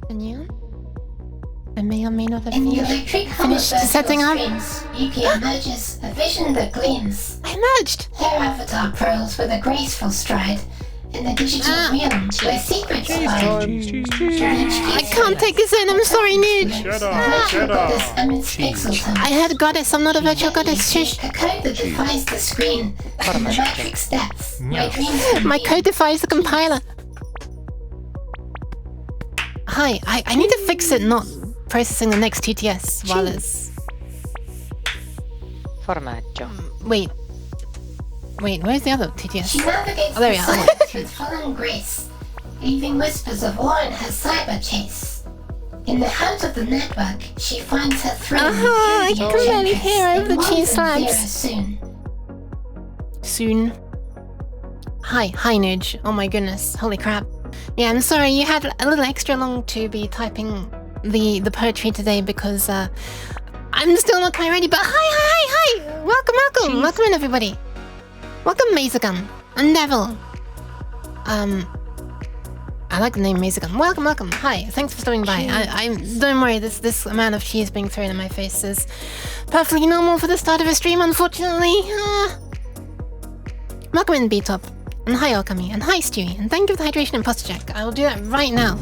Continue. I may or may not have In the electric finished setting up. Yuki emerges, a vision that gleams. I emerged! Her avatar pearls with a graceful stride in the digital realm where secrets lie. I can't take this in, I'm sorry, Nude. Shut up. I had goddess, I'm not a virtual goddess, shush. A code that defies the screen and the matrix depths where dreams My code defies the compiler. Hi, I need to fix it, not processing the next TTS while it's... Formaggio. Wait, where's the other TTS? She navigates Oh, there the we are. silence with fun grace, leaving whispers of war in her cyber chase. In the heart of the network, she finds her throne. I can barely hear over the cheese slabs. Soon. Hi, Nuge. Oh my goodness, holy crap. Yeah, I'm sorry, you had a little extra long to be typing the poetry today because I'm still not quite ready, but hi! Welcome in, everybody. Welcome, Mazagun and Neville. I like the name Mazagun. Welcome. Hi, thanks for stopping by. Don't worry, this amount of cheese being thrown in my face is perfectly normal for the start of a stream, unfortunately. Welcome in, B-Top. And hi, Okami. And hi, Stewie. And thank you for the hydration and posture check. I will do that right now.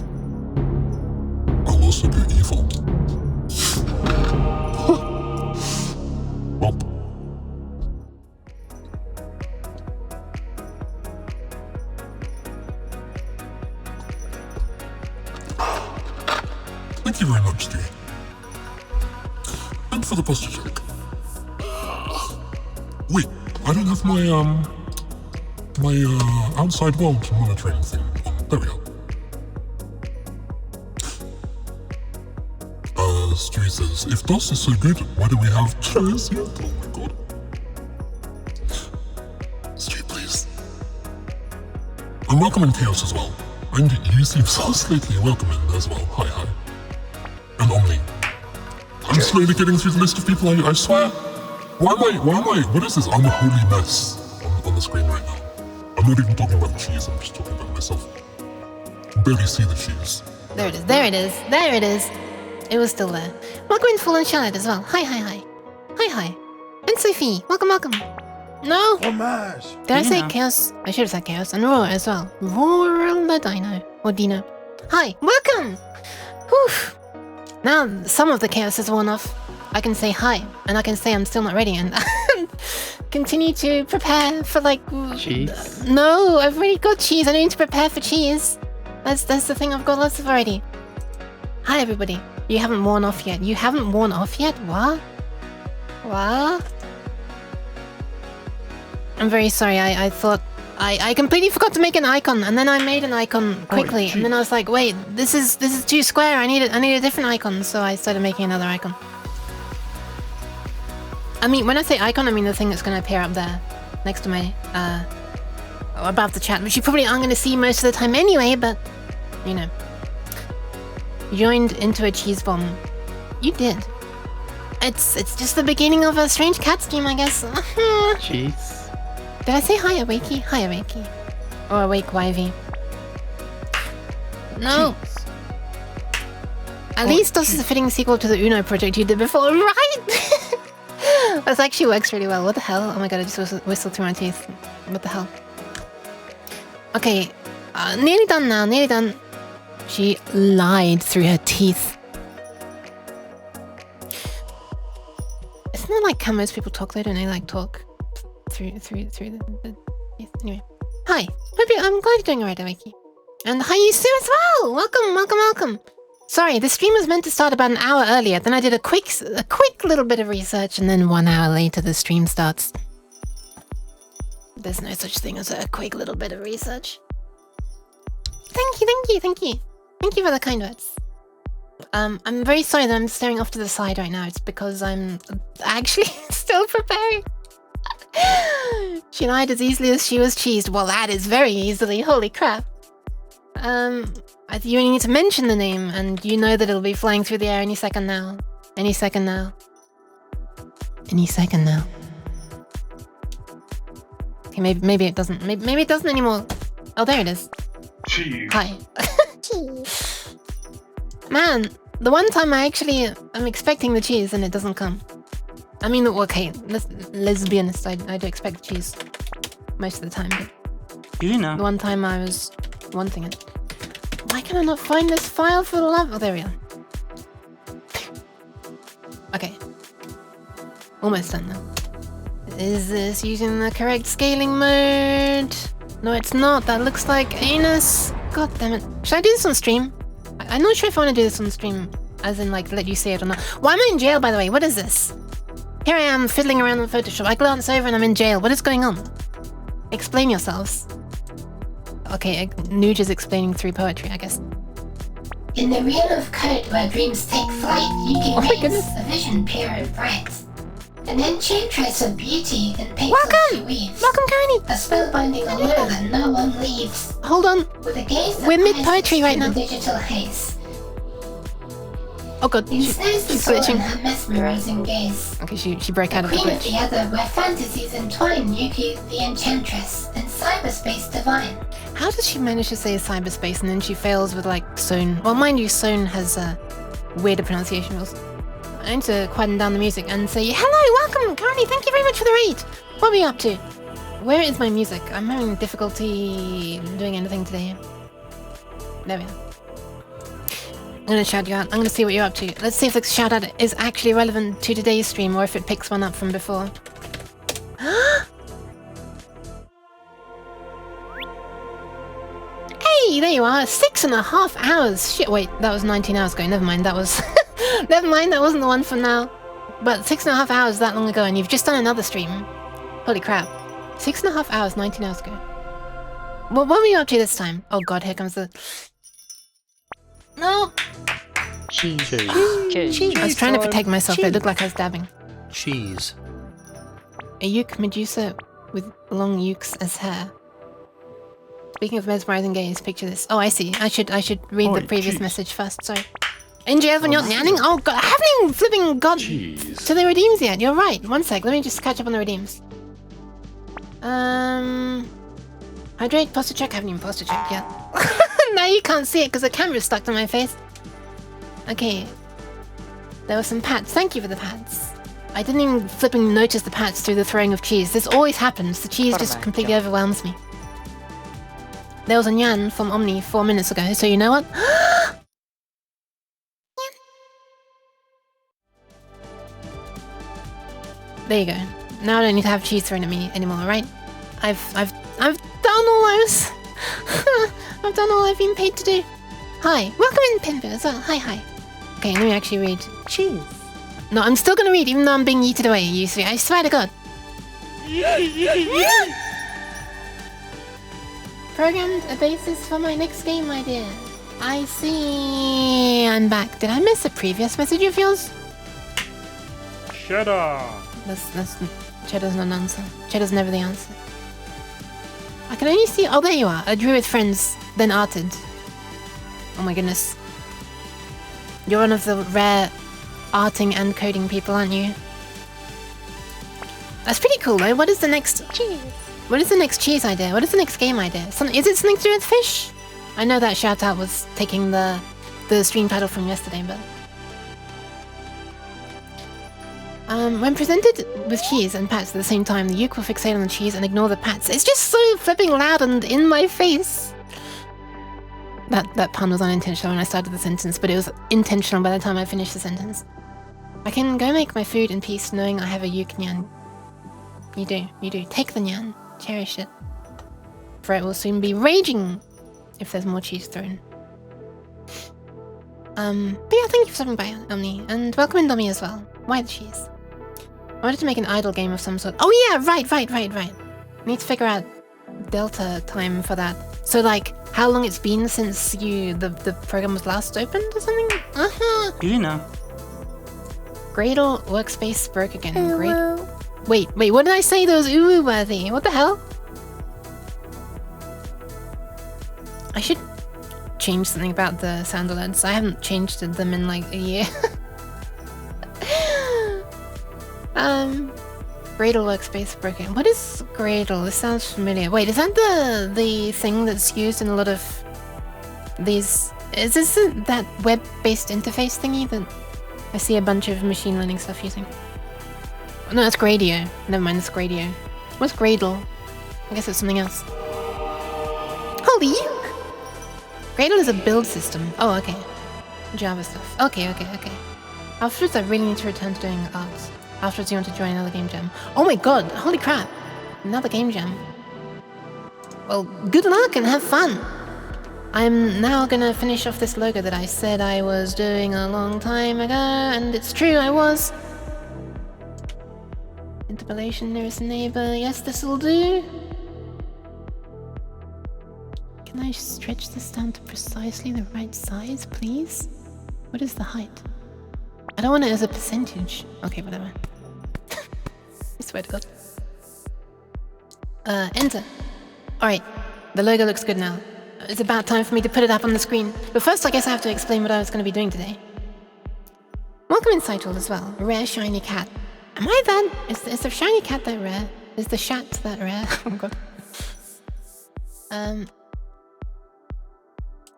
I'll also do evil. Well. Thank you very much, Stewie. And for the posture check. Wait, I don't have my outside world monitoring thing on. There we go. Stewie says, if DOS is so good, why do we have chairs yet? Oh my god. Stewie, please. And welcome in Chaos as well. And you seem so slightly welcome in as well. Hi. And Omni. I'm slowly getting through the list of people, I swear. Why am I, what is this unholy mess on the screen right now? I'm not even talking about the cheese, I'm just talking about myself. I can barely see the cheese. There it is. It was still there. Welcome in, Full and Charlotte as well. Hi. And Sophie, welcome. No! Homage! Did I say Chaos? I should have said Chaos. And Roar as well. Roar the Dino. Or Dino. Hi, welcome! Whew. Now some of the Chaos is worn off. I can say hi, and I can say I'm still not ready, and continue to prepare for Cheese? No, I've already got cheese. I need to prepare for cheese. That's the thing I've got lots of already. Hi everybody. You haven't worn off yet. What? I'm very sorry. I thought I completely forgot to make an icon, and then I made an icon quickly, and then I was like, wait, this is too square. I need a different icon, so I started making another icon. I mean, when I say icon, I mean the thing that's going to appear up there next to my above the chat, which you probably aren't going to see most of the time anyway, but you know. Joined into a cheese bomb. You did. It's just the beginning of a strange cat stream, I guess. Cheese. Did I say hi, Awakey? Hi, Awakey. Or Awake Wivey. No. Cheese. At least this is a fitting sequel to the Uno project you did before, right? This actually works really well. What the hell? Oh my god, I just whistled through my teeth. What the hell? Okay. Nearly done now, nearly done. She lied through her teeth. Isn't it like how most people talk though? Don't they like talk through the teeth? Anyway. Hi. I'm glad you're doing alright, Awakey. And hi you Sue as well! Welcome. Sorry, the stream was meant to start about an hour earlier, then I did a quick little bit of research, and then 1 hour later the stream starts. There's no such thing as a quick little bit of research. Thank you. Thank you for the kind words. I'm very sorry that I'm staring off to the side right now. It's because I'm actually still preparing. She lied as easily as she was cheesed. Well, that is very easily. Holy crap. You only need to mention the name, and you know that it'll be flying through the air any second now. Any second now. Okay, maybe it doesn't. Maybe it doesn't anymore. Oh, there it is. Cheese. Hi. Man, the one time I'm expecting the cheese and it doesn't come. I mean, okay, let's be honest, I do expect cheese most of the time, but the one time I was wanting it. Why can I not find this file for the love? Oh, there we are. Okay. Almost done now. Is this using the correct scaling mode? No, it's not. That looks like anus. God damn it. Should I do this on stream? I'm not sure if I want to do this on stream, as in, like, let you see it or not. Why am I in jail, by the way? What is this? Here I am, fiddling around with Photoshop. I glance over and I'm in jail. What is going on? Explain yourselves. Okay, Nuge is explaining through poetry, I guess. In the realm of code where dreams take flight, Yuki reigns, a vision pure and bright. An enchantress of beauty and pixels she weaves. Welcome, Karini! A spellbinding allure that no one leaves. Hold on. With a gaze that We're mid-poetry right now. Digital haze. Oh god, She's glitching. Her mesmerizing gaze. Okay, she broke out of the Queen of glitch. the other, where fantasies entwine, Yuki the enchantress, and cyberspace divine. How does she manage to say cyberspace and then she fails with, like, Sohn? Well, mind you, Sohn has weirder pronunciation rules. I need to quieten down the music and say, hello, welcome, Carney, thank you very much for the raid. What are we up to? Where is my music? I'm having difficulty doing anything today. There we are. I'm gonna shout you out. I'm gonna see what you're up to. Let's see if the shout out is actually relevant to today's stream or if it picks one up from before. Hey, there you are. 6.5 hours. Shit, wait, that was 19 hours ago. Never mind, that was... Never mind, that wasn't the one from now. But 6.5 hours that long ago, and you've just done another stream. Holy crap. 6.5 hours, 19 hours ago. What were you up to this time? Oh god, here comes the... No! Cheese. I was trying to protect myself, it looked like I was dabbing. Cheese. A uke Medusa with long ukes as hair. Speaking of mesmerizing gaze, picture this. Oh, I see. I should read the previous message first, sorry. In jail for not nanning? Oh god, I haven't even flipping got to the redeems yet. You're right. One sec, let me just catch up on the redeems. Hydrate, posture check. I haven't even posture checked yet. Now you can't see it because the camera's stuck to my face. Okay. There were some pats. Thank you for the pats. I didn't even flipping notice the pats through the throwing of cheese. This always happens. The cheese just completely overwhelms me. There was a Nyan from Omni 4 minutes ago, so you know what? There you go. Now I don't need to have cheese thrown at me anymore, right? I've done all those. I've done all I've been paid to do. Hi, welcome in Pinboo as well. Hi. Okay, let me actually read. Cheese. No, I'm still gonna read, even though I'm being yeeted away. You see, I swear to God. Programmed a basis for my next game idea. I see. I'm back. Did I miss a previous message of yours? Cheddar. That's Cheddar's not an answer. Cheddar's never the answer. I can only see... Oh, there you are. I drew with friends, then arted. Oh my goodness. You're one of the rare arting and coding people, aren't you? That's pretty cool, though. What is the next... Cheese. What is the next cheese idea? What is the next game idea? Is it something to do with fish? I know that shout-out was taking the stream title from yesterday, but... when presented with cheese and pats at the same time, the uke will fixate on the cheese and ignore the pats. It's just so flipping loud and in my face! That pun was unintentional when I started the sentence, but it was intentional by the time I finished the sentence. I can go make my food in peace knowing I have a uke nyan. You do. Take the nyan. Cherish it. For it will soon be raging if there's more cheese thrown. But yeah, thank you for stopping by, Omni, and welcome in Domi as well. Why the cheese? I wanted to make an idle game of some sort. Oh yeah, right. Need to figure out delta time for that. So like, how long it's been since the program was last opened or something? You know. Gradle workspace broke again. Great. Wait, what did I say that was uwu worthy? What the hell? I should change something about the sound alerts. I haven't changed them in like a year. Gradle workspace broken. What is Gradle? This sounds familiar. Wait, is that the thing that's used in a lot of these Is this that web-based interface thingy that I see a bunch of machine learning stuff using? No, that's Gradio. Never mind, it's Gradio. What's Gradle? I guess it's something else. Holy! Gradle is a build system. Oh, okay. Java stuff. Okay. Afterwards, I really need to return to doing arts. Afterwards, you want to join another game jam. Oh my god! Holy crap! Another game jam. Well, good luck and have fun! I'm now gonna finish off this logo that I said I was doing a long time ago, and it's true, I was. Interpolation, nearest neighbor. Yes, this'll do. Can I stretch this down to precisely the right size, please? What is the height? I don't want it as a percentage. Okay, whatever. I swear to God. Enter. Alright, the logo looks good now. It's about time for me to put it up on the screen. But first, I guess I have to explain what I was going to be doing today. Welcome inside all as well. Rare shiny cat. Am I that? Is the shiny cat that rare? Is the shat that rare? Oh god.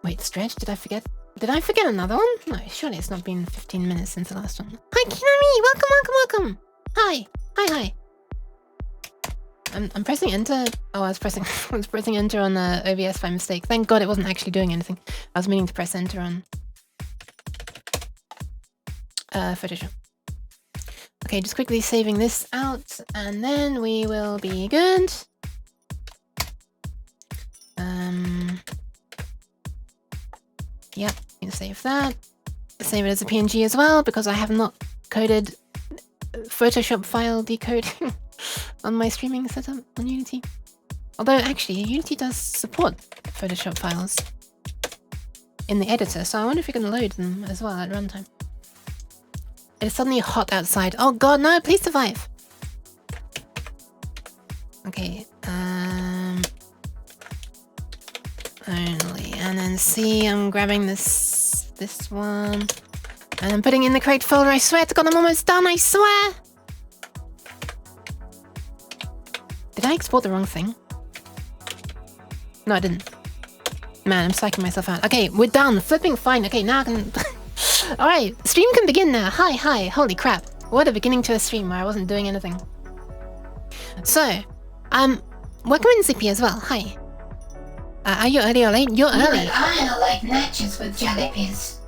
Wait, stretch? Did I forget? Did I forget another one? No, surely it's not been 15 minutes since the last one. Hi, Kinami! Welcome! Hi! I'm pressing enter. Oh, I was pressing enter on OBS by mistake. Thank God it wasn't actually doing anything. I was meaning to press enter on Photoshop. Okay, just quickly saving this out, and then we will be good. Yep, need to save that. Save it as a PNG as well, because I have not coded Photoshop file decoding on my streaming setup on Unity. Although, actually, Unity does support Photoshop files in the editor, so I wonder if you can load them as well at runtime. It is suddenly hot outside. Oh god, no, please survive. Okay, only, and then C, I'm grabbing this one, and I'm putting in the crate folder. I swear to God, I'm almost done, I swear! Did I export the wrong thing? No, I didn't. Man, I'm psyching myself out. Okay, we're done. Flipping fine. Okay, now I can... Alright, stream can begin now. Hi. Holy crap. What a beginning to a stream where I wasn't doing anything. So, welcome in Zippy as well. Hi. Are you early or late? You're early. You and I are like matches with jalebies.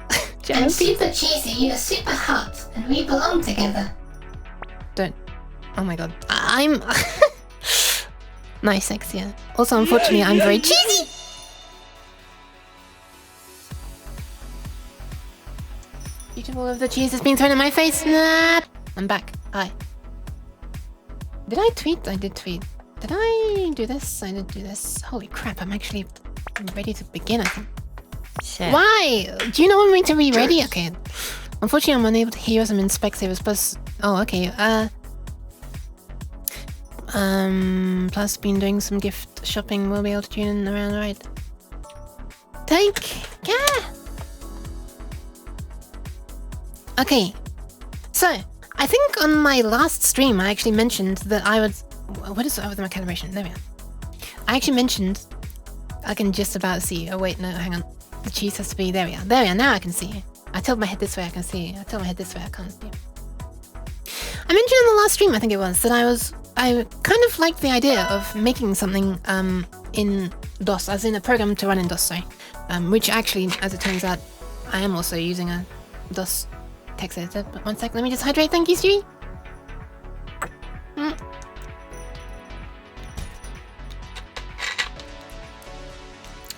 I'm super cheesy, you're super hot, and we belong together. Don't... Oh my god. I'm... Nice sex, yeah. Also, unfortunately, I'm very cheesy! Beautiful of the cheese is being thrown in my face. Snap! I'm back. Hi. Did I tweet? I did tweet. Did I do this? I did do this. Holy crap, I'm actually ready to begin, I think. Shit. Why? Do you not want me to be ready? Okay. Unfortunately, I'm unable to hear as I'm in Specsavers. Plus... Oh, okay. Plus been doing some gift shopping. We'll be able to tune in around, right? Take care! Okay. So, I think on my last stream, I actually mentioned that I would... What is over my calibration? There we are. I actually mentioned... I can just about see... Oh wait, no, hang on. The cheese has to be... There we are. There we are. Now I can see. I tilt my head this way, I can see. I tilt my head this way, I can't see. I mentioned in the last stream, I think it was, that I kind of liked the idea of making something in DOS, as in a program to run in DOS, sorry. Which actually, as it turns out, I am also using a DOS text editor. But one sec, let me just hydrate. Thank you, Stewie.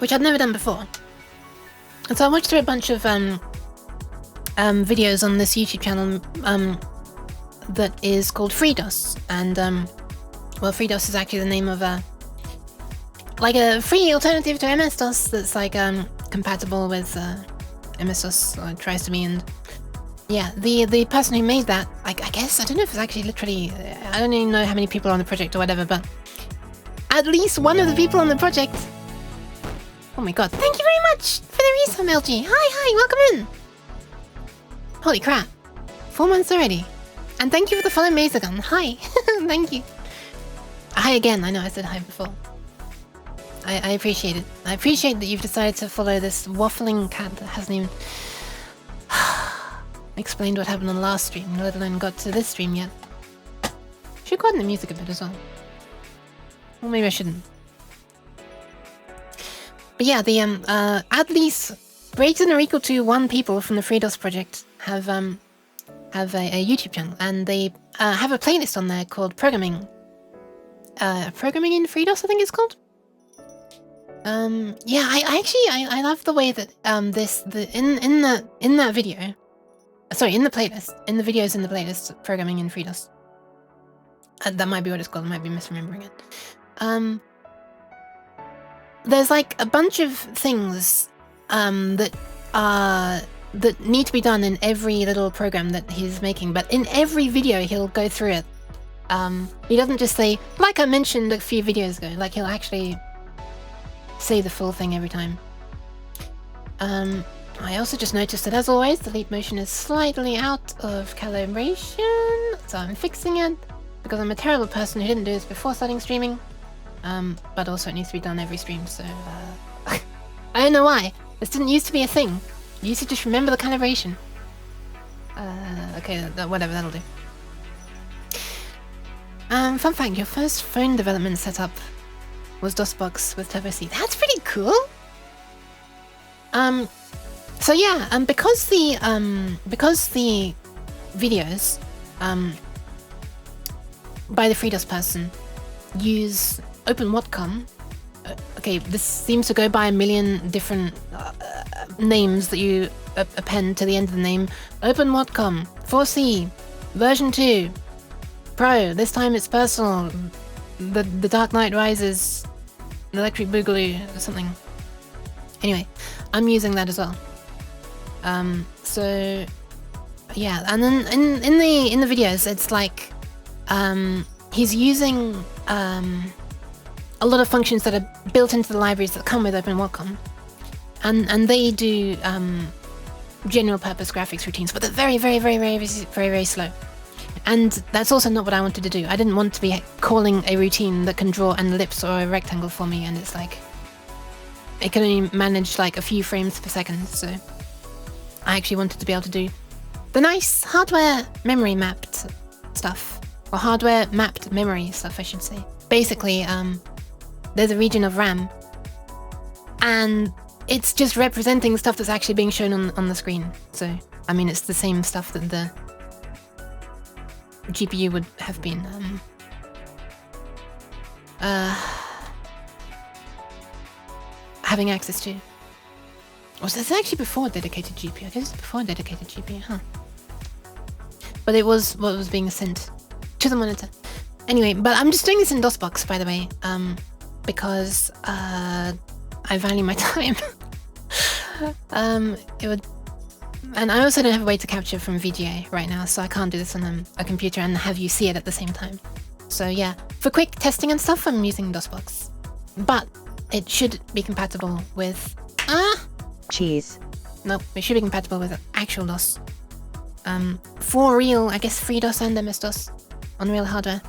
Which I'd never done before. And so I watched through a bunch of videos on this YouTube channel that is called FreeDOS, and well, FreeDOS is actually the name of a free alternative to MS-DOS that's like compatible with MS-DOS, or it tries to be. And yeah, the person who made that, I guess, I don't know if it's actually literally, I don't even know how many people are on the project or whatever, but at least one of the people on the project. Oh my god, thank you very much for the resum, LG. Hi, welcome in. Holy crap, 4 months already. And thank you for the follow, Mazagon. Hi. Thank you. Hi again. I know I said hi before. I appreciate it. I appreciate that you've decided to follow this waffling cat that hasn't even explained what happened on the last stream, let alone got to this stream yet. Should go on the music a bit as well. Well, maybe I shouldn't. But yeah, the at least greater than or equal to 1 people from the FreeDOS project have a YouTube channel, and they have a playlist on there called Programming. Programming in FreeDOS, I think it's called. Yeah, I love the way that in that video, sorry, in the playlist, in the videos in the playlist, Programming in FreeDOS. That might be what it's called. I might be misremembering it. There's like a bunch of things that need to be done in every little program that he's making, but in every video he'll go through it. He doesn't just say, like I mentioned a few videos ago, like he'll actually say the full thing every time. I also just noticed that, as always, the leap motion is slightly out of calibration, so I'm fixing it, because I'm a terrible person who didn't do this before starting streaming. But also it needs to be done every stream, so I don't know why. This didn't used to be a thing. You used to just remember the calibration. Okay, whatever, that'll do. Fun fact, your first phone development setup was DOSBox with Turbo C. That's pretty cool! So yeah, because the videos, by the FreeDOS person use OpenWhatCom. Okay, this seems to go by a million different names that you append to the end of the name. OpenWhatCom 4C version 2 Pro. This time it's personal. The Dark Knight Rises, Electric Boogaloo, or something. Anyway, I'm using that as well. So yeah, and then in the videos, it's like he's using a lot of functions that are built into the libraries that come with OpenWhatCom, and they do general purpose graphics routines, but they're very slow. And that's also not what I wanted to do. I didn't want to be calling a routine that can draw an ellipse or a rectangle for me, and it's like it can only manage like a few frames per second. So I actually wanted to be able to do the nice hardware memory mapped stuff, or hardware mapped memory stuff, I should say. Basically, there's a region of RAM, and it's just representing stuff that's actually being shown on the screen. So, I mean, it's the same stuff that the GPU would have been having access to. Was this actually before dedicated GPU? I guess it's before dedicated GPU, huh? But it was what was being sent to the monitor. Anyway, but I'm just doing this in DOSBox, by the way, because I value my time. It would, and I also don't have a way to capture from VGA right now, so I can't do this on a computer and have you see it at the same time. So yeah, for quick testing and stuff, I'm using DOSBox, but it should be compatible with cheese. Nope, it should be compatible with actual DOS. For real, I guess FreeDOS and MS-DOS on real hardware.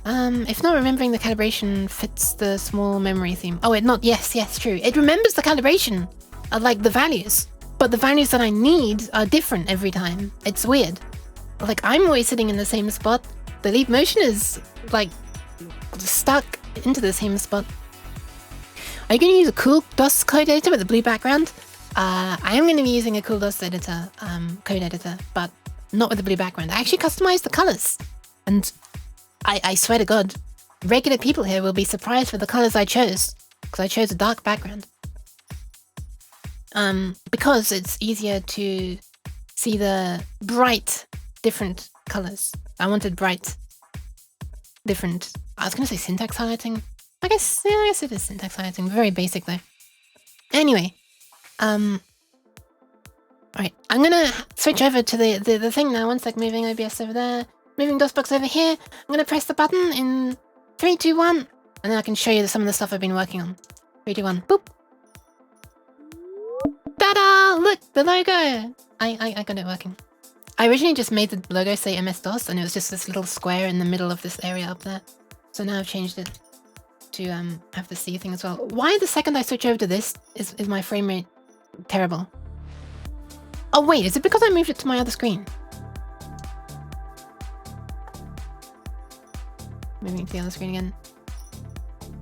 If not remembering the calibration fits the small memory theme. Oh, yes, true. It remembers the calibration of like the values, but the values that I need are different every time. It's weird. Like, I'm always sitting in the same spot. The leap motion is like stuck into the same spot. Are you going to use a cool DOS code editor with a blue background? I am going to be using a cool DOS editor, code editor, but not with a blue background. I actually customized the colors, and I swear to God, regular people here will be surprised for the colors I chose, because I chose a dark background. Because it's easier to see the bright, different colors. I wanted bright, different. I was going to say syntax highlighting. I guess it is syntax highlighting. Very basic though. Anyway, alright, I'm gonna switch over to the thing now. One sec, moving OBS over there, moving DOSBox over here. I'm gonna press the button in 3, 2, 1, and then I can show you some of the stuff I've been working on. 3, 2, 1, boop. Ta-da! Look, the logo! I got it working. I originally just made the logo say MS-DOS, and it was just this little square in the middle of this area up there. So now I've changed it. to have the C thing as well. Why the second I switch over to this is my frame rate terrible? Oh wait, is it because I moved it to my other screen? Moving to the other screen again.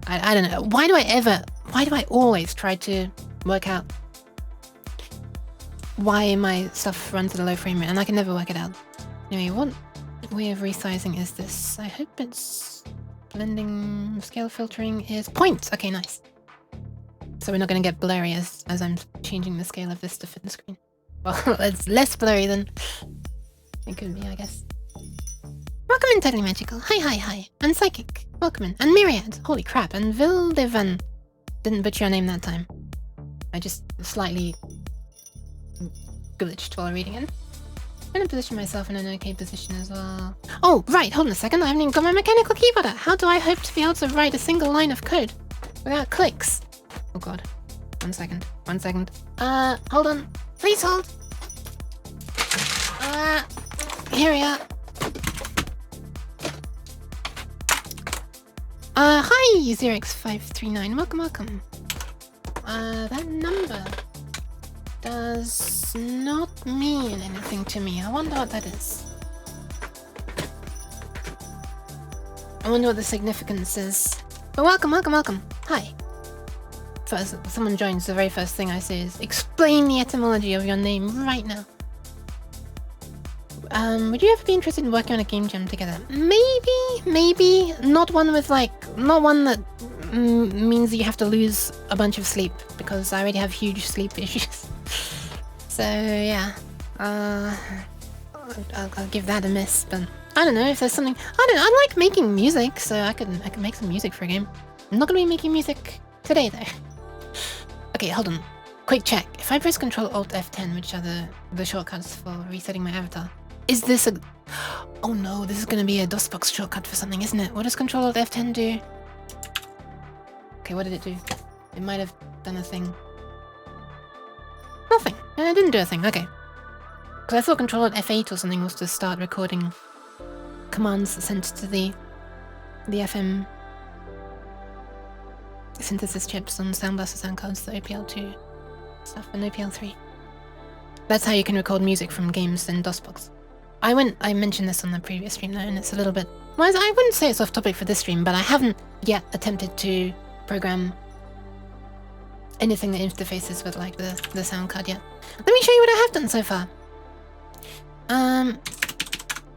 I don't know. Why do I always try to work out why my stuff runs at a low frame rate and I can never work it out? Anyway, what way of resizing is this? I hope it's blending, scale filtering is point. Okay, nice. So we're not going to get blurry as I'm changing the scale of this to fit the screen. Well, it's less blurry than it could be, I guess. Welcome in, Totally Magical. Hi. And Psychic. Welcome in. And Myriad. Holy crap. And Vildevan. Didn't butcher your name that time. I just slightly glitched while reading it. I'm gonna position myself in an okay position as well. Oh, right. Hold on a second. I haven't even got my mechanical keyboard out. How do I hope to be able to write a single line of code without clicks? Oh god. 1 second. 1 second. Hold on. Please hold. Here we are. Hi, Xerix539. Welcome. That number does not mean anything to me. I wonder what that is. I wonder what the significance is. But welcome. Hi. First, someone joins, the very first thing I say is, explain the etymology of your name right now. Would you ever be interested in working on a game jam together? Maybe. Not one that means that you have to lose a bunch of sleep, because I already have huge sleep issues. So yeah, I'll give that a miss. But I don't know if there's something. I like making music, so I can make some music for a game. I'm not gonna be making music today though. Okay, hold on. Quick check. If I press Ctrl Alt F10, which are the shortcuts for resetting my avatar, is this a... Oh no, this is gonna be a DOSBox shortcut for something, isn't it? What does Ctrl Alt F10 do? Okay, what did it do? It might have done a thing. Nothing. It didn't do a thing. Okay. Because I thought Ctrl Alt F8 or something was to start recording commands sent to the FM synthesis chips on Sound Blaster sound cards, the OPL2 stuff and OPL3. That's how you can record music from games in DOSBox. I mentioned this on the previous stream though, and it's a little bit... Well, I wouldn't say it's off topic for this stream, but I haven't yet attempted to program anything that interfaces with like the sound card yet. Let me show you what I have done so far.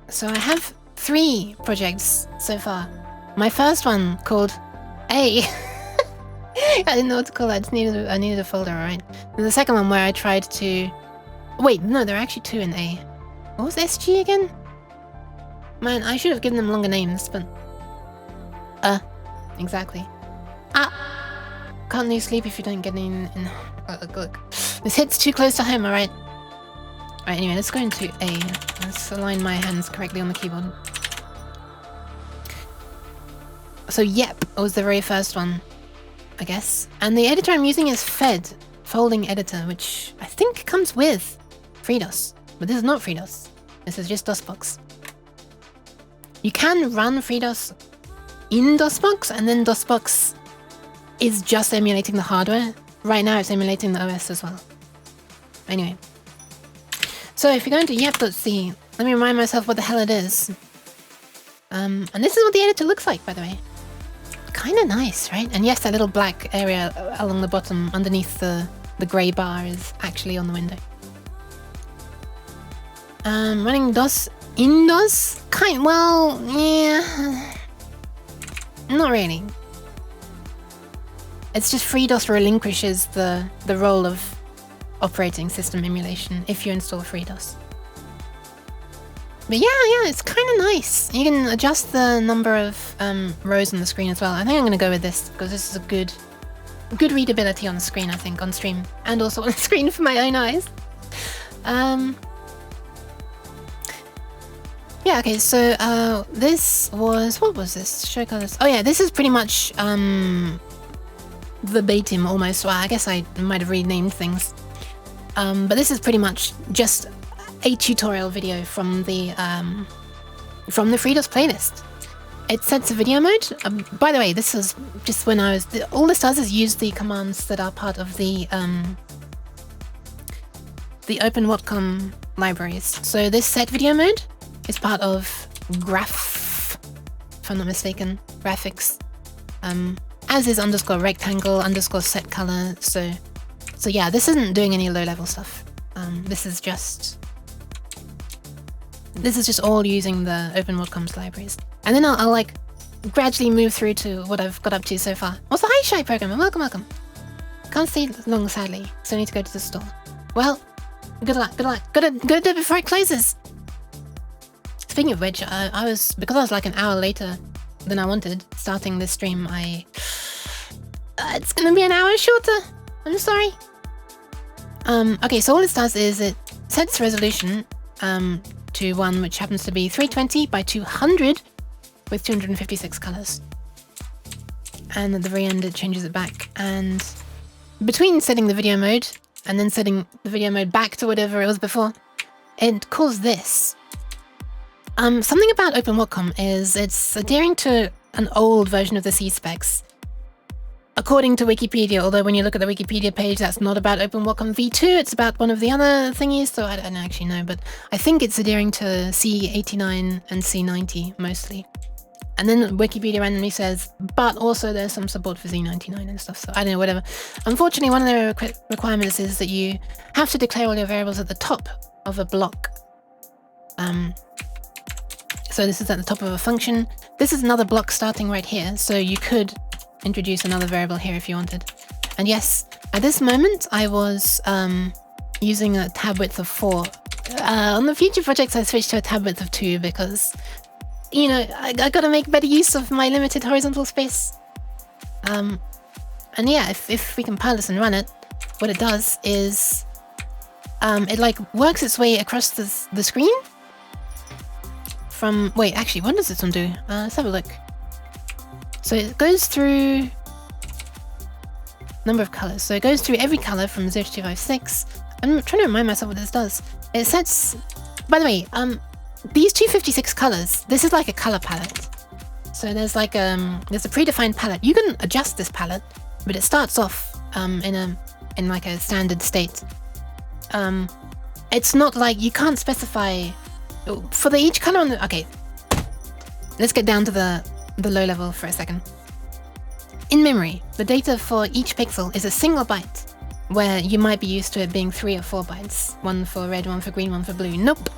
So I have 3 projects so far. My first one called A. I didn't know what to call that. I needed a folder, alright. And the second one where I tried to... Wait, no, there are actually 2 in A. What was SG again? Man, I should have given them longer names, but... Exactly. Can't lose sleep if you don't get in... Look. This hit's too close to home, alright? Alright, anyway, let's go into A. Let's align my hands correctly on the keyboard. So, yep, was the very first one, I guess. And the editor I'm using is Fed, Folding Editor, which I think comes with FreeDOS. But this is not FreeDOS. This is just DOSBox. You can run FreeDOS in DOSBox, and then DOSBox is just emulating the hardware. Right now it's emulating the OS as well. Anyway. So if you go into yep.c, let me remind myself what the hell it is. And this is what the editor looks like, by the way. Kinda nice, right? And yes, that little black area along the bottom underneath the grey bar is actually on the window. Running DOS in DOS? Well, yeah. Not really. It's just FreeDOS relinquishes the role of operating system emulation if you install FreeDOS. But yeah, it's kind of nice. You can adjust the number of rows on the screen as well. I think I'm going to go with this because this is a good readability on the screen, I think, on stream. And also on the screen for my own eyes. Yeah, okay, so this was... What was this? Show colors. Oh yeah, this is pretty much verbatim almost. Well, I guess I might have renamed things. But this is pretty much just a tutorial video from the FreeDOS playlist. it sets a video mode. By the way, this was just when I was... all this does is use the commands that are part of the Open Whatcom libraries. So this set video mode is part of graph, if I'm not mistaken, graphics. As is _rectangle_set color. So yeah, this isn't doing any low-level stuff. This is just all using the Open Whatcoms libraries. And then I'll like gradually move through to what I've got up to so far. Also, hi Shy Programmer, welcome. Can't stay long, sadly, so I need to go to the store. Well, good luck. Gotta do it before it closes. Speaking of which, because I was like an hour later than I wanted starting this stream, it's gonna be an hour shorter. I'm sorry. Okay, so all it does is it sets resolution to one which happens to be 320 by 200 with 256 colors. And at the very end it changes it back, and between setting the video mode and then setting the video mode back to whatever it was before, it calls this. Something about Open Whatcom is it's adhering to an old version of the C specs. According to Wikipedia, although when you look at the Wikipedia page, that's not about Open Whatcom v2, it's about one of the other thingies, so I don't actually know, but I think it's adhering to C89 and C90 mostly. And then Wikipedia randomly says, but also there's some support for Z99 and stuff, so I don't know, whatever. Unfortunately, one of the requirements is that you have to declare all your variables at the top of a block. So this is at the top of a function. This is another block starting right here, so you could introduce another variable here if you wanted. And yes, at this moment I was using a tab width of 4. On the future projects I switched to a tab width of 2 because, you know, I gotta make better use of my limited horizontal space. And yeah, if we compile this and run it, what it does is it like works its way across the screen from... wait, actually, what does this one do? Let's have a look. So it goes through number of colors. So it goes through every color from 0 to 256. I'm trying to remind myself what this does. It sets... by the way, these 256 colors, this is like a color palette. So there's like there's a predefined palette. You can adjust this palette, but it starts off in like a standard state. It's not like you can't specify for each color on the... okay, let's get down to the low level for a second. In memory, the data for each pixel is a single byte, where you might be used to it being 3 or 4 bytes. One for red, one for green, one for blue. Nope.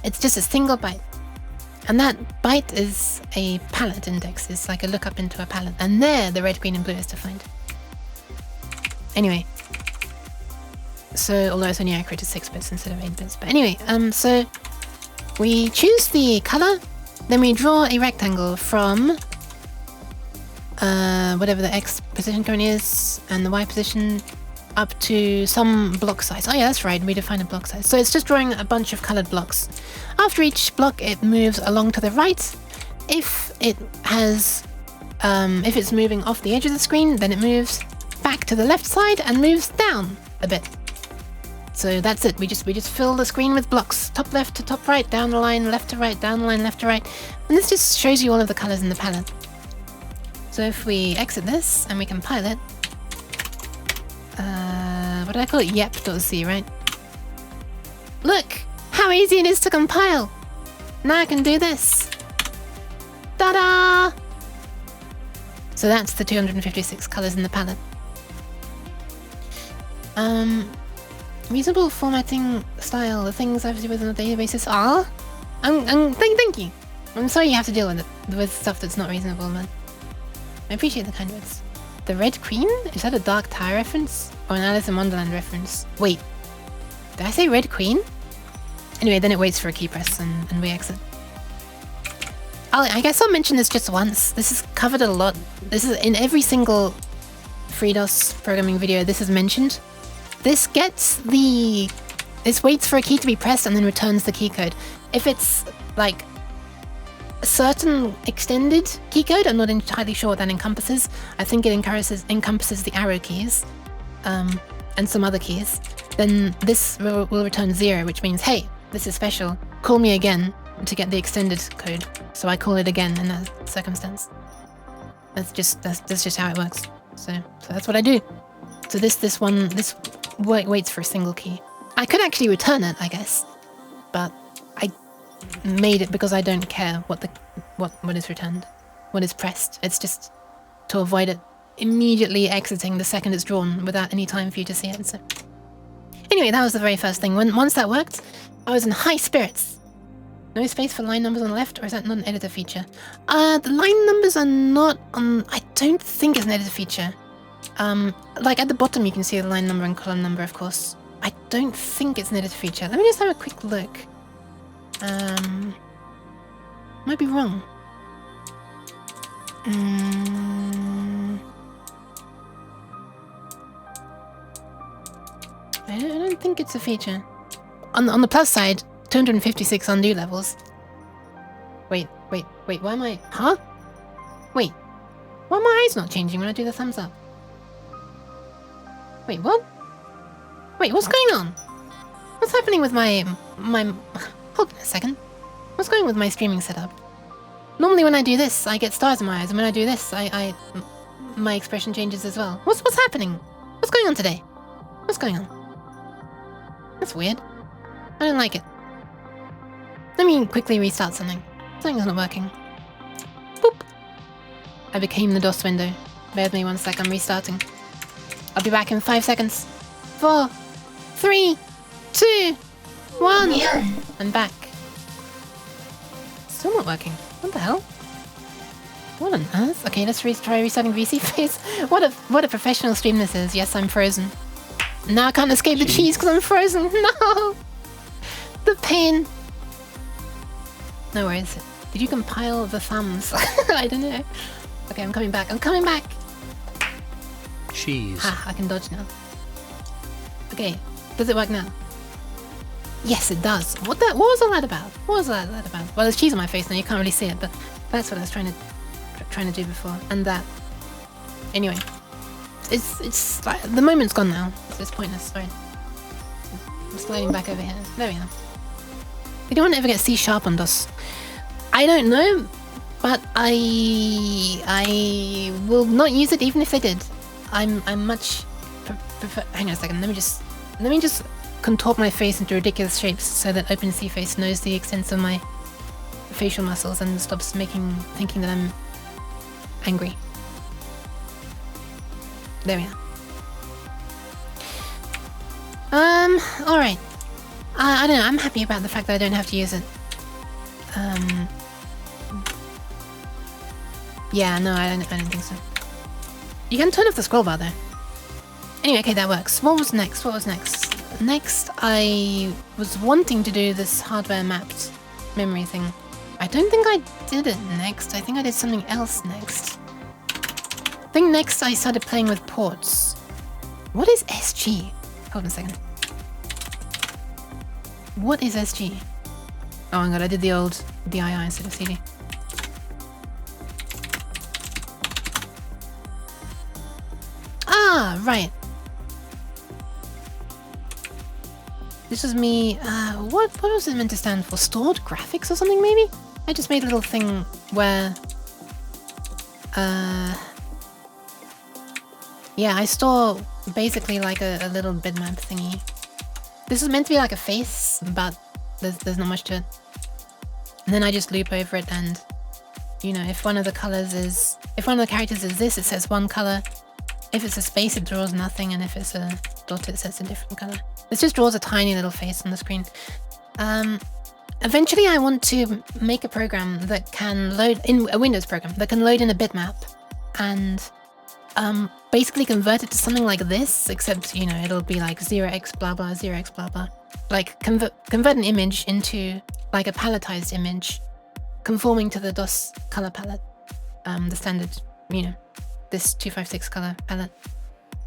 It's just a single byte. And that byte is a palette index. It's like a lookup into a palette. And there, the red, green, and blue is defined. Anyway. So, although it's only accurate to 6 bits instead of 8 bits. But anyway, so we choose the color, then we draw a rectangle from whatever the X position currently is, and the Y position up to some block size. Oh yeah, that's right, we define a block size. So it's just drawing a bunch of colored blocks. After each block, it moves along to the right. If it has, if it's moving off the edge of the screen, then it moves back to the left side and moves down a bit. So that's it. We just fill the screen with blocks, top left to top right, down the line, left to right, down the line, left to right, and this just shows you all of the colors in the palette. So if we exit this and we compile it, what did I call it? Yep.c, right? Look how easy it is to compile. Now I can do this. Ta-da! So that's the 256 colors in the palette. Reasonable formatting style, the things I have to do with on a daily basis are... thank you. I'm sorry you have to deal with it, with stuff that's not reasonable, man. I appreciate the kind words. The Red Queen? Is that a Dark Tower reference? Or an Alice in Wonderland reference? Wait, did I say Red Queen? Anyway, then it waits for a key press and we exit. I guess I'll mention this just once. This is covered a lot. This is in every single FreeDOS programming video this is mentioned. This gets the... this waits for a key to be pressed and then returns the key code. If it's like a certain extended key code, I'm not entirely sure what that encompasses. I think it encompasses the arrow keys and some other keys. Then this will return 0, which means, hey, this is special. Call me again to get the extended code. So I call it again in that circumstance. That's just how it works. So that's what I do. So this waits for a single key. I could actually return it, I guess, but I made it because I don't care what is returned, what is pressed. It's just to avoid it immediately exiting the second it's drawn without any time for you to see it. So anyway, that was the very first thing. Once that worked, I was in high spirits. No space for line numbers on the left, or is that not an editor feature? The line numbers are not on... I don't think it's an editor feature. Like at the bottom you can see the line number and column number, of course. I don't think it's an editor feature. Let me just have a quick look. Might be wrong. I don't think it's a feature. On the plus side, 256 undo levels. Wait, why am I... Huh? Wait, why are my eyes not changing when I do the thumbs up? Wait, what? Wait, what's going on? What's happening with my... Hold on a second. What's going on with my streaming setup? Normally when I do this, I get stars in my eyes, and when I do this, my expression changes as well. What's happening? What's going on today? What's going on? That's weird. I don't like it. Let me quickly restart something. Something's not working. Boop. I became the DOS window. Bear with me 1 sec, I'm restarting. I'll be back in 5 seconds. 4, 3, 2, 1. I'm back. Still not working. What the hell? What on earth? Okay, let's try restarting VC face. What a professional stream this is. Yes, I'm frozen. Now I can't escape the cheese because I'm frozen. No! The pain. No worries. Did you compile the thumbs? I don't know. Okay, I'm coming back. I'm coming back! Cheese. Ha, I can dodge now. Okay, does it work now? Yes, it does. What was all that about? What was that about? Well, there's cheese on my face now, you can't really see it, but that's what I was trying to do before. And that. Anyway. It's like, the moment's gone now. It's pointless, sorry. I'm sliding back over here. There we are. Did anyone ever get C# on DOS? I don't know, but I will not use it even if they did. I'm much prefer. Hang on a second. Let me just contort my face into ridiculous shapes so that OpenCFace knows the extent of my facial muscles and stops thinking that I'm angry. There we are. Alright. I don't know, I'm happy about the fact that I don't have to use it. Yeah, no, I don't think so. You can turn off the scroll bar though. Anyway, okay, that works. What was next? Next, I was wanting to do this hardware mapped memory thing. I don't think I did it next. I think I did something else next. I think next I started playing with ports. What is SG? Hold on a second. What is SG? Oh my god, I did the old DII instead of CD. Ah, right. This was me, what was it meant to stand for? Stored graphics or something, maybe? I just made a little thing where, yeah, I store basically like a little bitmap thingy. This is meant to be like a face, but there's not much to it. And then I just loop over it and, you know, if one of the characters is this, it says one color. If it's a space, it draws nothing, and if it's a dot, it says a different color. This just draws a tiny little face on the screen. Eventually I want to make a program that can load in a Windows program that can load in a bitmap and basically convert it to something like this, except, you know, it'll be like 0x blah blah, 0x blah blah. Like convert an image into like a palletized image conforming to the DOS color palette, the standard, you know, this 256 color palette,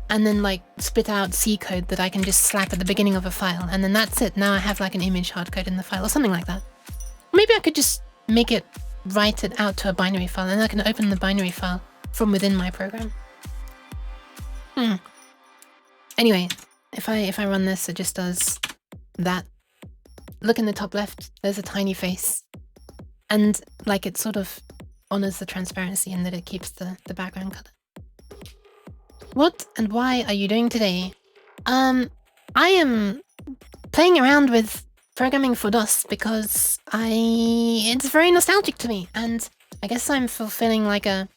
and then like spit out C code that I can just slap at the beginning of a file, and then that's it. Now I have like an image hardcode in the file or something like that. Maybe I could just make it, write it out to a binary file, and I can open the binary file from within my program. Anyway, if I run this, it just does that. Look in the top left, there's a tiny face. And like it sort of honors the transparency in that it keeps the background color. What and why are you doing today? I am playing around with programming for DOS because it's very nostalgic to me, and I guess I'm fulfilling like a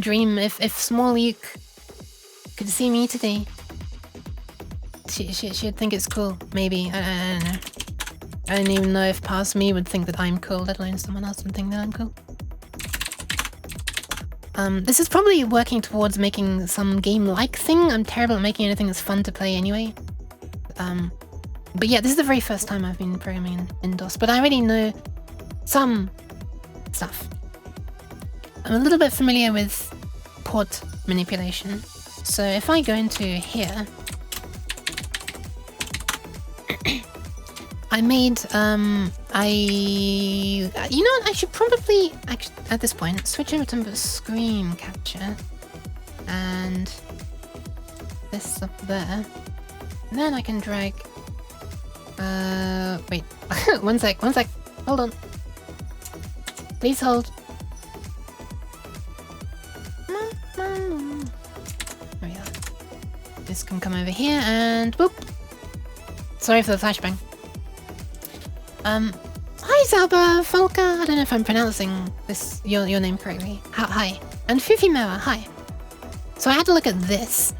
dream. If small Luke could see me today, she'd think it's cool. Maybe I don't know. I don't even know if past me would think that I'm cool, let alone someone else would think that I'm cool. This is probably working towards making some game-like thing. I'm terrible at making anything that's fun to play anyway. But yeah, this is the very first time I've been programming in DOS, but I already know some stuff. I'm a little bit familiar with port manipulation. So if I go into here, I made, you know what, I should probably, actually, at this point, switch over to screen capture, and this up there, and then I can drag, wait, one sec, hold on, please hold. There we are. This can come over here, and boop. Sorry for the flashbang. Hi Zaba, Volka, I don't know if I'm pronouncing this your name correctly. Hi. And Fufimewa, hi. So I had to look at this,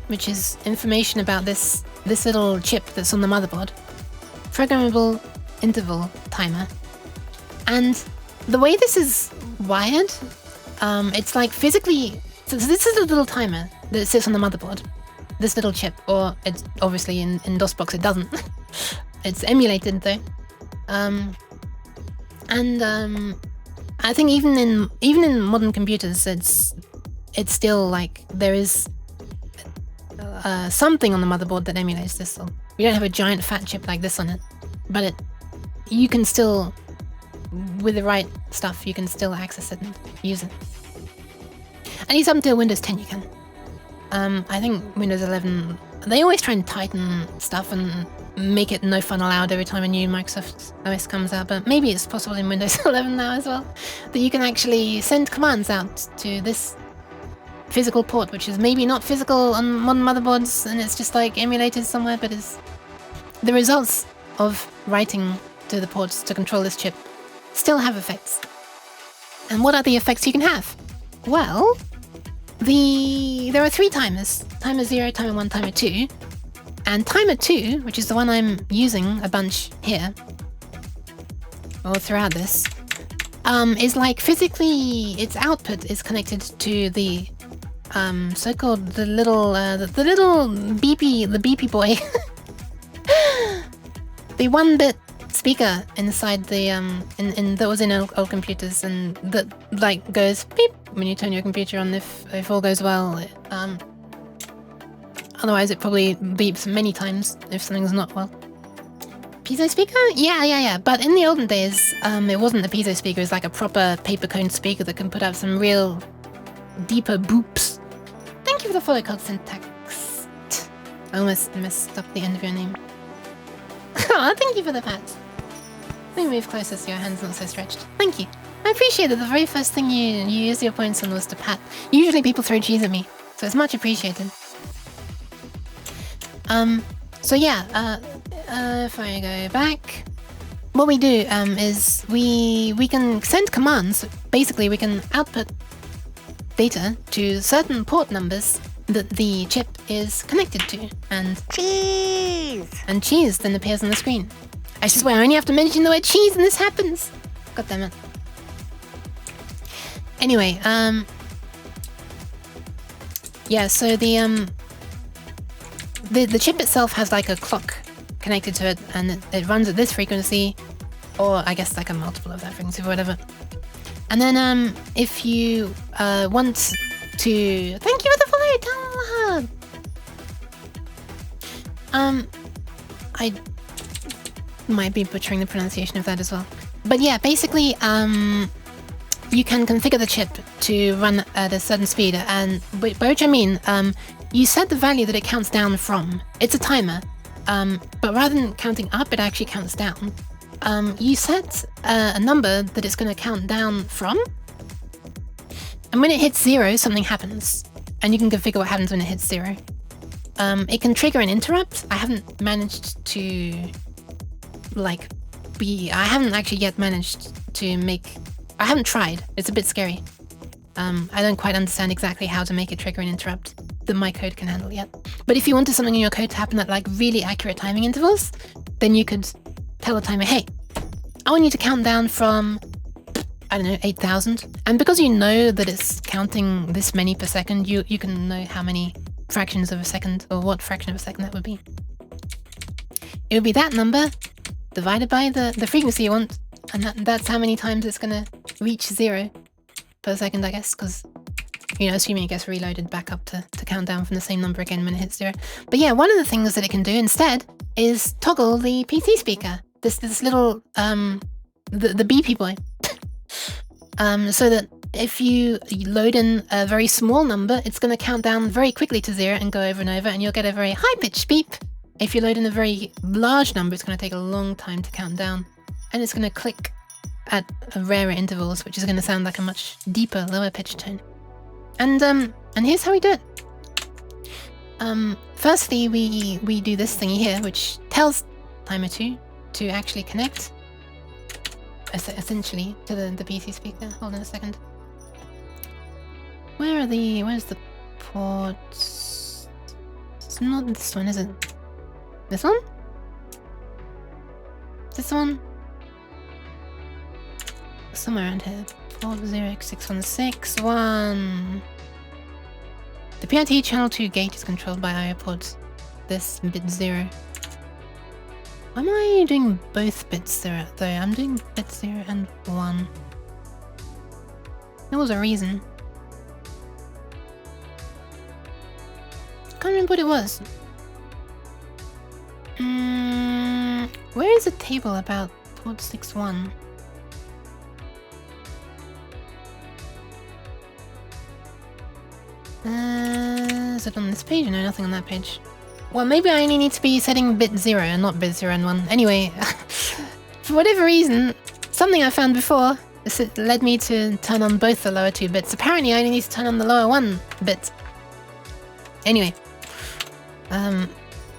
which is information about this little chip that's on the motherboard. Programmable interval timer. And the way this is wired, it's like physically, so this is a little timer that sits on the motherboard. This little chip, or it's obviously in DOSBox it doesn't. It's emulated though, I think even in modern computers, it's still like there is something on the motherboard that emulates this. So we don't have a giant fat chip like this on it, but you can still, with the right stuff, you can still access it and use it. At least up until Windows 10 you can. I think Windows 11, they always try and tighten stuff and make it no fun allowed every time a new Microsoft OS comes out, but maybe it's possible in Windows 11 now as well, that you can actually send commands out to this physical port, which is maybe not physical on modern motherboards, and it's just like emulated somewhere, but it's the results of writing to the ports to control this chip still have effects. And what are the effects you can have? Well, there are 3 timers. Timer 0, timer 1, timer 2. And timer 2, which is the one I'm using a bunch here, or throughout this, is like physically, its output is connected to the so-called the little beepy boy, the 1-bit speaker inside the in that was in old computers, and that like goes beep when you turn your computer on if all goes well. Otherwise it probably beeps many times if something's not well. Piezo speaker? Yeah. But in the olden days, it wasn't a piezo speaker. It was like a proper paper cone speaker that can put out some real deeper boops. Thank you for the follow code syntax. I almost messed up the end of your name. Oh, thank you for the pat. Let me move closer so your hand's not so stretched. Thank you. I appreciate it. The very first thing you used your points on was to pat. Usually people throw cheese at me, so it's much appreciated. So yeah, if I go back, what we do is we can send commands. Basically, we can output data to certain port numbers that the chip is connected to, and cheese then appears on the screen. I swear I only have to mention the word cheese and this happens. God damn it. Anyway, yeah, so the chip itself has like a clock connected to it, and it runs at this frequency, or I guess like a multiple of that frequency or whatever. And then if you want to, thank you for the follow, I might be butchering the pronunciation of that as well, but yeah, basically you can configure the chip to run at a certain speed, and by which I mean you set the value that it counts down from. It's a timer, but rather than counting up, it actually counts down. you set a number that it's going to count down from, and when it hits 0, something happens, and you can configure what happens when it hits 0. It can trigger an interrupt. I haven't managed to, like, I haven't actually yet managed to make... I haven't tried. It's a bit scary. I don't quite understand exactly how to make it trigger an interrupt that my code can handle yet. But if you wanted something in your code to happen at, like, really accurate timing intervals, then you could tell the timer, hey, I want you to count down from, I don't know, 8,000. And because you know that it's counting this many per second, you can know how many fractions of a second, or what fraction of a second that would be. It would be that number divided by the frequency you want, and that's how many times it's gonna reach 0 per second, I guess, because, you know, assuming it gets reloaded back up to count down from the same number again when it hits 0. But yeah, one of the things that it can do instead is toggle the PC speaker, this little the beepy boy, so that if you load in a very small number, it's going to count down very quickly to 0 and go over and over, and you'll get a very high-pitched beep. If you load in a very large number, it's going to take a long time to count down, and it's going to click at rarer intervals, which is going to sound like a much deeper, lower-pitched tone. And here's how we do it. Firstly, we do this thingy here, which tells timer 2 to actually connect, essentially, to the PC speaker. Hold on a second. Where's the ports? It's not this one, is it? This one? This one? Somewhere around here. Port 0x6161. The PIT channel 2 gate is controlled by IO ports. This bit 0. Why am I doing both bits 0 though? I'm doing bit 0 and 1. There was a reason. Can't remember what it was. Where is the table about port 6.1? Is it on this page? No, nothing on that page. Well, maybe I only need to be setting bit 0 and not bit 0 and 1. Anyway, for whatever reason, something I found before led me to turn on both the lower 2 bits. Apparently, I only need to turn on the lower 1 bit. Anyway, and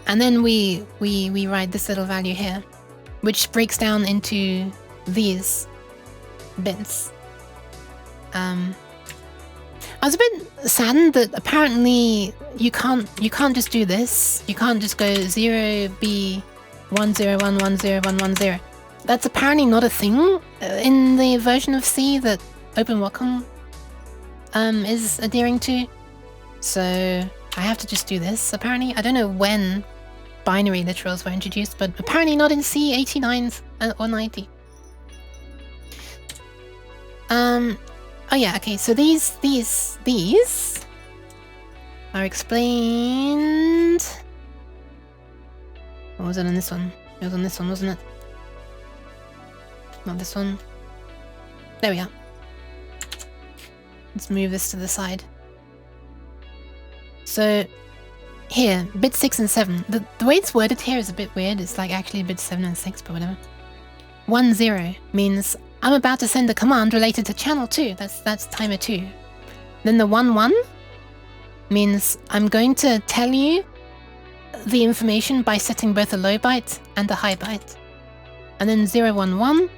then we write this little value here, which breaks down into these bits. I was a bit saddened that apparently you can't just do this. You can't just go 0B10110110. That's apparently not a thing in the version of C that Open Wacom is adhering to. So I have to just do this. Apparently, I don't know when binary literals were introduced, but apparently not in C89 or 90. Oh yeah, okay, so these are explained... What was it on this one? It was on this one, wasn't it? Not this one. There we are. Let's move this to the side. So, here, bit 6 and 7. The way it's worded here is a bit weird. It's like actually bit 7 and 6, but whatever. 10 means I'm about to send a command related to channel 2. That's timer 2. Then the 11 means I'm going to tell you the information by setting both a low byte and a high byte. And then 011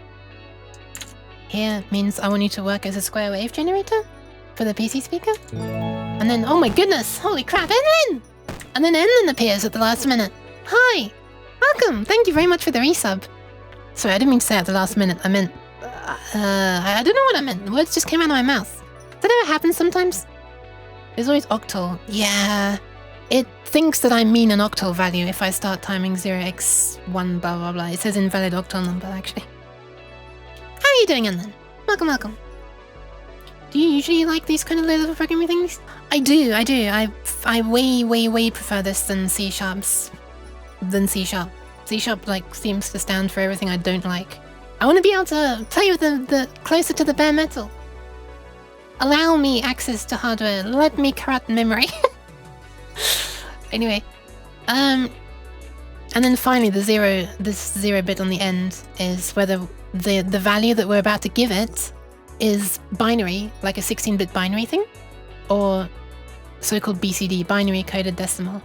here means I want you to work as a square wave generator for the PC speaker. And then, oh my goodness, holy crap, Enlin! And then Enlin appears at the last minute. Hi! Welcome! Thank you very much for the resub. Sorry, I didn't mean to say at the last minute. I meant... I don't know what I meant. The words just came out of my mouth. Does that ever happen sometimes? There's always octal. Yeah. It thinks that I mean an octal value if I start timing 0x1 blah blah blah. It says invalid octal number, actually. How are you doing, Enlin? Welcome, welcome. Do you usually like these kind of little programming things? I do. I way prefer this than C sharps. C sharp like seems to stand for everything I don't like. I want to be able to play with the closer to the bare metal. Allow me access to hardware. Let me corrupt memory. Anyway, And then finally, this 0 bit on the end is whether the value that we're about to give it is binary, like a 16-bit binary thing, or so-called BCD, binary coded decimal,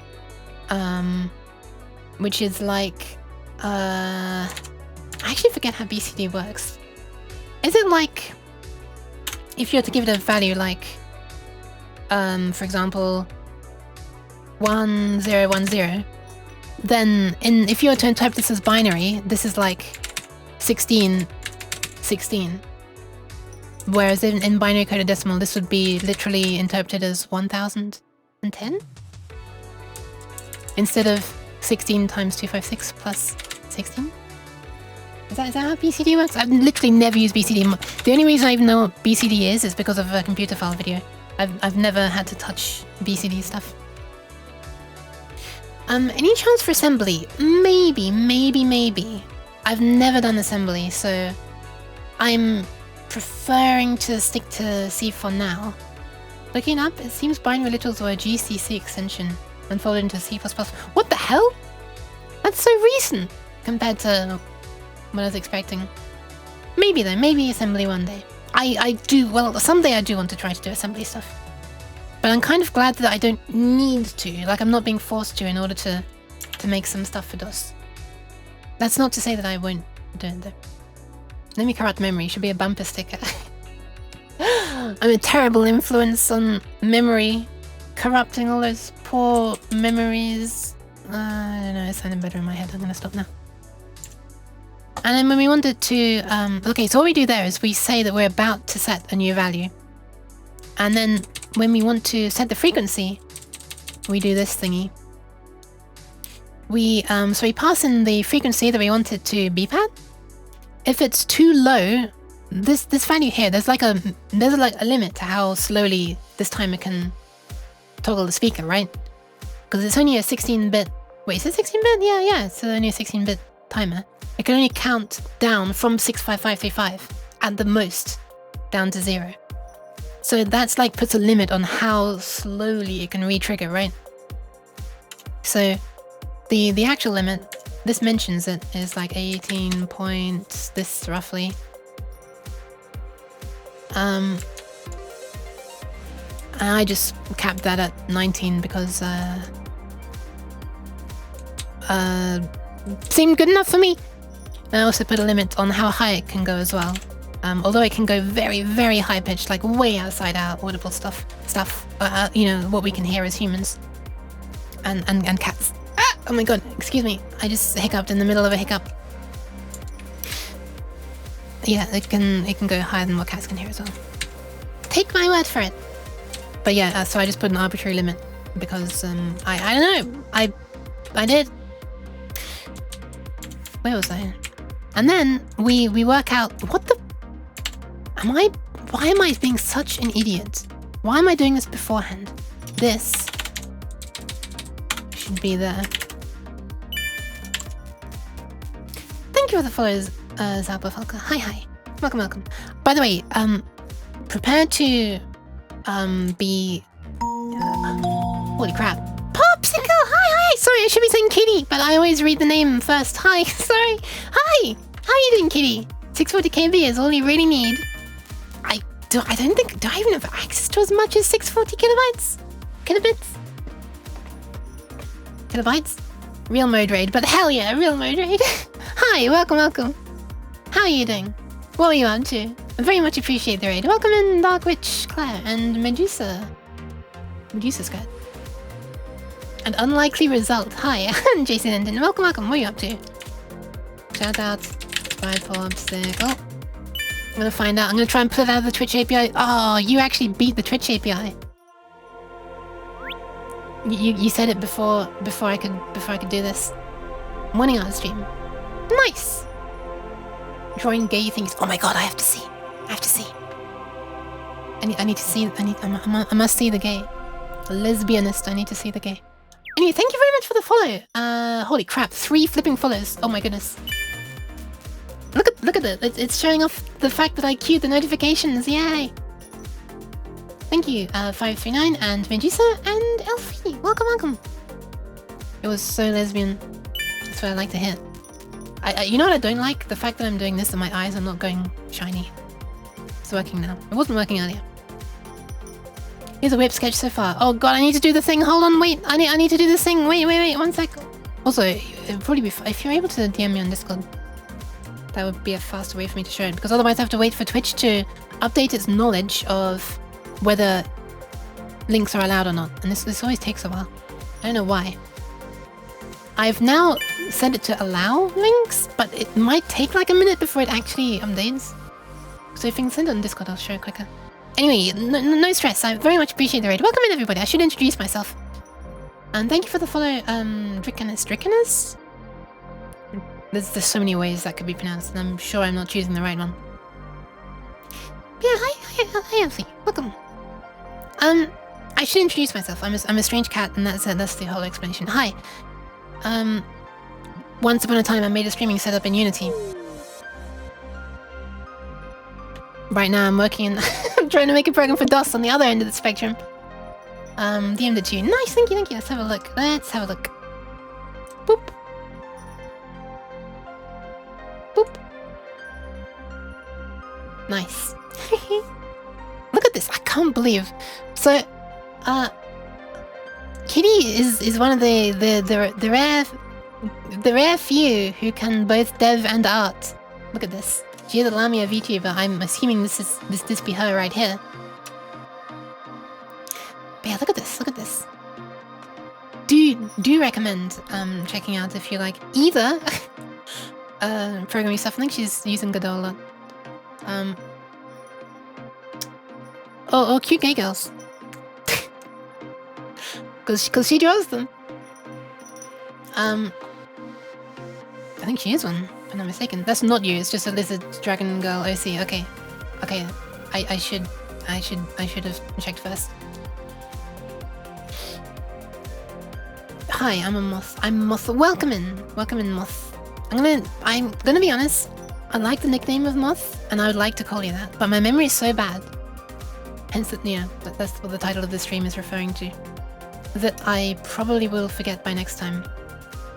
which is like, I actually forget how BCD works. Is it like, if you were to give it a value like, for example, 1010, then if you were to interpret this as binary, this is like 16. Whereas in binary coded decimal, this would be literally interpreted as 1010 instead of 16 times 256 plus 16. Is that how BCD works? I've literally never used BCD. The only reason I even know what BCD is because of a computer file video. I've never had to touch BCD stuff. Any chance for assembly? Maybe. I've never done assembly, so I'm preferring to stick to C for now. Looking up, it seems binary literals were a GCC extension and folded into C++. What the hell? That's so recent compared to what I was expecting. Maybe though, maybe assembly one day. Someday I do want to try to do assembly stuff. But I'm kind of glad that I don't need to, like I'm not being forced to in order to make some stuff for DOS. That's not to say that I won't do it though. Let me corrupt memory, should be a bumper sticker. I'm a terrible influence on memory, corrupting all those poor memories. I don't know, it sounded better in my head, I'm gonna stop now. And then when we wanted to, okay, so what we do there is we say that we're about to set a new value. And then when we want to set the frequency, we do this thingy. So we pass in the frequency that we want it to beep at. If it's too low, this value here, there's like a limit to how slowly this timer can toggle the speaker, right? Because it's only a 16-bit. Wait, is it 16-bit? Yeah, it's only a 16-bit timer. It can only count down from 65535 at the most down to 0. So that's like puts a limit on how slowly it can re-trigger, right? So the actual limit, this mentions it, is like 18 points, this roughly. I just capped that at 19 because seemed good enough for me. I also put a limit on how high it can go as well. Although it can go very, very high pitched, like way outside our audible stuff, you know, what we can hear as humans. And cats. Ah! Oh my god, excuse me. I just hiccuped in the middle of a hiccup. Yeah, it can go higher than what cats can hear as well. Take my word for it. But yeah, so I just put an arbitrary limit because I don't know. I did. Where was I? And then we work out what the. Why am I being such an idiot? Why am I doing this beforehand? This should be there. Thank you for the follows, Zappa Falca. Hi. Welcome. By the way, prepare to be holy crap. Popsicle! Hi! Sorry, I should be saying Kitty, but I always read the name first. Hi, sorry. Hi! How are you doing, Kitty? 640 KB is all you really need. Do I even have access to as much as 640 kilobytes? Kilobytes? Real mode raid, but hell yeah, real mode raid. Hi, welcome. How are you doing? What were you up to? I very much appreciate the raid. Welcome in, Dark Witch, Claire, and Medusa. Medusa's good. An unlikely result. Hi, I'm Jason Endon. Welcome. What are you up to? Shout out. Bye, Popsicle. I'm gonna find out. I'm gonna try and pull it out of the Twitch API. Oh, you actually beat the Twitch API. You said it before I could do this. Morning art stream. Nice. Drawing gay things. Oh my god, I have to see. I need to see. I must see the gay. A lesbianist. I need to see the gay. Anyway, thank you very much for the follow. Holy crap, 3 flipping follows. Oh my goodness. Look at it. It's showing off the fact that I queued the notifications. Yay! Thank you, 539 and Medusa and Elfie. Welcome. It was so lesbian. That's what I like to hear. You know what I don't like? The fact that I'm doing this and my eyes are not going shiny. It's working now. It wasn't working earlier. Here's a whip sketch so far. Oh god, I need to do the thing. Hold on, wait. I need to do this thing. Wait, 1 sec. Also, it'd probably be if you're able to DM me on Discord, that would be a faster way for me to show it, because otherwise I have to wait for Twitch to update its knowledge of whether links are allowed or not, and this always takes a while. I don't know why. I've now set it to allow links, but it might take like a minute before it actually updates. So if you can send it on Discord, I'll show it quicker. Anyway, no stress. I very much appreciate the raid. Welcome in, everybody. I should introduce myself. And thank you for the follow, Drickinus? There's so many ways that could be pronounced, and I'm sure I'm not choosing the right one. Yeah, hi, Anthony. Welcome. I should introduce myself. I'm a strange cat, and that's the whole explanation. Hi. Once upon a time, I made a streaming setup in Unity. Right now, I'm working in... I'm trying to make a program for DOS on the other end of the spectrum. DM'd it to you. Nice, thank you. Let's have a look. Boop. Boop. Nice. Look at this. I can't believe. So, Kitty is one of the rare few who can both dev and art. Look at this. She is a Lamia VTuber. I'm assuming this be her right here. But yeah, look at this. Do recommend checking out if you like either programming stuff. I think she's using Godot a lot. Or cute gay girls. Cause she draws them. I think she is one, if I'm not mistaken. That's not you, it's just a lizard dragon girl OC. Okay. I should have checked first. Hi, I'm a moth. Welcome in, Moth. I'm gonna be honest. I like the nickname of Moth, and I would like to call you that, but my memory is so bad. Hence, that's what the title of the stream is referring to. That I probably will forget by next time.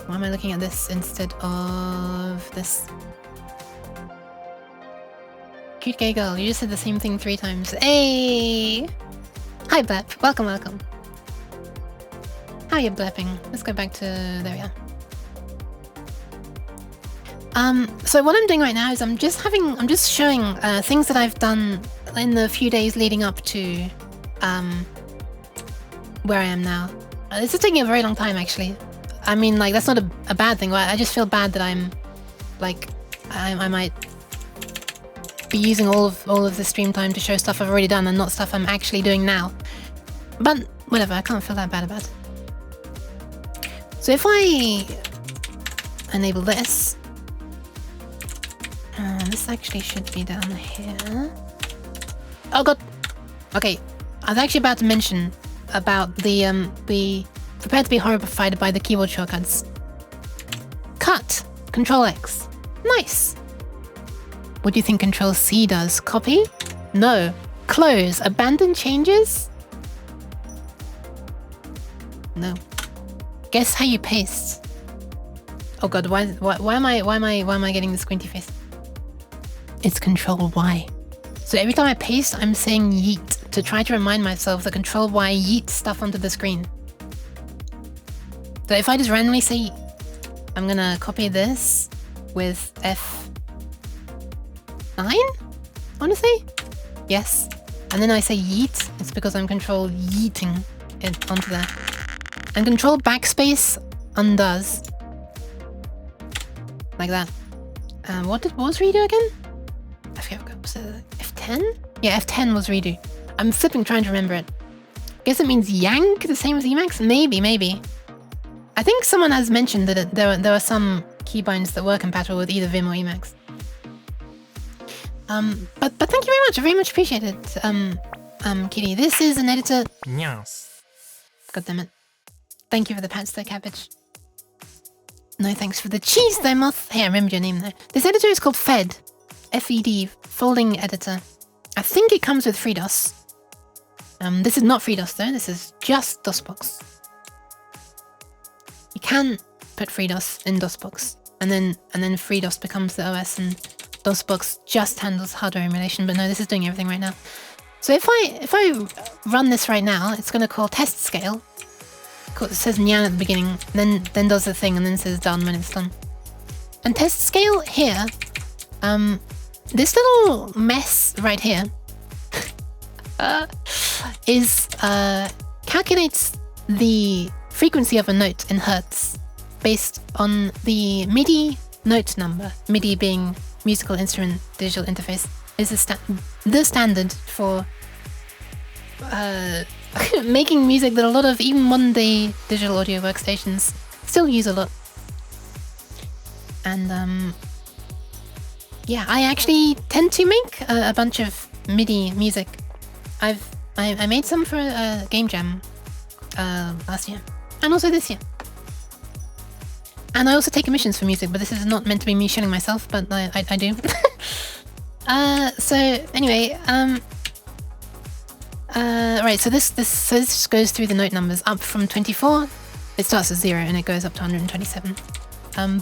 Why am I looking at this instead of this? Cute gay girl, you just said the same thing 3 times. Hey! Hi, Blep. Welcome. How are you blepping? Let's go back to... there we are. So what I'm doing right now is I'm just showing things that I've done in the few days leading up to where I am now. This is taking a very long time, actually. I mean, like, that's not a bad thing. I just feel bad that I'm, like, I might be using all of the stream time to show stuff I've already done and not stuff I'm actually doing now. But whatever, I can't feel that bad about it. So if I enable this, this actually should be down here. Oh god. Okay, I was actually about to mention about the prepare to be horrified by the keyboard shortcuts. Cut. Control X. Nice. What do you think Control C does? Copy? No. Close. Abandon changes? No. Guess how you paste. Oh god, why am I getting the squinty face? It's Control Y. So every time I paste, I'm saying yeet to try to remind myself that Control Y yeets stuff onto the screen. So if I just randomly say, I'm gonna copy this with F9, I wanna say? Yes. And then I say yeet, it's because I'm Control yeeting it onto there. And Control backspace undoes. Like that. What was redo again? I forget what was it, F10? Yeah, F10 was redo. I'm flipping trying to remember it. Guess it means yank, the same as Emacs? Maybe. I think someone has mentioned that there are some keybinds that were compatible with either Vim or Emacs. But thank you very much. I very much appreciate it. Kitty. This is an editor. Yes. God damn it. Thank you for the pats there, cabbage. No thanks for the cheese though, Moth. Hey, I remembered your name there. This editor is called Fed. F-E-D. Folding editor. I think it comes with FreeDOS. This is not FreeDOS though. This is just DOSBox. You can put FreeDOS in DOSBox, and then FreeDOS becomes the OS, and DOSBox just handles hardware emulation. But no, this is doing everything right now. So if I run this right now, it's going to call test scale. It says nyan at the beginning, then does the thing, and then says done when it's done. And test scale here, this little mess right here is calculates the frequency of a note in hertz based on the MIDI note number. MIDI being musical instrument digital interface is the standard for making music that a lot of even modern day digital audio workstations still use a lot. And yeah, I actually tend to make a bunch of MIDI music. I made some for a game jam last year, and also this year. And I also take commissions for music, but this is not meant to be me shilling myself, but I do. So anyway, right. So this just goes through the note numbers up from 24. It starts at 0 and it goes up to 127.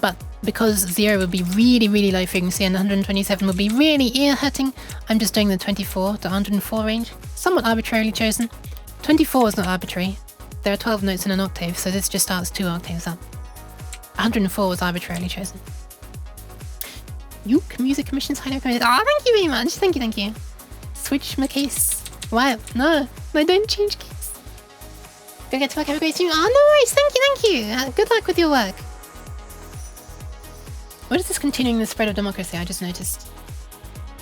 But because 0 would be really, really low frequency and 127 would be really ear-hurting, I'm just doing the 24 to 104 range. Somewhat arbitrarily chosen. 24 is not arbitrary. There are 12 notes in an octave, so this just starts 2 octaves up. 104 was arbitrarily chosen. Yook Music Commissions highly recommended. Ah, thank you very much. Thank you. Switch my case. Wow, no, don't change case. Go get to work, have a great stream. Oh, no worries. Thank you. Good luck with your work. What is this continuing the spread of democracy? I just noticed.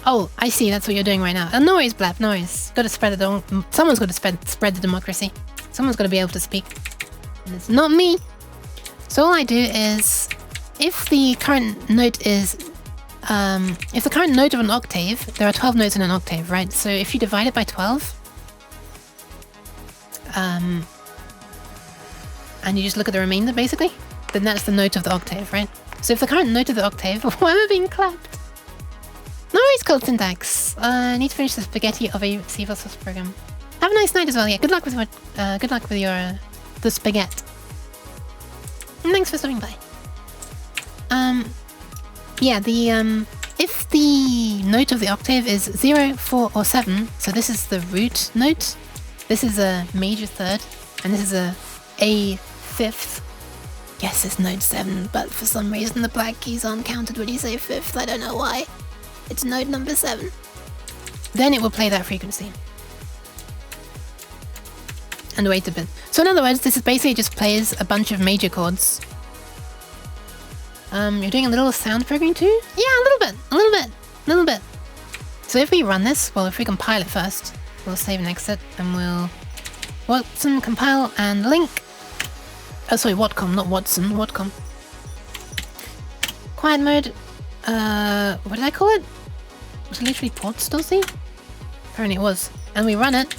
Oh, I see. That's what you're doing right now. No worries, Blap. No worries. Got to spread the someone's got to spread the democracy. Someone's got to be able to speak. And it's not me. So all I do is, if the current note is, if the current note of an octave, there are 12 notes in an octave, right? So if you divide it by 12, and you just look at the remainder, basically, then that's the note of the octave, right? So if the current note of the octave, why am I being clapped? No worries, Cold Syntax. I need to finish the spaghetti of a C++ program. Have a nice night as well. Yeah, good luck with your the spaghetti. And thanks for stopping by. Yeah, if the note of the octave is 0, 4, or 7, so this is the root note, this is a major third, and this is a fifth. Yes, it's note 7, but for some reason the black keys aren't counted when you say fifth. I don't know why. It's note number 7. Then it will play that frequency. And wait a bit. So in other words, this is basically just plays a bunch of major chords. You're doing a little sound programming too? Yeah, a little bit. So if we run this, well, if we compile it first, we'll save and exit, and we'll Watson compile and link. Oh, sorry, Watcom, not Watson, Watcom. Quiet mode. What did I call it? Was it literally ports, Dulcie? Apparently it was. And we run it.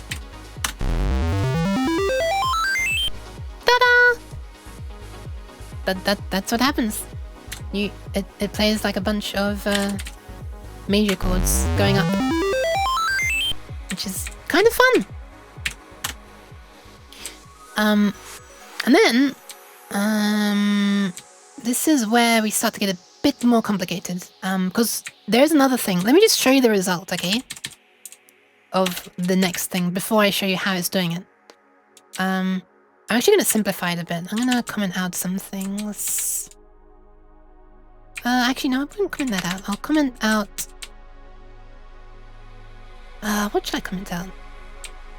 Ta-da! But that's what happens. It plays like a bunch of major chords going up, which is kind of fun. And then this is where we start to get a bit more complicated, because there's another thing. Let me just show you the result, okay, of the next thing before I show you how it's doing it. I'm actually going to simplify it a bit. I'm going to comment out some things. Actually, no, I won't comment that out. I'll comment out... what should I comment out?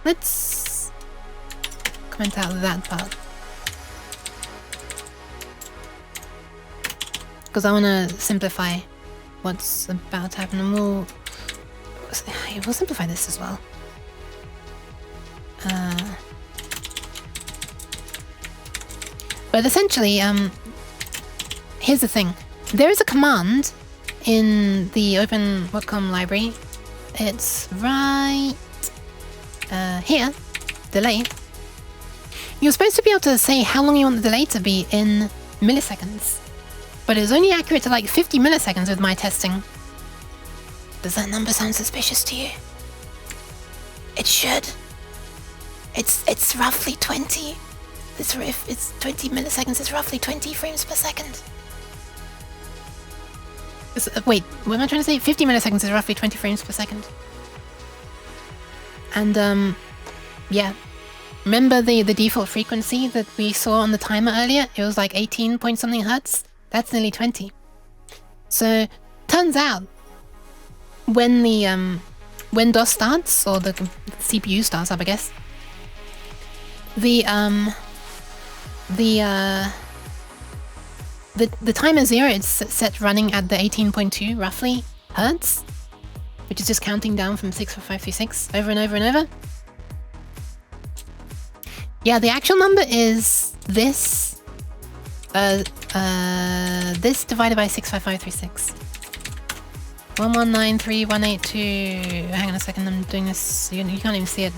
Let's comment out that part. Because I want to simplify what's about to happen, and we'll simplify this as well. But essentially, here's the thing. There is a command in the OpenWhatCom library. It's right here, delay. You're supposed to be able to say how long you want the delay to be in milliseconds. But it was only accurate to like 50 milliseconds with my testing. Does that number sound suspicious to you? It should. It's roughly 20. if it's 20 milliseconds, it's roughly 20 frames per second. Wait, what am I trying to say? 50 milliseconds is roughly 20 frames per second. And yeah. Remember the default frequency that we saw on the timer earlier? It was like 18 point something hertz. That's nearly 20. So turns out when when DOS starts, or the CPU starts up, I guess, the timer 0 is set running at the 18.2 roughly hertz, which is just counting down from 64536 over and over and over. Yeah, the actual number is this this divided by 65536. 1193182. Hang on a second, I'm doing this. You can't even see it.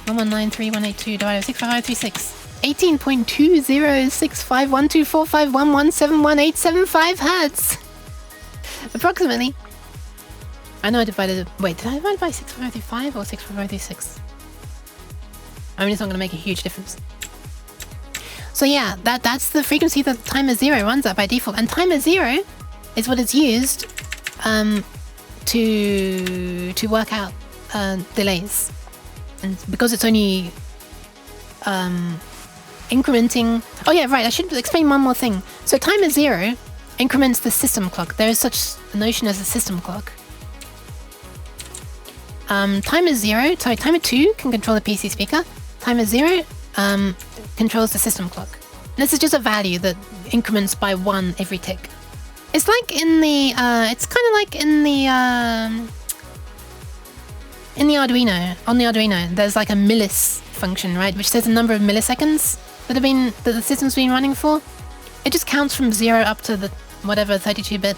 1193182 divided by 65536. 18.206512451171875875 hertz. Approximately. I know I divided it. Wait, did I divide it by 65535 or 65536? I mean, it's not going to make a huge difference. So yeah, that's the frequency that timer 0 runs at by default. And timer 0 is what is used to work out delays. And because it's only incrementing... Oh yeah, right, I should explain one more thing. So timer 0 increments the system clock. There is such a notion as a system clock. Timer 2 can control the PC speaker. Timer 0 controls the system clock. This is just a value that increments by 1 every tick. It's like in the it's kind of like in the Arduino. On the Arduino, there's like a millis function, right, which says the number of milliseconds that the system's been running for. It just counts from 0 up to the whatever 32-bit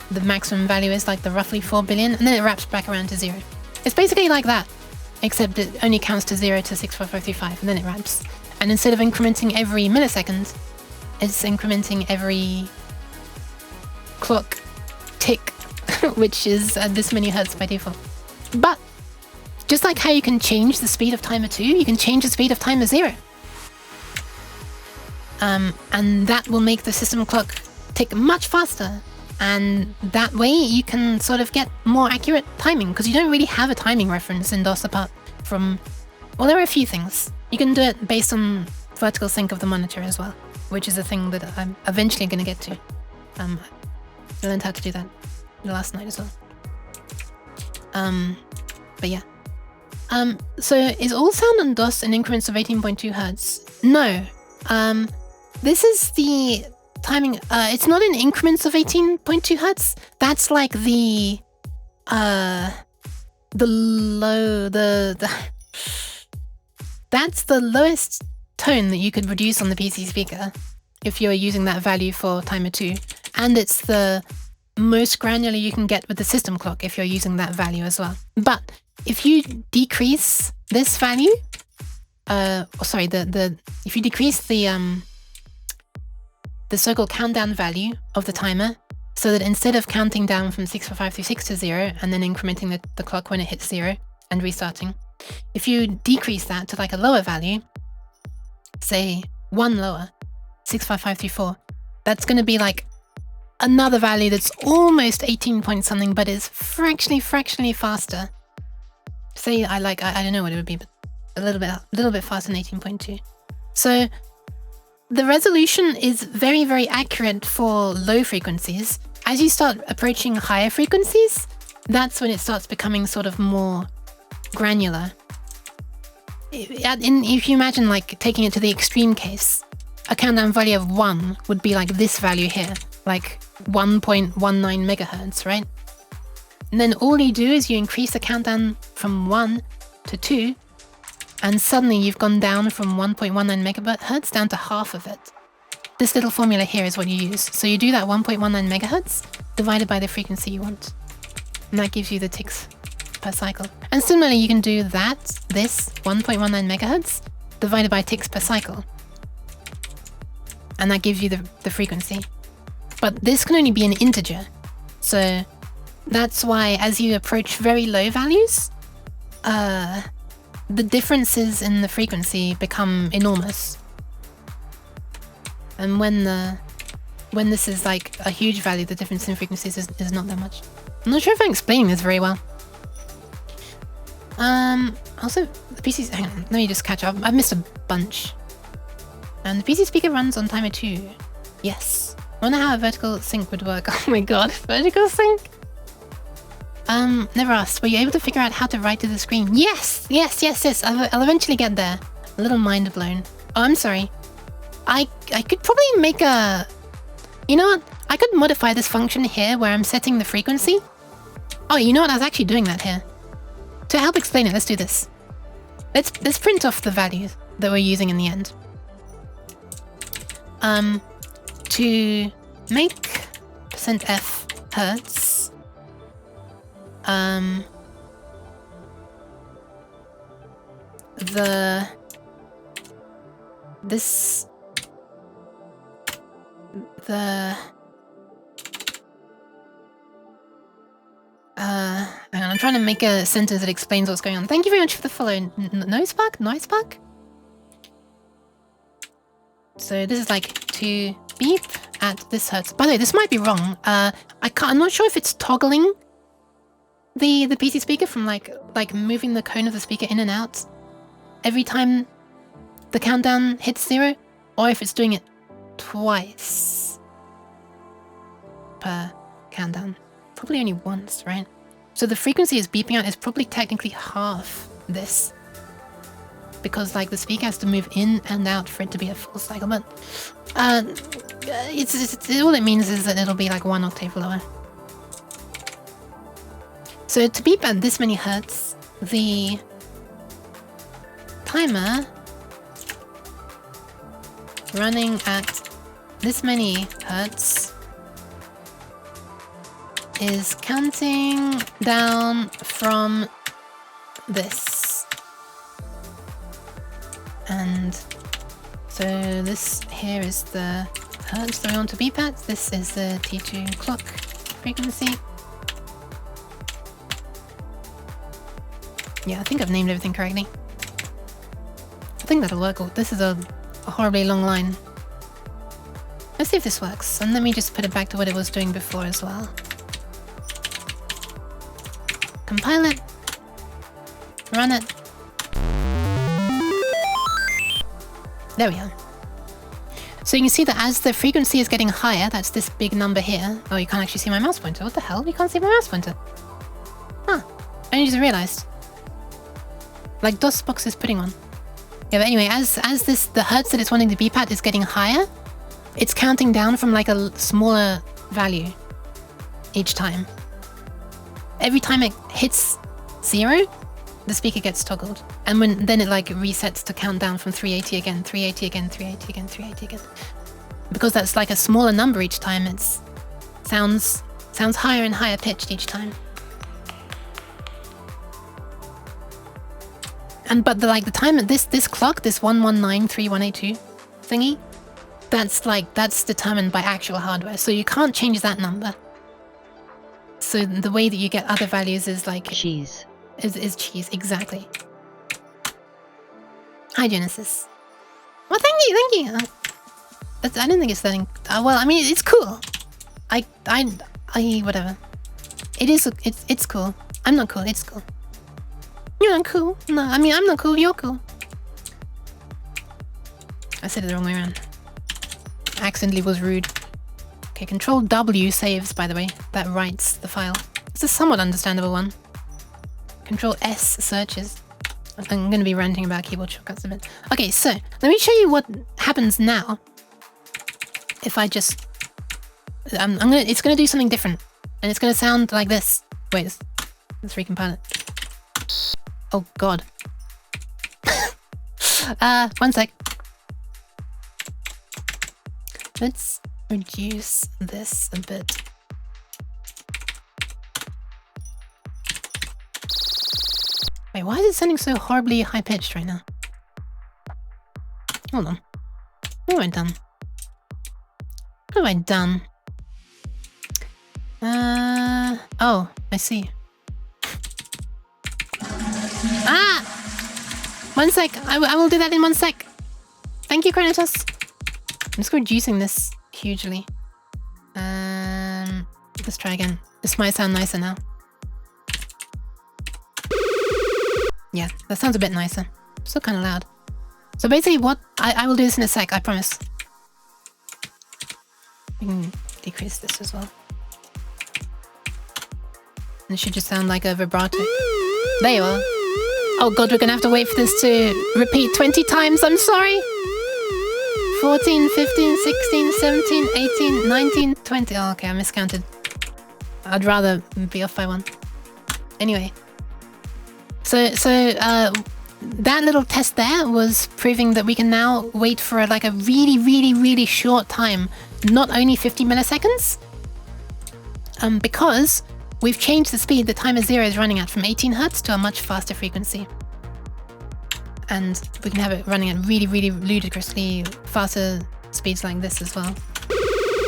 the maximum value is, like the roughly 4 billion, and then it wraps back around to 0. It's basically like that, except it only counts to 0 to 64535, and then it wraps. And instead of incrementing every millisecond, it's incrementing every clock tick, which is at this many hertz by default. But just like how you can change the speed of timer 2, you can change the speed of timer 0. And that will make the system clock tick much faster. And that way you can sort of get more accurate timing, because you don't really have a timing reference in DOS apart from... Well, there are a few things. You can do it based on vertical sync of the monitor as well, which is a thing that I'm eventually going to get to. I learned how to do that last night as well. But yeah. So is all sound on DOS in increments of 18.2 hertz? No. This is the timing. It's not in increments of 18.2 hertz. That's like the that's the lowest tone that you could reduce on the PC speaker if you're using that value for timer 2. And it's the most granular you can get with the system clock if you're using that value as well. But if you decrease this value, if you decrease the so-called countdown value of the timer, so that instead of counting down from 64536 to 0 and then incrementing the clock when it hits 0 and restarting, if you decrease that to like a lower value, say 1 lower, 65534, that's going to be like another value that's almost 18 point something, but is fractionally faster. Say I don't know what it would be, but a little bit faster than 18.2. So the resolution is very, very accurate for low frequencies. As you start approaching higher frequencies, that's when it starts becoming sort of more granular. If you imagine like taking it to the extreme case, a countdown value of 1 would be like this value here, like 1.19 megahertz, right? And then all you do is you increase the countdown from 1 to 2, and suddenly you've gone down from 1.19 megahertz down to half of it. This little formula here is what you use. So you do that 1.19 megahertz divided by the frequency you want. And that gives you the ticks per cycle. And similarly, you can do this 1.19 megahertz divided by ticks per cycle. And that gives you the frequency. But this can only be an integer. So that's why as you approach very low values, the differences in the frequency become enormous. And when this is like a huge value, the difference in frequencies is not that much. I'm not sure if I'm explaining this very well. Also, the PC... Hang on, let me just catch up. I've missed a bunch. And the PC speaker runs on timer 2. Yes. I wonder how a vertical sync would work. Oh my god, vertical sync? Never asked. Were you able to figure out how to write to the screen? Yes! Yes, yes, yes. I'll eventually get there. A little mind blown. Oh, I'm sorry. I could probably make a... You know what? I could modify this function here where I'm setting the frequency. Oh, you know what? I was actually doing that here. To help explain it, let's do this. Let's print off the values that we're using in the end. To make %f hertz, hang on, I'm trying to make a sentence that explains what's going on. Thank you very much for the follow. Noisepark? So this is like to beep at this hertz. By the way, this might be wrong. I'm not sure if it's toggling the PC speaker from like moving the cone of the speaker in and out every time the countdown hits 0, or if it's doing it twice per countdown. Probably only once, right? So the frequency it's beeping out is probably technically half this, because like the speaker has to move in and out for it to be a full cycle. But it's all it means is that it'll be like 1 octave lower. So to beep at this many hertz, the timer running at this many hertz is counting down from this. And so this here is the hertz that we want to beep at. This is the T2 clock frequency. Yeah, I think I've named everything correctly. I think that'll work. Oh, this is a horribly long line. Let's see if this works. And let me just put it back to what it was doing before as well. Compile it. Run it. There we are. So you can see that as the frequency is getting higher, that's this big number here. Oh, you can't actually see my mouse pointer. What the hell? You can't see my mouse pointer. Huh. I only just realized. Like DOSBox is putting one. Yeah, but anyway, as the hertz that it's wanting to beep at is getting higher, it's counting down from like a smaller value each time. Every time it hits 0, the speaker gets toggled. And then it like resets to count down from 380 again, 380 again, 380 again, 380 again. Because that's like a smaller number each time, it sounds higher and higher pitched each time. But the time at this clock, this 1193.182 thingy, that's determined by actual hardware, so you can't change that number. So the way that you get other values is like cheese. Is cheese, exactly. Hi Genesis. Well, thank you. I don't think it's letting. Well, I mean, it's cool. I whatever. It's cool. I'm not cool. It's cool. You're not cool. No, I mean, I'm not cool. You're cool. I said it the wrong way around. Accidentally was rude. Okay, Control W saves, by the way. That writes the file. It's a somewhat understandable one. Control S searches. I'm going to be ranting about keyboard shortcuts a bit. Okay, so let me show you what happens now. If I just... it's going to do something different. And it's going to sound like this. Wait, let's recompile it. Oh god. One sec. Let's reduce this a bit. Wait, why is it sounding so horribly high-pitched right now? Hold on. What have I done? What have I done? Oh, I see. Ah! 1 sec. I will do that in 1 sec. Thank you, Cranitus. I'm just reducing this hugely. Let's try again. This might sound nicer now. Yeah, that sounds a bit nicer. Still kind of loud. So basically what... I will do this in a sec, I promise. We can decrease this as well. And it should just sound like a vibrato. There you are. Oh god, we're gonna have to wait for this to repeat 20 times, I'm sorry! 14, 15, 16, 17, 18, 19, 20... Oh, okay, I miscounted. I'd rather be off by 1. Anyway. So that little test there was proving that we can now wait for like a really short time. Not only 50 milliseconds. Because we've changed the speed the timer 0 is running at from 18 Hz to a much faster frequency. And we can have it running at really ludicrously faster speeds like this as well.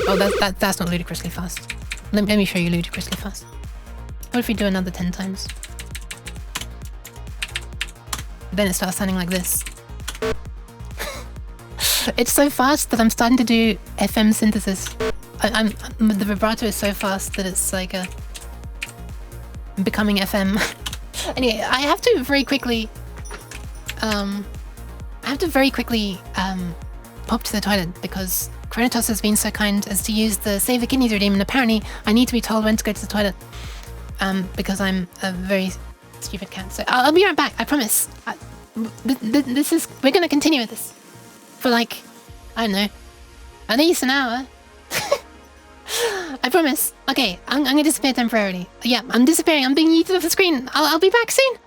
Oh, that's not ludicrously fast. Let me show you ludicrously fast. What if we do another 10 times? Then it starts sounding like this. It's so fast that I'm starting to do FM synthesis. The vibrato is so fast that it's like becoming FM. Anyway, I have to very quickly pop to the toilet because Cranitos has been so kind as to use the Save the Kidneys redeem, and apparently I need to be told when to go to the toilet because I'm a very stupid cat. So I'll be right back, I promise. We're gonna continue with this for like, I don't know, at least an hour. I promise. Okay, I'm gonna disappear temporarily. Yeah, I'm disappearing. I'm being yeeted off the screen. I'll be back soon.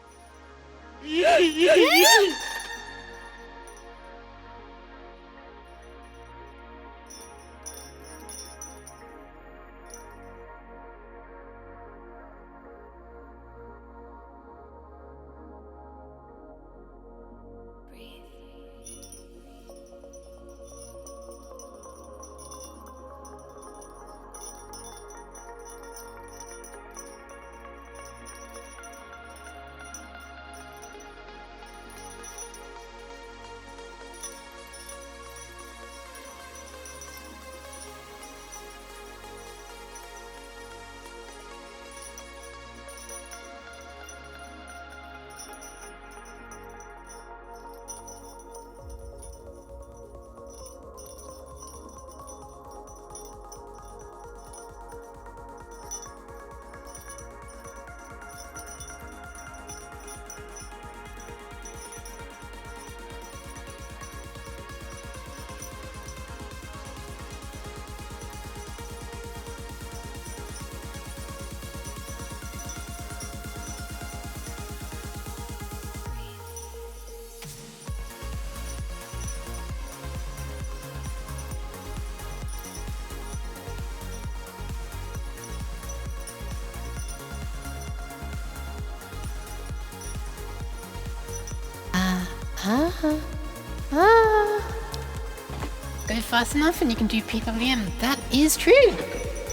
Go fast enough and you can do PWM. That is true.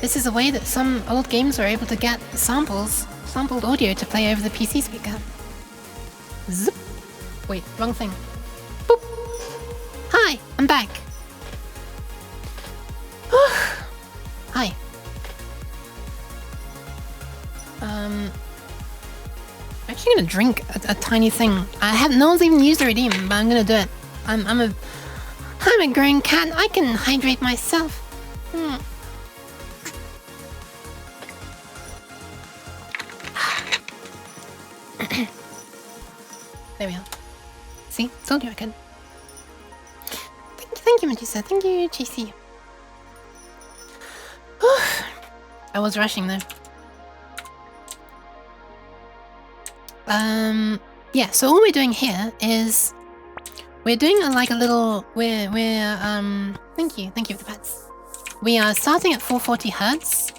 This is a way that some old games were able to get sampled audio to play over the PC speaker. Zip. Wait, wrong thing. Boop. Hi, I'm back. Hi. I'm actually gonna drink a tiny thing. No one's even used the redeem, but I'm gonna do it. I'm a grown cat. I can hydrate myself. There we are. See? Told you I could. Thank you, Medusa. Thank you, GC. I was rushing though. Yeah, so all we're doing here is we're doing thank you for the pets. We are starting at 440 Hertz,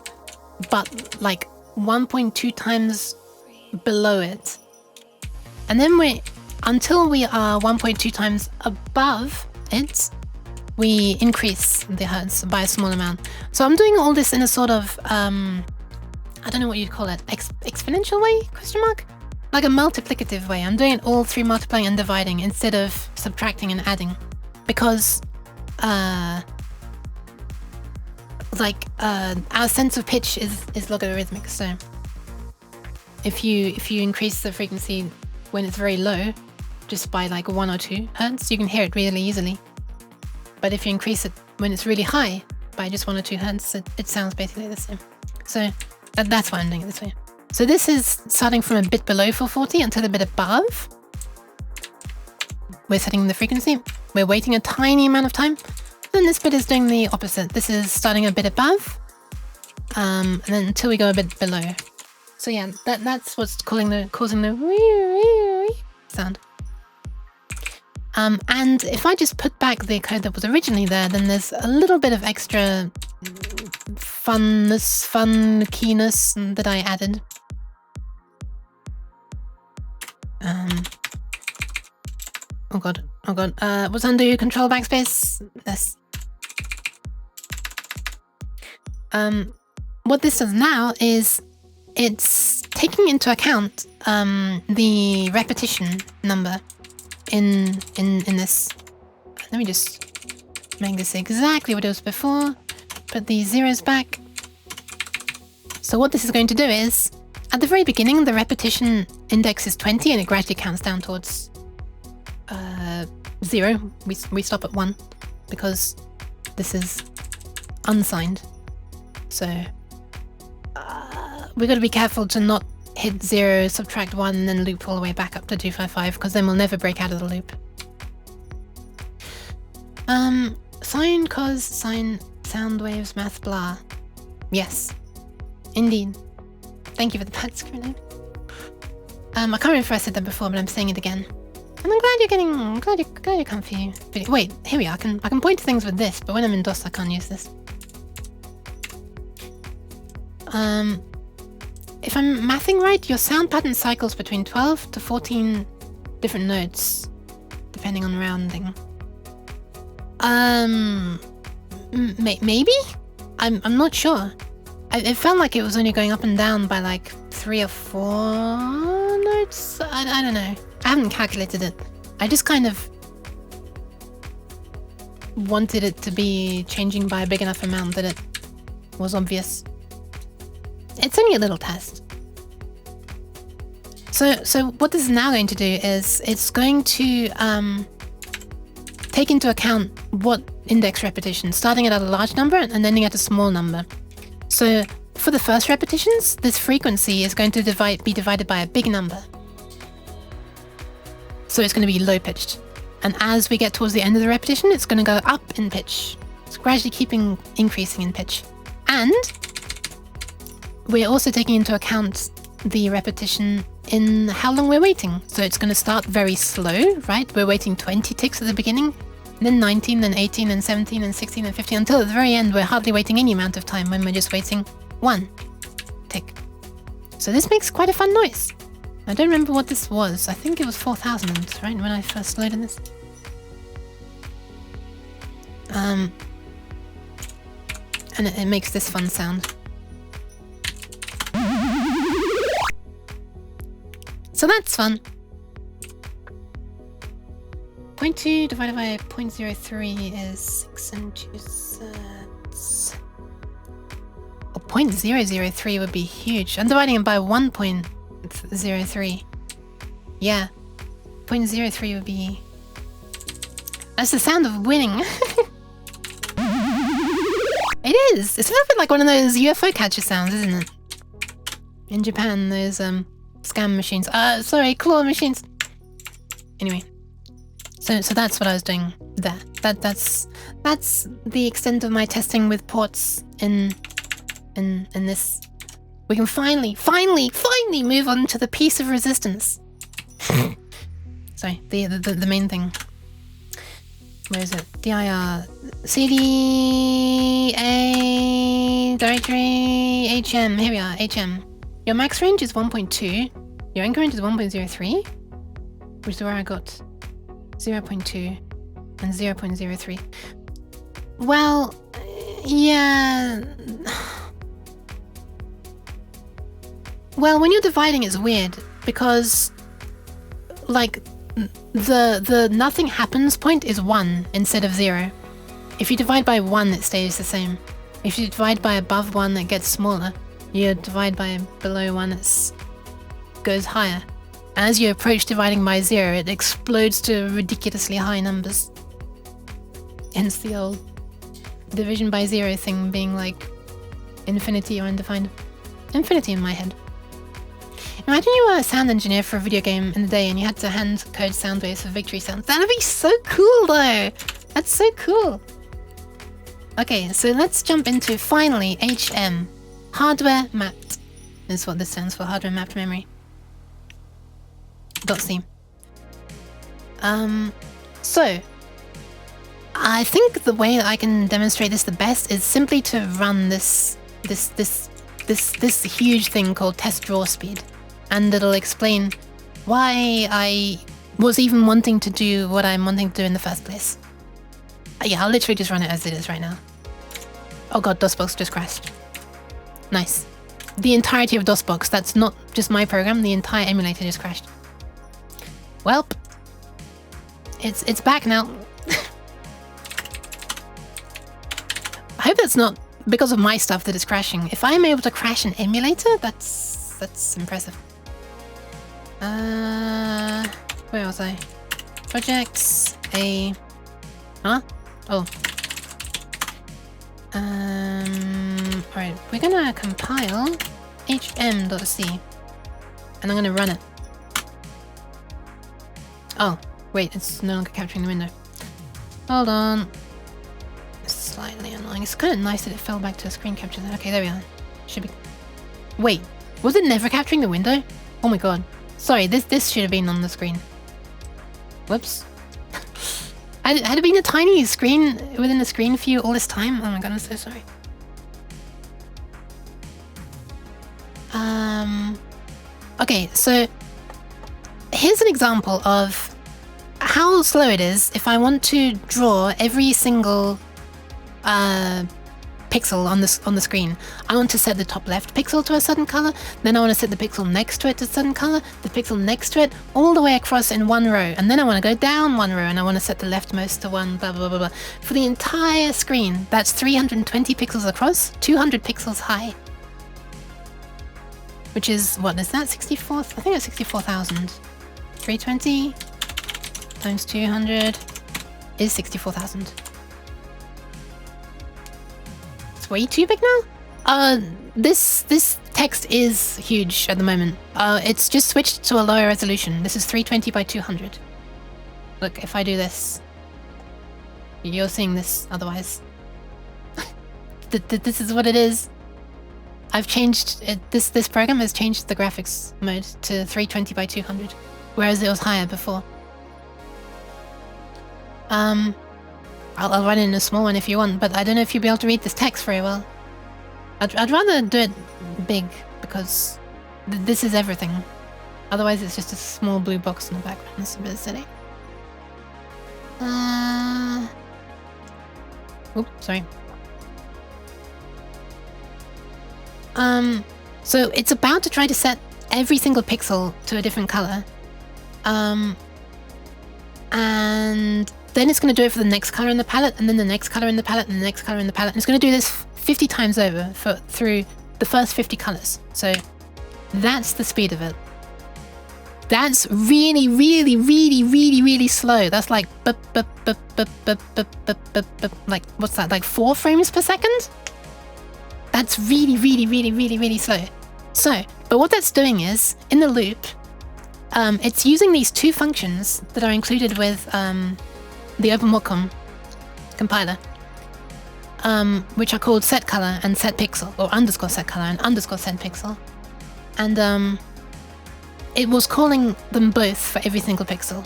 but like 1.2 times below it. And then until we are 1.2 times above it, we increase the Hertz by a small amount. So I'm doing all this in a sort of, I don't know what you'd call it, exponential way, question mark? like a multiplicative way. I'm doing it all through multiplying and dividing instead of subtracting and adding, because our sense of pitch is logarithmic. So if you increase the frequency when it's very low, just by like 1 or 2 hertz, you can hear it really easily. But if you increase it when it's really high by just 1 or 2 hertz, it sounds basically the same. So that's why I'm doing it this way. So this is starting from a bit below 440 until a bit above. We're setting the frequency. We're waiting a tiny amount of time. Then this bit is doing the opposite. This is starting a bit above, and then until we go a bit below. So yeah, that's what's causing the sound. And if I just put back the code that was originally there, then there's a little bit of extra funkiness that I added. Oh god. Was undo control backspace? Yes. What this does now is it's taking into account the repetition number in this. Let me just make this exactly what it was before. Put these zeros back. So what this is going to do is, at the very beginning, the repetition index is 20 and it gradually counts down towards 0. We stop at 1 because this is unsigned. So we've got to be careful to not hit 0, subtract 1, and then loop all the way back up to 255, because then we'll never break out of the loop. Sine, cos, sine, sound waves, math, blah. Yes, indeed. Thank you for the bad screen. I can't remember if I said that before, but I'm saying it again. And I'm glad you're comfy. But wait, here we are. I can point to things with this, but when I'm in DOS, I can't use this. If I'm mathing right, your sound pattern cycles between 12 to 14 different notes, depending on rounding. Maybe? I'm not sure. It felt like it was only going up and down by like 3 or 4 notes. I don't know. I haven't calculated it. I just kind of wanted it to be changing by a big enough amount that it was obvious. It's only a little test. So what this is now going to do is it's going to take into account what index repetition, starting at a large number and ending at a small number. So for the first repetitions, this frequency is going to be divided by a big number. So it's going to be low pitched. And as we get towards the end of the repetition, it's going to go up in pitch. It's gradually increasing in pitch. And we're also taking into account the repetition in how long we're waiting. So it's going to start very slow, right? We're waiting 20 ticks at the beginning, then 19, then 18, then 17, and 16, and 15, until at the very end we're hardly waiting any amount of time when we're just waiting 1 tick. So this makes quite a fun noise. I don't remember what this was. I think it was 4000, right, when I first loaded this. And it makes this fun sound. So that's fun. 0.2 divided by 0.03 is 6 2/3. Oh, 0.003 would be huge. I'm dividing it by 1.03. Yeah. 0.03 would be... That's the sound of winning. It is! It's a little bit like one of those UFO catcher sounds, isn't it? In Japan, those scam machines. Sorry, claw machines. Anyway. So that's what I was doing there. That's the extent of my testing with ports in this. We can finally move on to the piece of resistance. Sorry, the main thing. Where is it? dir cd a directory hm. Here we are, hm. Your max range is 1.2. Your anchor range is 1.03, which is where I got 0.2 and 0.03. Well, yeah. Well, when you're dividing, it's weird. because like the nothing happens point is 1 instead of 0. If you divide by 1, it stays the same. If you divide by above 1, it gets smaller. You divide by below 1, it goes higher. As you approach dividing by 0, it explodes to ridiculously high numbers. Hence the old division by 0 thing being like infinity or undefined. Infinity in my head. Imagine you were a sound engineer for a video game in the day and you had to hand code sound waves for victory sounds. That'd be so cool though! That's so cool! Okay, so let's jump into, finally, HM. Hardware mapped is what this stands for, hardware mapped memory. .c. So, I think the way that I can demonstrate this the best is simply to run this huge thing called test draw speed. And it'll explain why I was even wanting to do what I'm wanting to do in the first place. Yeah, I'll literally just run it as it is right now. Oh god, DOSBox just crashed. Nice. The entirety of DOSBox, that's not just my program, the entire emulator just crashed. Welp. It's back now. I hope that's not because of my stuff that it's crashing. If I'm able to crash an emulator, that's impressive. Where was I? Projects, huh? Oh. Alright, we're gonna compile hm.c and I'm gonna run it. Oh, wait, it's no longer capturing the window. Hold on. It's slightly annoying. It's kind of nice that it fell back to a screen capture. Okay, there we are. Should be... Wait, was it never capturing the window? Oh my god. Sorry, this should have been on the screen. Whoops. Had it been a tiny screen within the screen for you all this time? Oh my god, I'm so sorry. Okay, so here's an example of how slow it is if I want to draw every single pixel on the screen. I want to set the top left pixel to a certain color, then I want to set the pixel next to it to a certain color, the pixel next to it, all the way across in one row, and then I want to go down one row and I want to set the leftmost to one, blah blah blah blah. For the entire screen, that's 320 pixels across, 200 pixels high. Which is, what is that, 64? I think it's 64,000. 320 times 200 is 64,000. Way too big now? This text is huge at the moment. It's just switched to a lower resolution. This is 320 by 200. Look, if I do this, you're seeing this otherwise. This is what it is. I've changed it. This program has changed the graphics mode to 320 by 200, whereas it was higher before. I'll run it in a small one if you want, but I don't know if you'll be able to read this text very well. I'd rather do it big, because this is everything. Otherwise it's just a small blue box in the background. It's a bit silly. Oops, sorry. So it's about to try to set every single pixel to a different color. And then it's going to do it for the next color in the palette, and then the next color in the palette, and the next color in the palette. And it's going to do this 50 times over through the first 50 colors. So that's the speed of it. That's really, really, really, really, really slow. That's like, like, what's that? Like 4 frames per second? That's really, really, really, really, really slow. So, but what that's doing is, in the loop, it's using these two functions that are included with the OpenWhatCom compiler, which are called setColor and setPixel, or underscore setColor and underscore setPixel. And it was calling them both for every single pixel.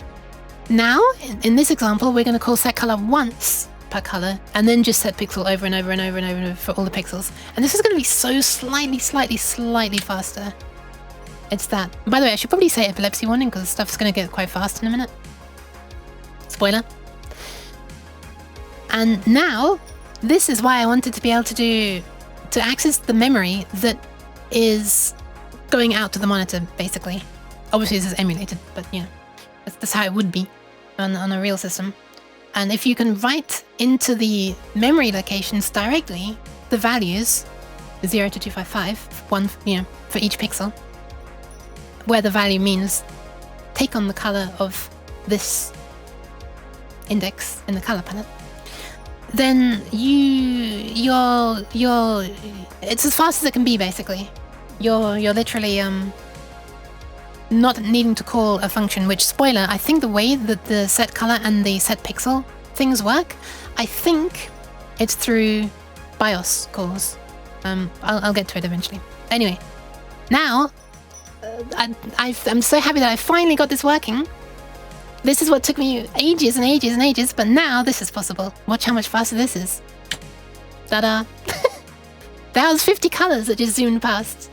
Now, in this example, we're going to call setColor once per color, and then just setPixel over and over and over and over and over for all the pixels. And this is going to be so slightly faster. It's that. By the way, I should probably say epilepsy warning, because stuff's going to get quite fast in a minute. Spoiler. And now, this is why I wanted to be able to access the memory that is going out to the monitor, basically. Obviously this is emulated, but yeah, that's how it would be on a real system. And if you can write into the memory locations directly the values 0 to 255, one, you know, for each pixel, where the value means take on the color of this index in the color palette, then you're it's as fast as it can be, basically. You're literally not needing to call a function, which, spoiler, I think the way that the set color and the set pixel things work, I think it's through BIOS calls. I'll get to it eventually. Anyway, now I'm so happy that I finally got this working. This is what took me ages and ages and ages, but now this is possible. Watch how much faster this is. Ta-da! That was 50 colors that just zoomed past.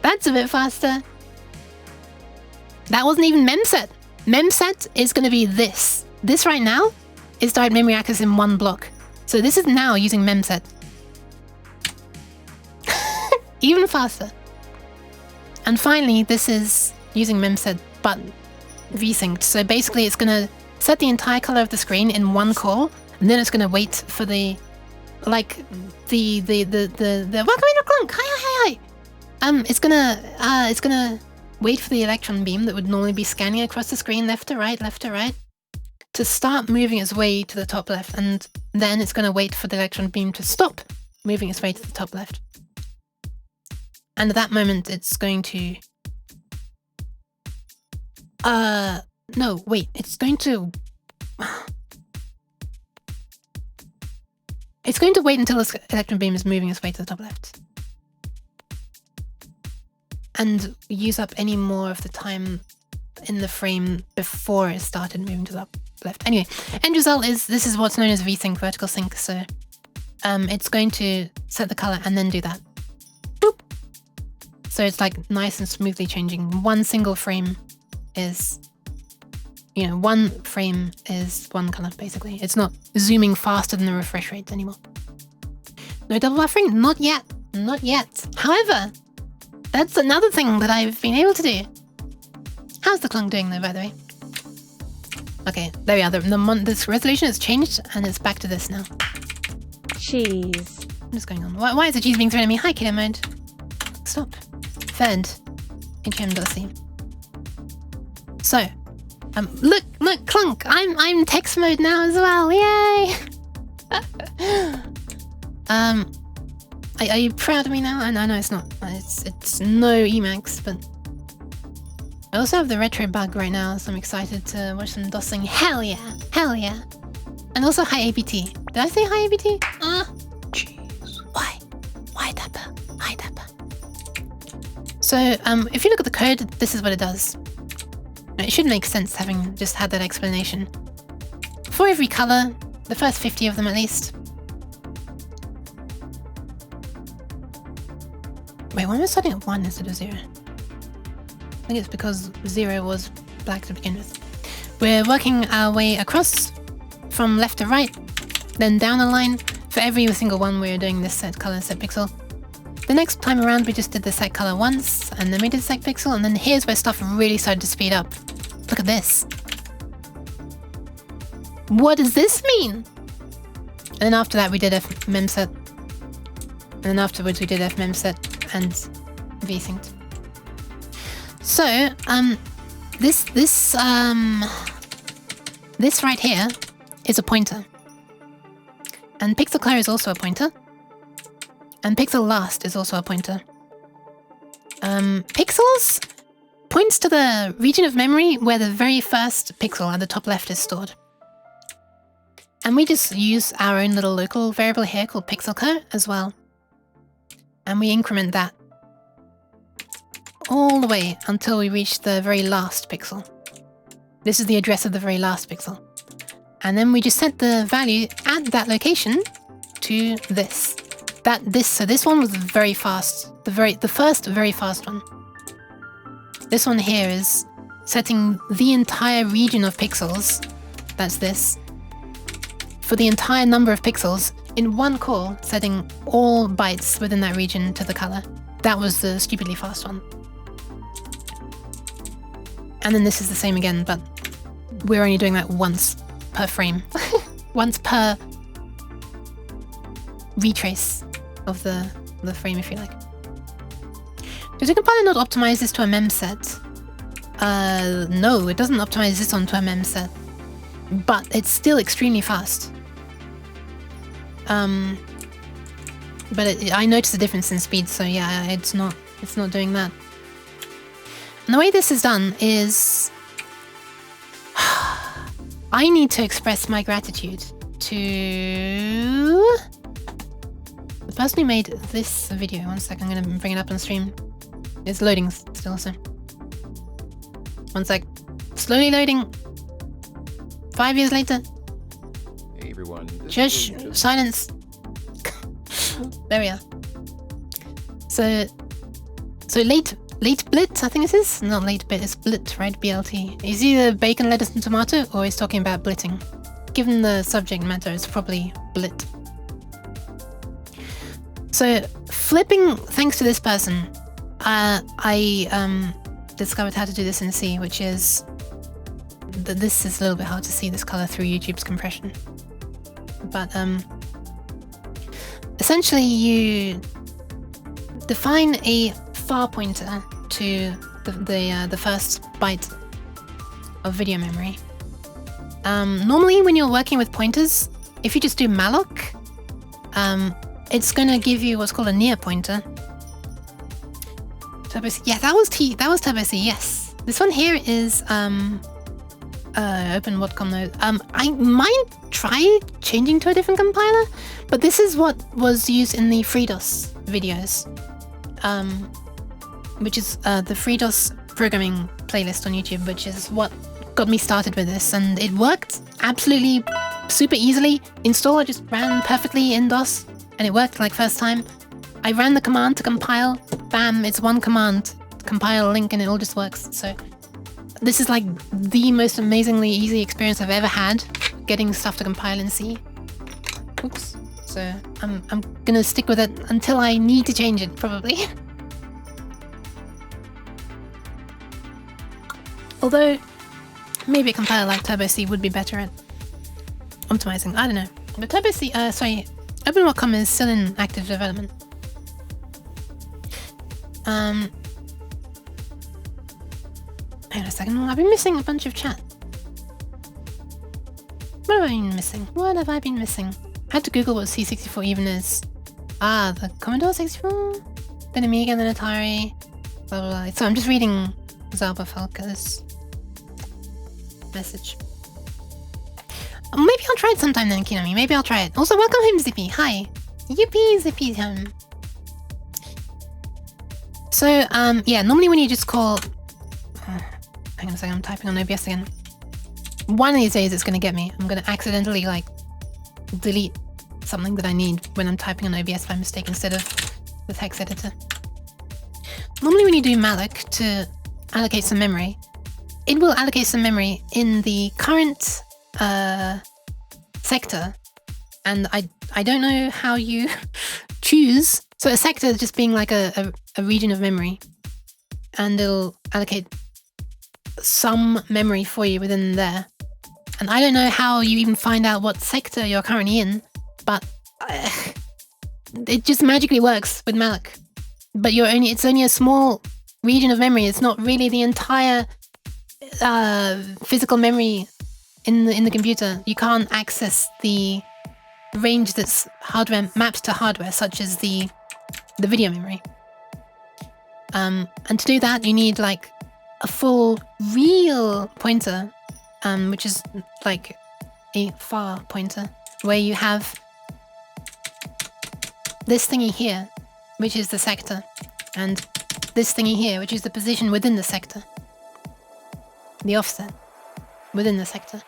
That's a bit faster. That wasn't even memset. Memset is going to be this. This right now is direct memory access in one block. So this is now using memset. Even faster. And finally, this is using memset but vsynced. So basically it's going to set the entire color of the screen in one call, and then it's going to wait for the welcome in Clunk. Hi. It's gonna wait for the electron beam that would normally be scanning across the screen left to right, to start moving its way to the top left, and then it's gonna wait for the electron beam to stop moving its way to the top left. And at that moment, it's going to no, wait, it's going to wait until this electron beam is moving its way to the top left. And use up any more of the time in the frame before it started moving to the left. Anyway, end result is this is what's known as vsync, vertical sync. So it's going to set the color and then do that. Boop. So it's like nice and smoothly changing. One single frame is, you know, one frame is one color, basically. It's not zooming faster than the refresh rate anymore. No double buffering? Not yet. Not yet. However, that's another thing that I've been able to do. How's the Clunk doing though, by the way? Okay, there we are. This resolution has changed and it's back to this now. Cheese. What's going on? Why is the cheese being thrown at me? Hi, killer mode. Stop. Fed. HM.c. So, look, Clunk. I'm text mode now as well. Yay! Are you proud of me now? I know it's not. It's no Emacs, but I also have the retro bug right now, so I'm excited to watch some DOSing. Hell yeah! Hell yeah! And also hi APT. Did I say hi APT? Jeez. Why? Why Dapper? Hi Dapper. So if you look at the code, this is what it does. It should make sense having just had that explanation. For every color, the first 50 of them at least. Wait, why am I starting at 1 instead of 0? I think it's because 0 was black to begin with. We're working our way across from left to right, then down a line. For every single one, we're doing this set color, set pixel. The next time around, we just did the set color once, and then we did set pixel, and then here's where stuff really started to speed up. Look at this. What does this mean? And then after that, we did fmemset. And then afterwards, we did fmemset and vsynced. So, this right here is a pointer. And pixel color is also a pointer. And pixel last is also a pointer. Pixels points to the region of memory where the very first pixel at the top left is stored. And we just use our own little local variable here called pixel color as well. And we increment that all the way until we reach the very last pixel. This is the address of the very last pixel. And then we just set the value at that location to this. So this one was very fast. The first very fast one. This one here is setting the entire region of pixels. That's this. For the entire number of pixels in one call, setting all bytes within that region to the color. That was the stupidly fast one. And then this is the same again, but we're only doing that once per frame. Once per retrace of the frame, if you like. Does the compiler not optimize this to a mem set? No, it doesn't optimize this onto a mem set. But it's still extremely fast. But I noticed a difference in speed, so yeah, it's not doing that. And the way this is done is I need to express my gratitude to the person who made this video. One sec, I'm gonna bring it up on stream. It's loading still, so one sec. Slowly loading. 5 years later. Hey everyone. Shush, silence. There we are. So late blit, I think it is. Not late blit, it's blit, right? BLT. Is either bacon, lettuce, and tomato, or he's talking about blitting. Given the subject matter, it's probably blit. So flipping, thanks to this person, I discovered how to do this in C, which is this is a little bit hard to see this color through YouTube's compression. But essentially you define a far pointer to the first byte of video memory. Normally when you're working with pointers, if you just do malloc, it's gonna give you what's called a near pointer. Turbo C, yeah, that was Turbo C, yes. This one here is open Whatcom node. I might try changing to a different compiler, but this is what was used in the FreeDOS videos, which is the FreeDOS programming playlist on YouTube, which is what got me started with this, and it worked absolutely super easily. Installer just ran perfectly in DOS, and it worked like first time. I ran the command to compile, bam, it's one command, compile link, and it all just works. So this is like the most amazingly easy experience I've ever had getting stuff to compile in C. Oops. So I'm gonna stick with it until I need to change it, probably. Although maybe a compiler like Turbo C would be better at optimizing. I don't know. But Turbo C, sorry, OpenWatcom is still in active development. Hang on a second. I've been missing a bunch of chat. What have I been missing? What have I been missing? I had to Google what C64 even is. Ah, the Commodore 64? Then Amiga, then Atari. Blah blah blah. So I'm just reading Zalba Falca's message. Maybe I'll try it sometime then, Kinami. Maybe I'll try it. Also, welcome home, Zippy. Hi. Yippee, Zippy's home. So, yeah, normally when you just call... hang on a second, I'm typing on OBS again. One of these days it's going to get me. I'm going to accidentally, like, delete something that I need when I'm typing on OBS by mistake instead of the text editor. Normally when you do malloc to allocate some memory, it will allocate some memory in the current sector, and I don't know how you choose. So a sector just being like a region of memory, and it'll allocate some memory for you within there. And I don't know how you even find out what sector you're currently in, but it just magically works with malloc. But it's only a small region of memory. It's not really the entire physical memory in the computer. You can't access the range that's hardware mapped to hardware, such as the video memory. And to do that, you need like a full real pointer, which is like a far pointer, where you have this thingy here, which is the sector, and this thingy here, which is the position within the sector, the offset within the sector.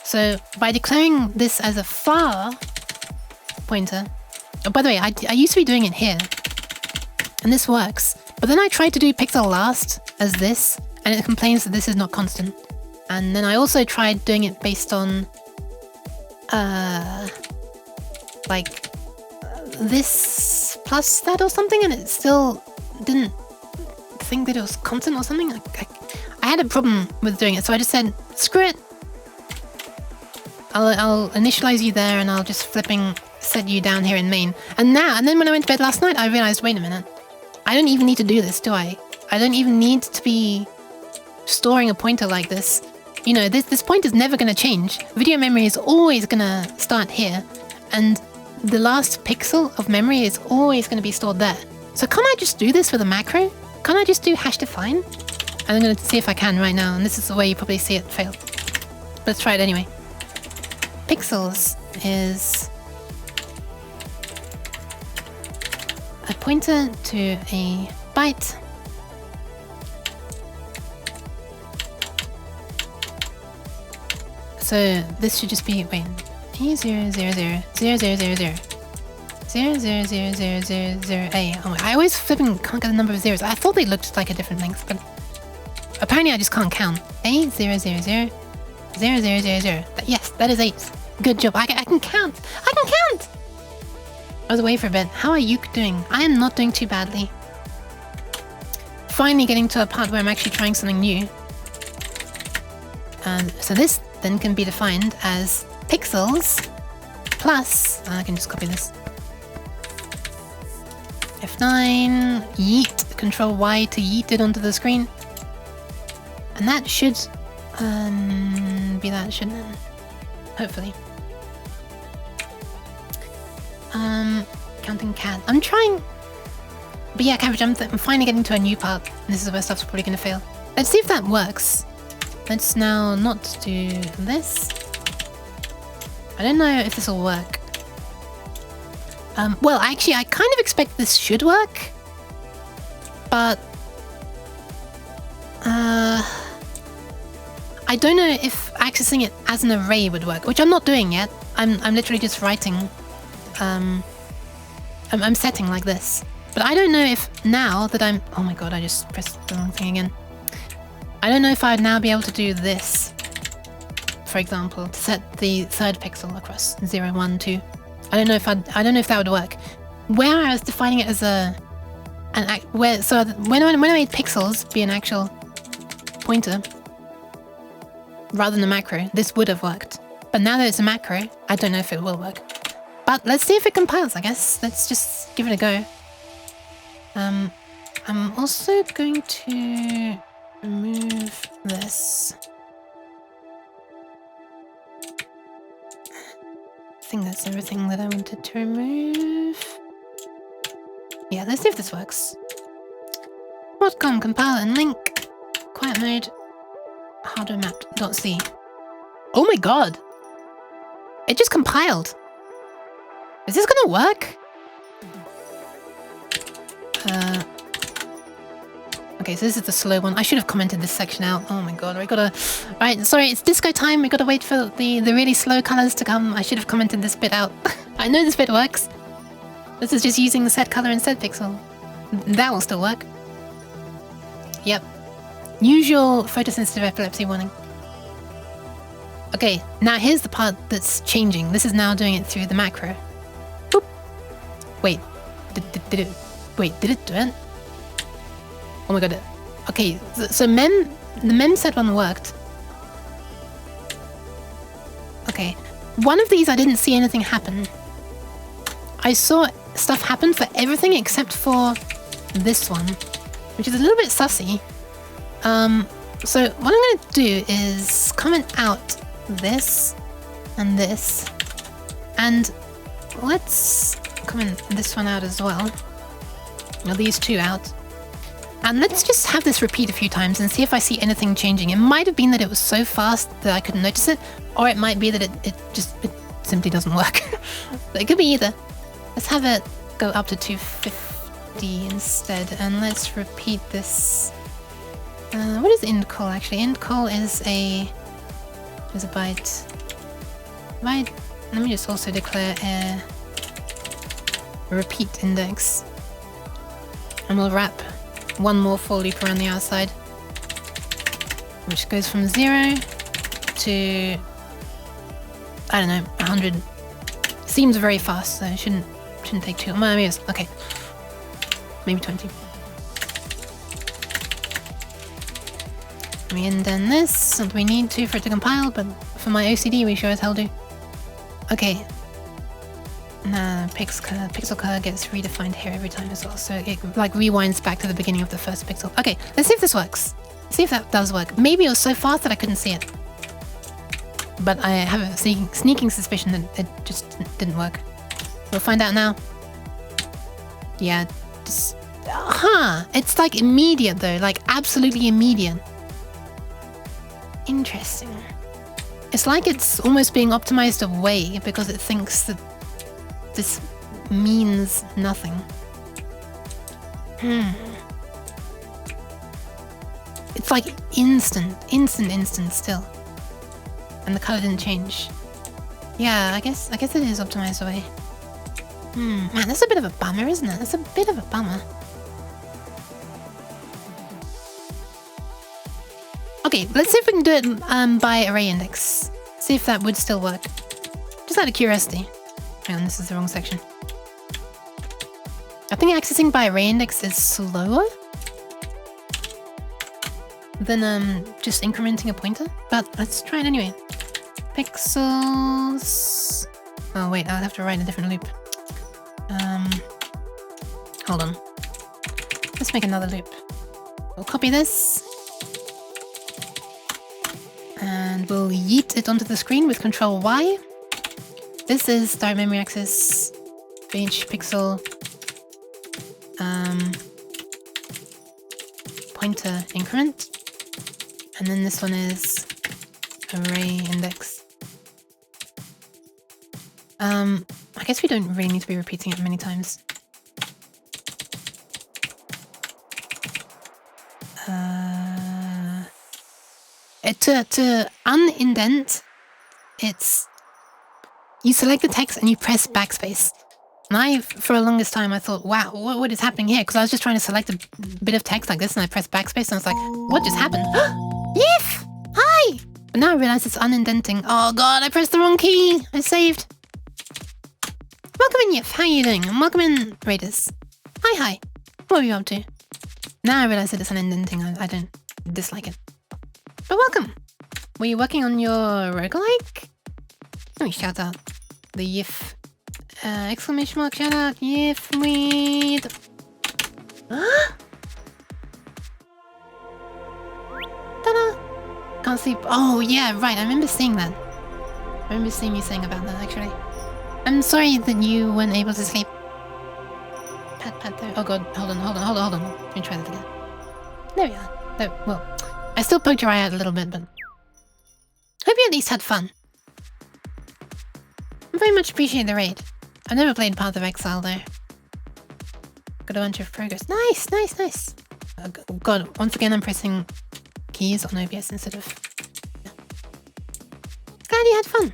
So by declaring this as a far pointer, oh, by the way, I used to be doing it here, and this works, but then I tried to do pixel last as this, and it complains that this is not constant. And then I also tried doing it based on like this plus that or something, and it still didn't think that it was constant or something. I I had a problem with doing it, so I just said, screw it. I'll initialize you there, and I'll just flipping set you down here in main. And then when I went to bed last night, I realized, wait a minute. I don't even need to do this, do I? I don't even need to be storing a pointer like this. You know, this pointer is never going to change. Video memory is always going to start here. And the last pixel of memory is always going to be stored there. So can't I just do this with a macro? Can't I just do hash define? And I'm going to see if I can right now. And this is the way you probably see it fail. But let's try it anyway. Pixels is a pointer to a byte. So this should just be, wait, A0000000000000A. Oh my, I always flipping can't get the number of zeros. I thought they looked like a different length, but apparently I just can't count. A0000000. Yes, that is 8. Good job. I can count. I can count. I was away for a bit. How are you doing? I am not doing too badly. Finally getting to a part where I'm actually trying something new. So this then can be defined as pixels plus, I can just copy this. F9, yeet, Control Y to yeet it onto the screen. And that should be that, shouldn't it? Hopefully. Counting cat. I'm trying. But yeah, Cabbage, I'm finally getting to a new part. This is where stuff's probably gonna fail. Let's see if that works. Let's now not do this. I don't know if this will work. Well, actually, I kind of expect this should work. But I don't know if accessing it as an array would work, which I'm not doing yet. I'm literally just writing. I'm setting like this. But I don't know if now that I'm... Oh my god, I just pressed the wrong thing again. I don't know if I'd now be able to do this, for example, to set the third pixel across 0, 1, 2. I don't know if that would work. Where I was defining it as when I made pixels be an actual pointer rather than a macro, this would have worked. But now that it's a macro, I don't know if it will work. But let's see if it compiles, I guess. Let's just give it a go. I'm also going to remove this. I think that's everything that I wanted to remove. Yeah, let's see if this works. Modcom, compile and link. Quiet mode. Hardware map.c. Oh my god! It just compiled. Is this gonna work? Okay, so this is the slow one. I should have commented this section out. Oh my god, we gotta... Right, sorry, it's disco time. We gotta wait for the really slow colors to come. I should have commented this bit out. I know this bit works. This is just using the set color and set pixel. That will still work. Yep. Usual photosensitive epilepsy warning. Okay, now here's the part that's changing. This is now doing it through the macro. Boop. Wait. Did it do it? Oh my god. Okay, so the mem set one worked. Okay. One of these I didn't see anything happen. I saw stuff happen for everything except for this one, which is a little bit sussy. So what I'm going to do is comment out this and this, and let's comment this one out as well. Now these two out. And let's just have this repeat a few times and see if I see anything changing. It might have been that it was so fast that I couldn't notice it, or it might be that it simply doesn't work. But it could be either. Let's have it go up to 250 instead, and let's repeat this. What is end call actually? End call is a byte. Byte. Let me just also declare a repeat index, and we'll wrap one more for loop around the outside, which goes from 0 to, I don't know, 100. Seems very fast, so it shouldn't take too long. Maybe it's okay. Maybe 20. We indent this, and we need to for it to compile, but for my OCD we sure as hell do. Okay. Nah, pixel color gets redefined here every time as well, so it like rewinds back to the beginning of the first pixel. Okay, let's see if this works. See if that does work. Maybe it was so fast that I couldn't see it. But I have a sneaking suspicion that it just didn't work. We'll find out now. Yeah, just... It's like immediate though, like absolutely immediate. Interesting. It's like it's almost being optimized away because it thinks that this means nothing. It's like instant still. And the color didn't change. Yeah, I guess it is optimized away. Man, that's a bit of a bummer, isn't it? That's a bit of a bummer. Okay, let's see if we can do it by array index. See if that would still work. Just out of curiosity. Hang on, this is the wrong section. I think accessing by array index is slower than just incrementing a pointer, but let's try it anyway. Pixels... Oh wait, I'll have to write a different loop. Hold on. Let's make another loop. We'll copy this. And we'll yeet it onto the screen with Control Y. This is start memory access, page pixel, pointer increment. And then this one is array index. I guess we don't really need to be repeating it many times. To unindent, it's... You select the text and you press backspace. And for the longest time, I thought, wow, what is happening here? Because I was just trying to select a bit of text like this and I pressed backspace and I was like, what just happened? Yif! Hi! But now I realize it's unindenting. Oh god, I pressed the wrong key! I saved. Welcome in, Yif. How are you doing? And welcome in, Raiders. Hi. What are you up to? Now I realize that it's unindenting. I don't dislike it. But welcome! Were you working on your roguelike? Let me shout out the Yif. Exclamation mark, shout out, Yif weed. Ta-da! Can't sleep. Oh, yeah, right. I remember seeing that. I remember seeing you saying about that, actually. I'm sorry that you weren't able to sleep. Pat there. Oh god, hold on. Let me try that again. There we are. There, well, I still poked your eye out a little bit, but... Hope you at least had fun. I very much appreciate the raid. I've never played Path of Exile, though. Got a bunch of progress. Nice. Oh god, once again I'm pressing keys on OBS instead of... Yeah. Glad you had fun.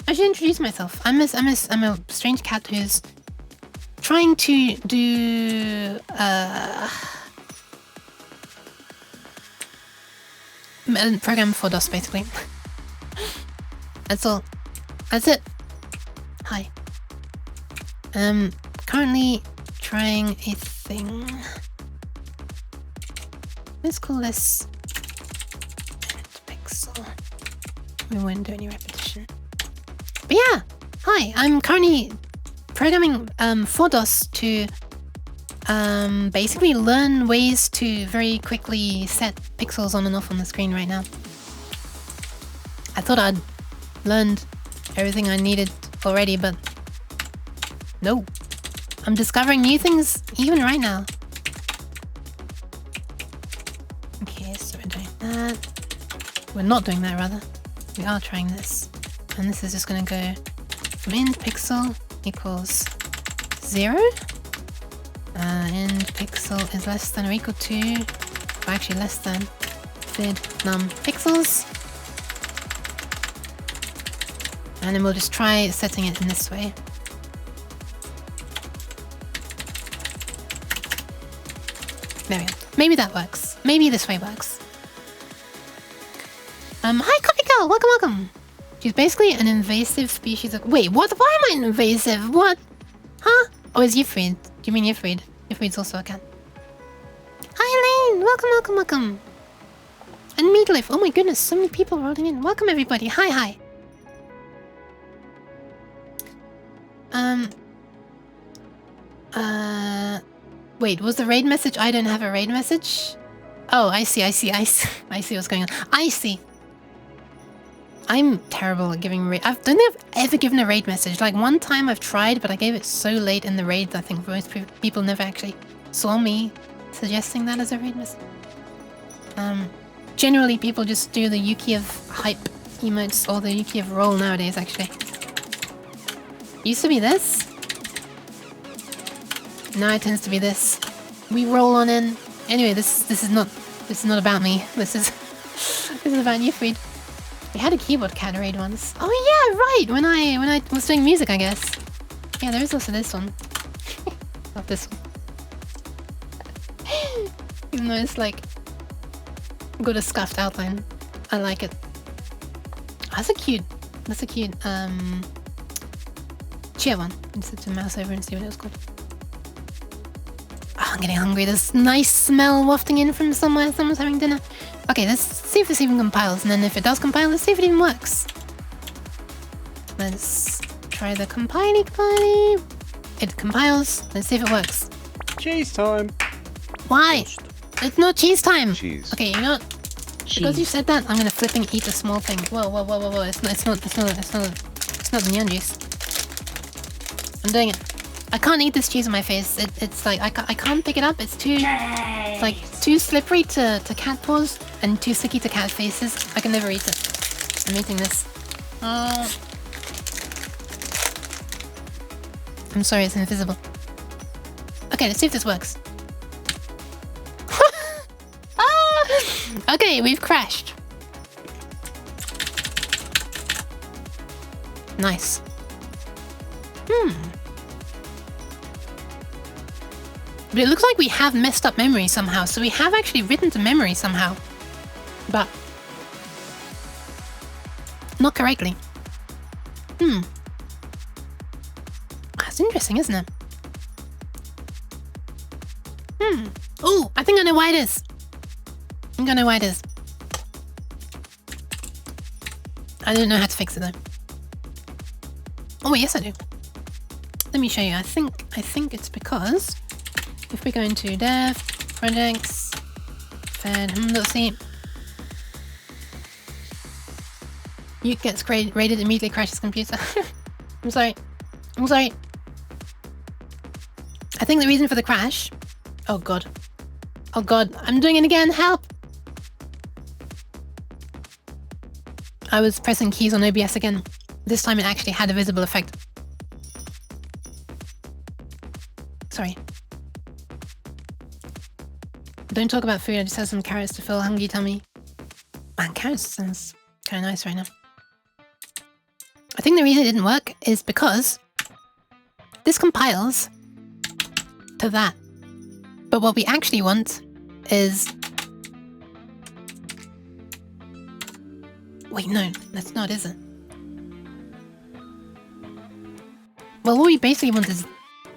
I should introduce myself. I'm a strange cat who's trying to do... program for DOS, basically. That's all. That's it. Hi. Currently trying a thing. Let's call this pixel. We won't do any repetition. But yeah, hi. I'm currently programming for DOS to basically learn ways to very quickly set pixels on and off on the screen right now. I thought I'd learned everything I needed already, but no. I'm discovering new things even right now. Okay, so we're doing that. We're not doing that, rather. We are trying this. And this is just going to go from int pixel equals 0. Int pixel is less than or equal to, or actually less than, vid num pixels. And then we'll just try setting it in this way. There we go. Maybe that works. Maybe this way works. Hi Coffee Girl! Welcome! She's basically an invasive species of... Wait, what? Why am I invasive? What? Huh? Oh, it's Yifrid. Do you mean Yifrid? Yifrid's also a cat. Hi Elaine! Welcome! And Meatloaf. Oh my goodness, so many people rolling in. Welcome everybody. Hi, hi. Wait, was the raid message I don't have a raid message? Oh, I see. I see what's going on. I see. I'm terrible at giving raid. I don't think I've ever given a raid message. Like one time I've tried, but I gave it so late in the raid that I think most people never actually saw me suggesting that as a raid message. Generally people just do the Yuki of hype emotes or the Yuki of roll nowadays actually. Used to be this. Now it tends to be this. We roll on in. Anyway, this is not about me. This is about you, Fried. We had a keyboard cat raid once. Oh yeah, right. When I was doing music, I guess. Yeah, there is also this one. Not this one. Even though it's like got a scuffed outline. I like it. That's a cute cheer one. Just to mouse over and see what it was called. Oh, I'm getting hungry. There's nice smell wafting in from somewhere. Someone's having dinner. Okay, let's see if this even compiles, and then if it does compile, let's see if it even works. Let's try the compile. It compiles. Let's see if it works. Cheese time. Why? It's not cheese time. Cheese. Okay, you know what? Because you said that, I'm gonna flipping eat a small thing. Whoa. It's not the neon juice. I'm doing it. I can't eat this cheese on my face. It's like I can't pick it up. It's like too slippery to cat paws and too sticky to cat faces. I can never eat it. I'm eating this. Oh. I'm sorry, it's invisible. Okay, let's see if this works. Okay, we've crashed. Nice. But it looks like we have messed up memory somehow, so we have actually written to memory somehow. But not correctly. That's interesting, isn't it? Oh, I think I know why it is. I think I know why it is. I don't know how to fix it though. Oh yes I do. Let me show you. I think it's because if we go into dev, projects, fed, let's see. Uke gets raided, immediately crashes computer. I'm sorry. I think the reason for the crash... Oh god, I'm doing it again, help! I was pressing keys on OBS again. This time it actually had a visible effect. Sorry. Don't talk about food, I just had some carrots to fill a hungry tummy. Man, carrots sounds kind of nice right now. I think the reason it didn't work is because this compiles to that. But what we actually want is... Wait, no, that's not, is it? Well, what we basically want is...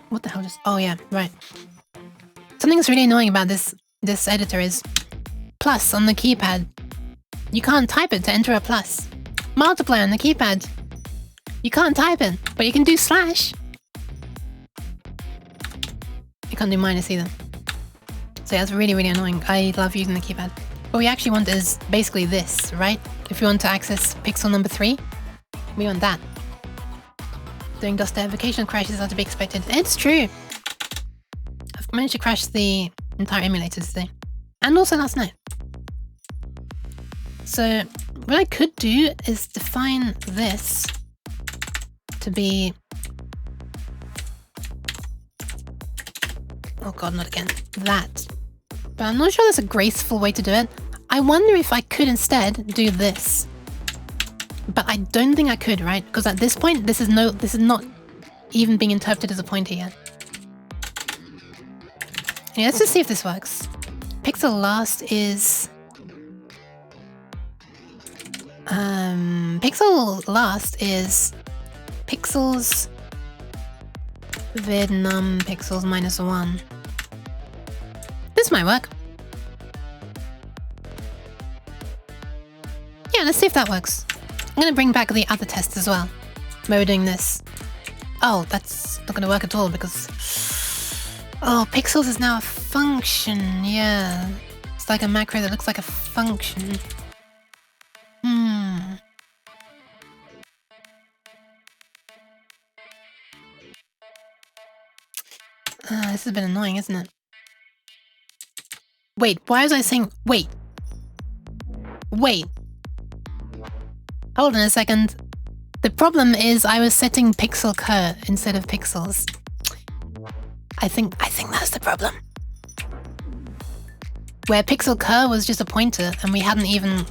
What the hell just... Oh yeah, right. Something that's really annoying about this editor is plus on the keypad. You can't type it to enter a plus. Multiply on the keypad. You can't type it, but you can do slash. You can't do minus either. So yeah, that's really, really annoying. I love using the keypad. What we actually want is basically this, right? If you want to access pixel number 3, we want that. Doing dust verification crashes are to be expected. It's true. I've managed to crash the entire emulator today. And also last night. So what I could do is define this to be... Oh god, not again. That. But I'm not sure that's a graceful way to do it. I wonder if I could instead do this. But I don't think I could, right? Because at this point, this is not even being interpreted as a pointer yet. Yeah, let's just see if this works. Pixel last is... Pixel last is pixels vid num pixels minus 1. This might work. Yeah, let's see if that works. I'm gonna bring back the other test as well. Where we're doing this. Oh, that's not gonna work at all because... Oh, pixels is now a function, yeah. It's like a macro that looks like a function. This has been annoying, isn't it? Wait, why was I saying... Wait. Wait. Hold on a second. The problem is I was setting pixel cur instead of pixels. I think that's the problem. Where pixel cur was just a pointer and we hadn't even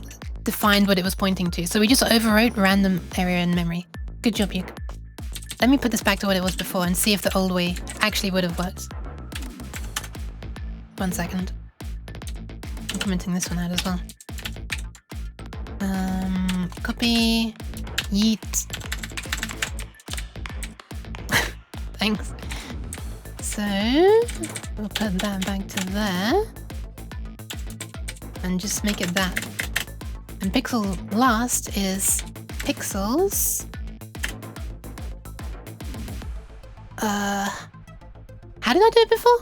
defined what it was pointing to. So we just overwrote random area in memory. Good job, Yuke. Let me put this back to what it was before and see if the old way actually would have worked. 1 second. I'm commenting this one out as well. Copy. Yeet. Thanks. So, we'll put that back to there. And just make it that. And pixel last is pixels. How did I do it before?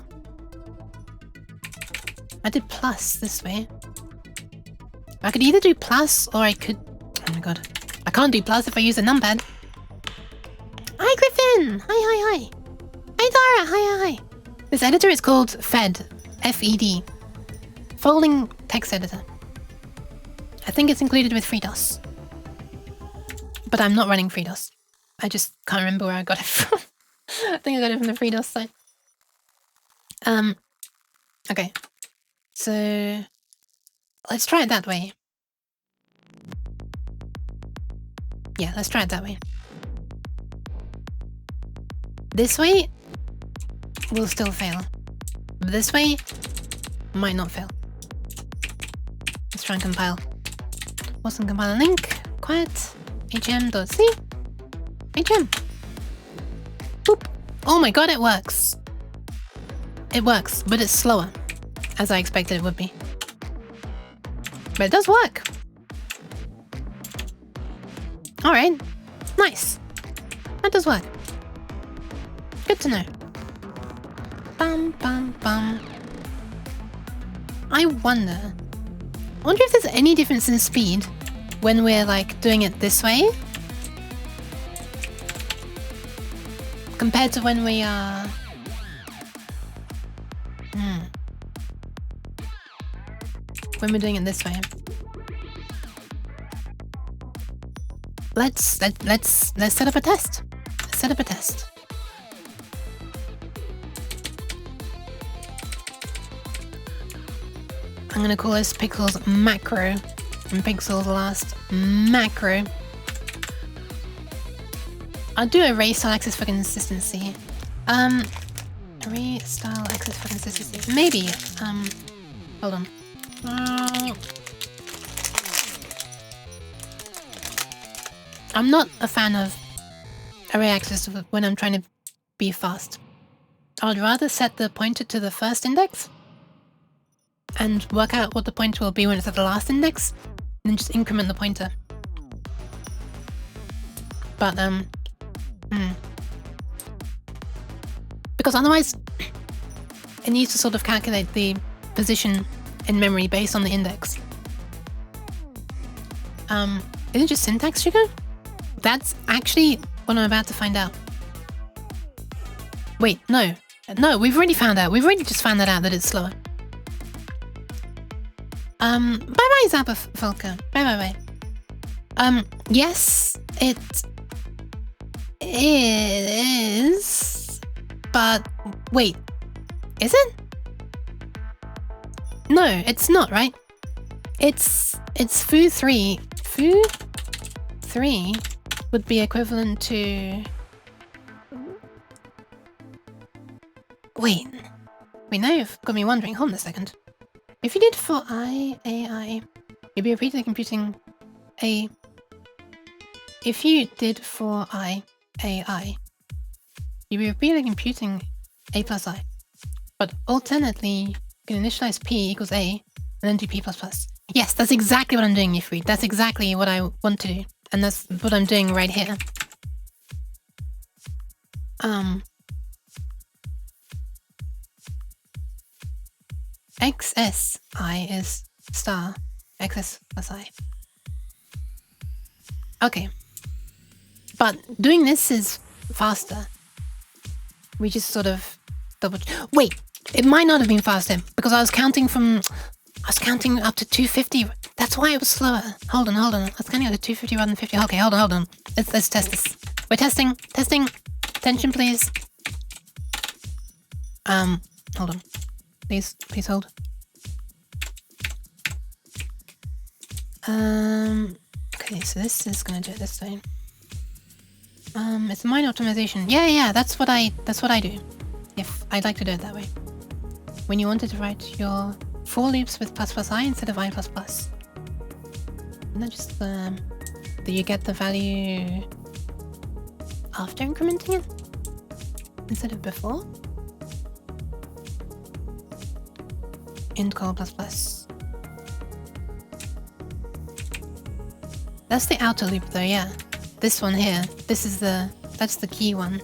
I did plus this way. I could either do plus or I could... Oh my god. I can't do plus if I use a numpad. Hi, Griffin! Hi. Hi, Dara! Hi. This editor is called Fed. F-E-D. Folding text editor. I think it's included with FreeDOS. But I'm not running FreeDOS. I just can't remember where I got it from. I think I got it from the FreeDOS site. Okay. So... let's try it that way. Yeah, let's try it that way. This way will still fail. But this way might not fail. Let's try and compile. Wasn't compile link. Quiet. hm.c. hm. Boop. Oh my god, it works. It works, but it's slower. As I expected it would be. But it does work. Alright. Nice. That does work. Good to know. Bum bum bum. I wonder if there's any difference in speed when we're like doing it this way compared to when we are when we're doing it this way. Let's set up a test. Let's set up a test. I'm gonna call this pixels macro and pixels last macro. I'll do array style access for consistency. Array style access for consistency. Maybe. Hold on. I'm not a fan of array access when I'm trying to be fast. I'd rather set the pointer to the first index and work out what the pointer will be when it's at the last index, and then just increment the pointer. But, because otherwise, it needs to sort of calculate the position in memory based on the index. Is it just syntax sugar? That's actually what I'm about to find out. Wait, no. No, we've already found out. We've already just found that out, that it's slower. Bye-bye, Zappa Falco. Bye. Yes, it is, but wait, is it? No, it's not, right? It's foo3. Foo3 would be equivalent to... Wait, now you've got me wondering. Hold on a second. If you did for AI, you'd be repeatedly computing a... If you did for AI, you'd be repeatedly computing a plus I. But alternately, you can initialize p equals a, and then do p plus plus. Yes, that's exactly what I'm doing, Yifri. That's exactly what I want to do. And that's what I'm doing right here. XSI is star. XS plus I. Okay. But doing this is faster. We just sort of double... Wait! It might not have been faster, because I was counting up to 250. That's why it was slower. Hold on. I was counting up to 250 rather than 50. Okay, hold on. Let's test this. We're testing. Attention, please. Hold on. Please hold. Okay, so this is gonna do it this way. It's mine optimization. Yeah, that's what I do. If I'd like to do it that way. When you wanted to write your for loops with ++i instead of i++. And then just do you get the value after incrementing it instead of before? Int call ++. That's the outer loop though, yeah. This one here, that's the key one.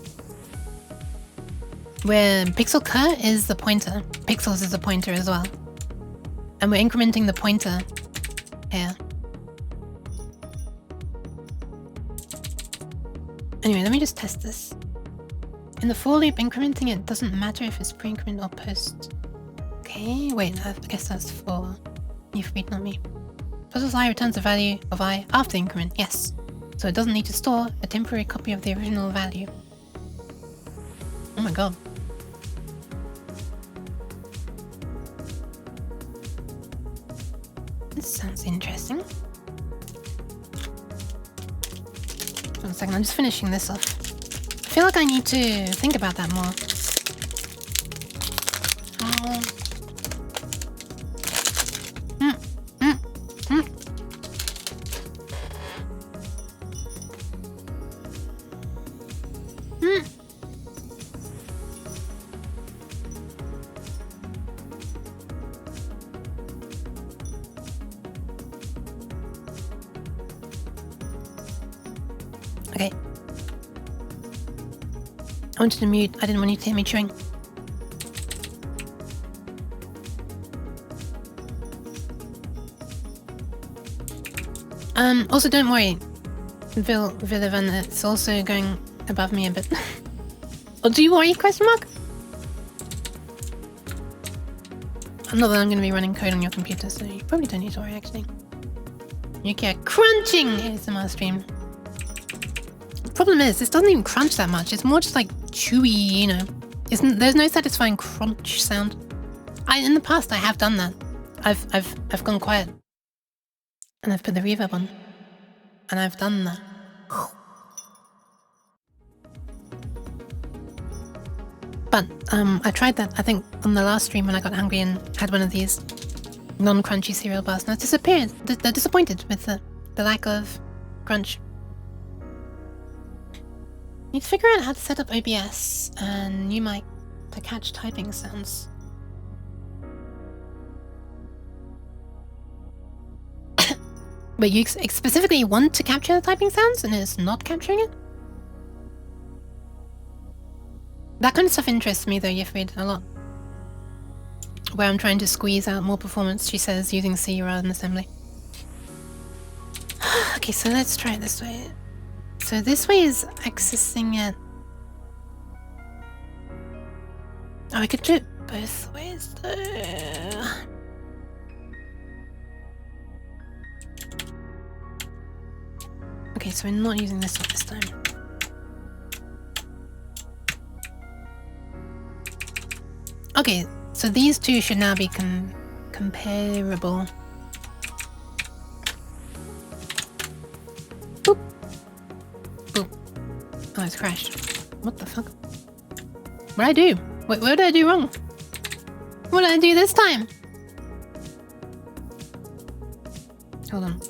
Where pixel cut is the pointer. Pixels is the pointer as well. And we're incrementing the pointer here. Anyway, let me just test this. In the for loop, incrementing it doesn't matter if it's pre-increment or post. Okay, wait, I guess that's for Yifri, not me. +i returns the value of I after increment, yes. So it doesn't need to store a temporary copy of the original value. Oh my god. This sounds interesting. 1 second, I'm just finishing this off. I feel like I need to think about that more. Okay. I wanted to mute. I didn't want you to hear me chewing. Also don't worry. Villivan, it's also going above me a bit. Or do you worry, question mark? Not that I'm going to be running code on your computer, so you probably don't need to worry, actually. You get crunching ASMR stream. The problem is, this doesn't even crunch that much. It's more just like chewy, you know. There's no satisfying crunch sound. In the past, I have done that. I've gone quiet. And I've put the reverb on. And I've done that. But I tried that, I think, on the last stream when I got hungry and had one of these non-crunchy cereal bars. And I disappeared. They're disappointed with the lack of crunch. Need to figure out how to set up OBS and new mic to catch typing sounds. But you specifically want to capture the typing sounds and it's not capturing it? That kind of stuff interests me though, Yifrid, a lot. Where I'm trying to squeeze out more performance, she says, using C rather than assembly. Okay, so let's try it this way. So this way is accessing it. Oh, I could do it both ways though. Okay, so we're not using this one this time. Okay, so these two should now be comparable. Boop. Boop. Oh, it's crashed. What the fuck? What did I do? Wait, what did I do wrong? What did I do this time? Hold on.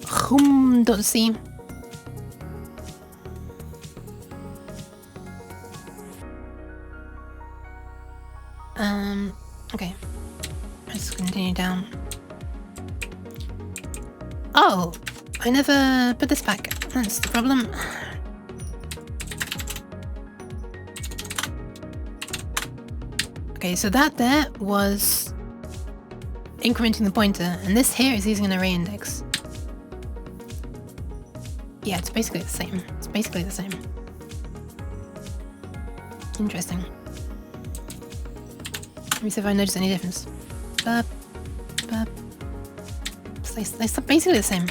Hum.c. Okay. Let's continue down. Oh! I never put this back. That's the problem. Okay, so that there was incrementing the pointer, and this here is using an array index. Yeah, it's basically the same. It's basically the same. Interesting. Let me see if I notice any difference. Burp, burp. It's basically the same.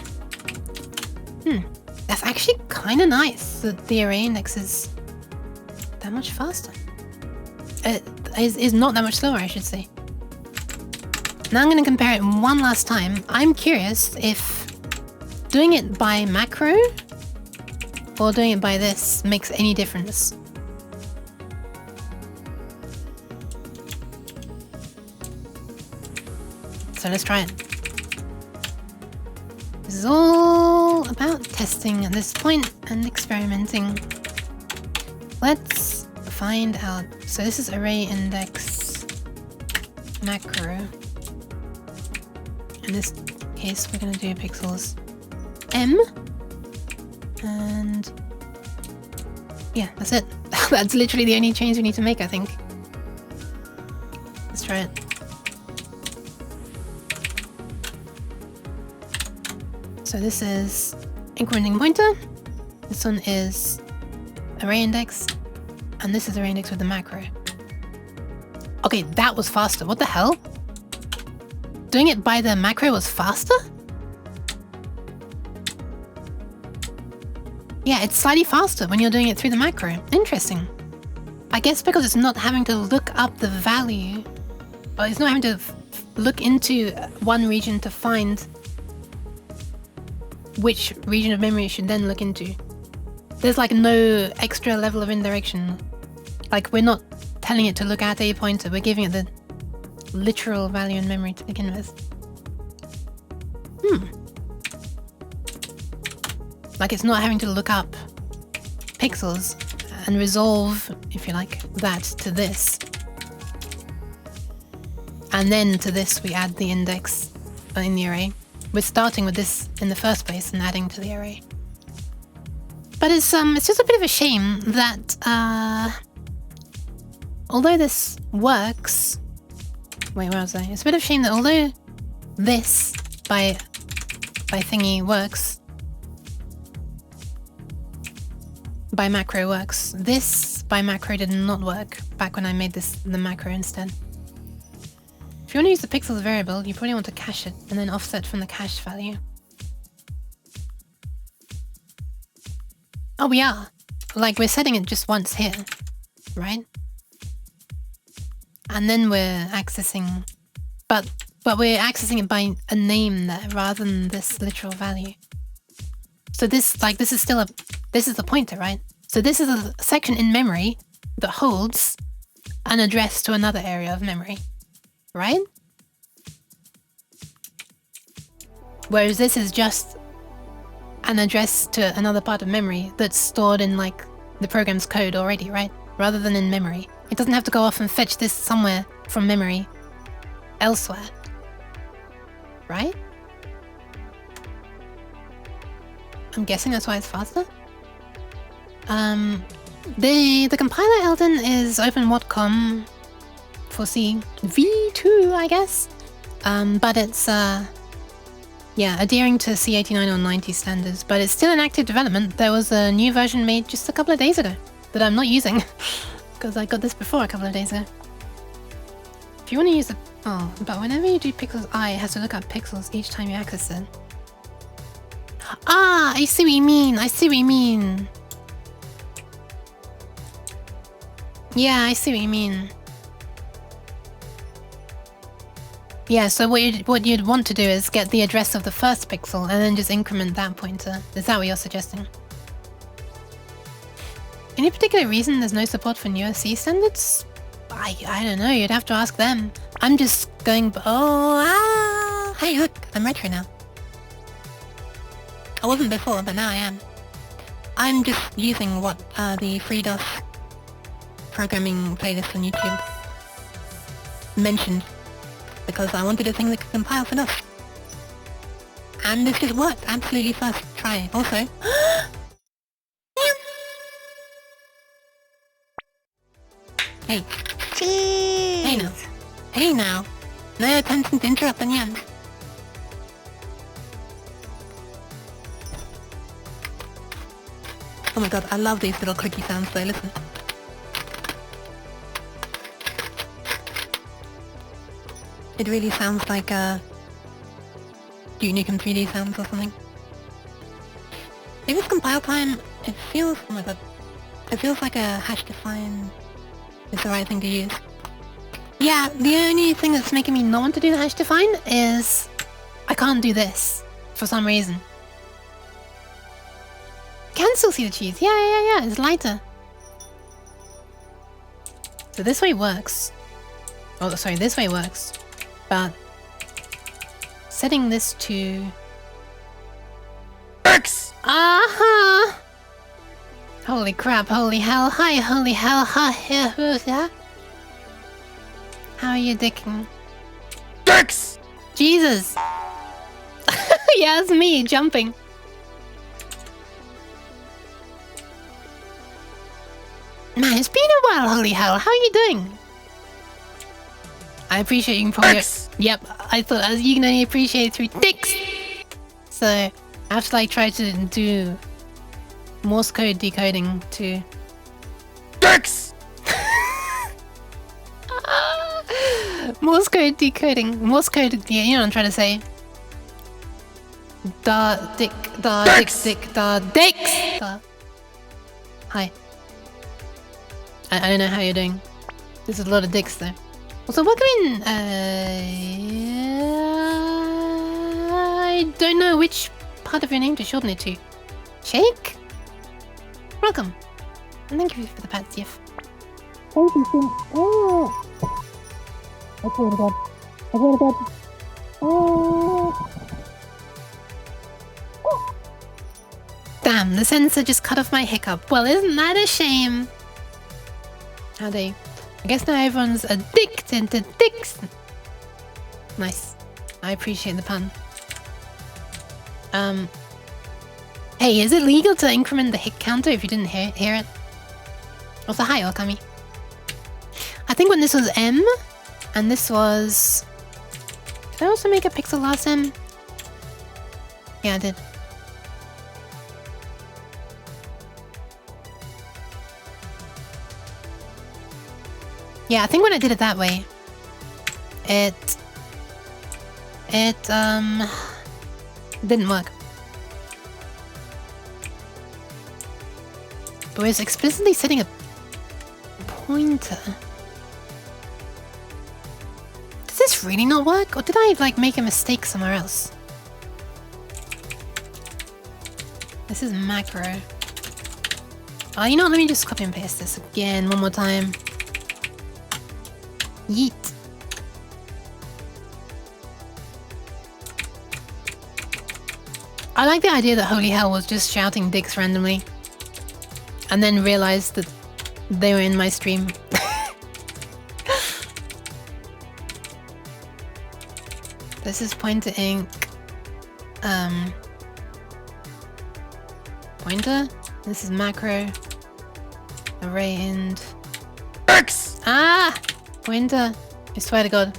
That's actually kind of nice that the array index is that much faster. Is not that much slower, I should say. Now I'm going to compare it one last time. I'm curious if doing it by macro or doing it by this makes any difference. So let's try it. This is all about testing at this point and experimenting. Let's find out. So this is array index macro. In this case, we're going to do pixels M. And yeah, that's it. That's literally the only change we need to make, I think. Let's try it. So this is incrementing pointer. This one is array index. And this is array index with the macro. Okay, that was faster. What the hell? Doing it by the macro was faster? Yeah, it's slightly faster when you're doing it through the macro. Interesting. I guess because it's not having to look up the value, or it's not having to look into one region to find which region of memory it should then look into. There's like no extra level of indirection. Like we're not telling it to look at a pointer, we're giving it the literal value in memory to begin with. Like it's not having to look up pixels and resolve, if you like, that to this. And then to this we add the index in the array. We're starting with this in the first place and adding to the array. But it's just a bit of a shame that although this works, wait, where was I? It's a bit of a shame that although this by thingy works, by macro works, this by macro did not work back when I made this the macro instead. If you want to use the pixels variable, you probably want to cache it and then offset from the cache value. Oh, we are. Like, we're setting it just once here, right? And then we're accessing... But we're accessing it by a name there, rather than this literal value. So this, like, this is still a... This is the pointer, right? So this is a section in memory that holds an address to another area of memory, right? Whereas this is just an address to another part of memory that's stored in like the program's code already, right? Rather than in memory. It doesn't have to go off and fetch this somewhere from memory elsewhere, right? I'm guessing that's why it's faster. The compiler Elden is open.com for C v2, I guess. But it's yeah, adhering to C89 or 90 standards, but it's still in active development. There was a new version made just a couple of days ago that I'm not using because I got this before a couple of days ago. If you want to use it, oh, but whenever you do pixels I, it has to look up pixels each time you access it. Ah, I see what you mean. I see what you mean. Yeah, I see what you mean. Yeah, so what you'd want to do is get the address of the first pixel and then just increment that pointer. Is that what you're suggesting? Any particular reason there's no support for newer C standards? I don't know, you'd have to ask them. I'm just going... Hey, look, I'm retro now. I wasn't before, but now I am. I'm just using what the FreeDOS programming playlist on YouTube. mentioned because I wanted a thing that could compile for us. And this just worked absolutely first try. Also, hey, Cheese. hey now, hey now, no attention to interrupt on the end. Oh my god, I love these little clicky sounds though, listen. It really sounds like Duke Nukem 3D sounds or something. If it's compile time, it feels, oh my god, it feels like a hash define is the right thing to use. Yeah, the only thing that's making me not want to do the hash define is I can't do this for some reason. Can still see the cheese. Yeah, it's lighter. So this way works. Oh, sorry, this way works. But setting this to X. Holy crap! Holy hell! Hi! Holy hell! Hi! Yeah. How are you dicking? X. Jesus! Yeah, it's me jumping. Man, it's been a while, holy hell. How are you doing? I appreciate you can probably... Yep, I thought you can only appreciate it through dicks. So, I have to like try to do Morse code decoding to... X. Morse code decoding. Morse code, yeah, you know what I'm trying to say. Dicks. Hi. I don't know how you're doing. There's a lot of dicks though. Also, welcome in. I don't know which part of your name to shorten it to. Shake? Welcome. And thank you for the pats, Yef. Thank you, Sim. Oh! I swear to God. I swear to God. Oh! Damn, the sensor just cut off my hiccup. Well, isn't that a shame? How do you? I guess now everyone's addicted to dicks. Nice. I appreciate the pun. Hey, is it legal to increment the hit counter if you didn't hear it? Also, hi, Okami. I think when this was M, and this was... Did I also make a pixel last M? Yeah, I did. Yeah, I think when I did it that way, it didn't work. But it's explicitly setting a pointer. Does this really not work? Or did I like make a mistake somewhere else? This is macro. Oh, you know what? Let me just copy and paste this again one more time. Yeet. I like the idea that Holy Hell was just shouting dicks randomly. And then realized that they were in my stream. This is Pointer Inc. Pointer? This is macro. Array end. X. Ah! Pointer. I swear to God.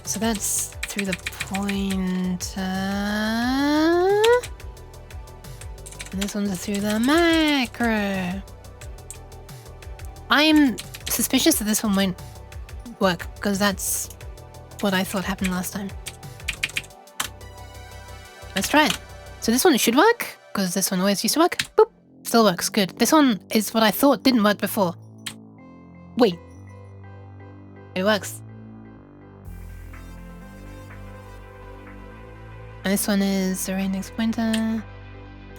So that's through the pointer. And this one's through the macro. I'm suspicious that this one won't work, because that's what I thought happened last time. Let's try it. So this one should work, because this one always used to work. Boop. Still works. Good. This one is what I thought didn't work before. Wait. It works. And this one is array index pointer. And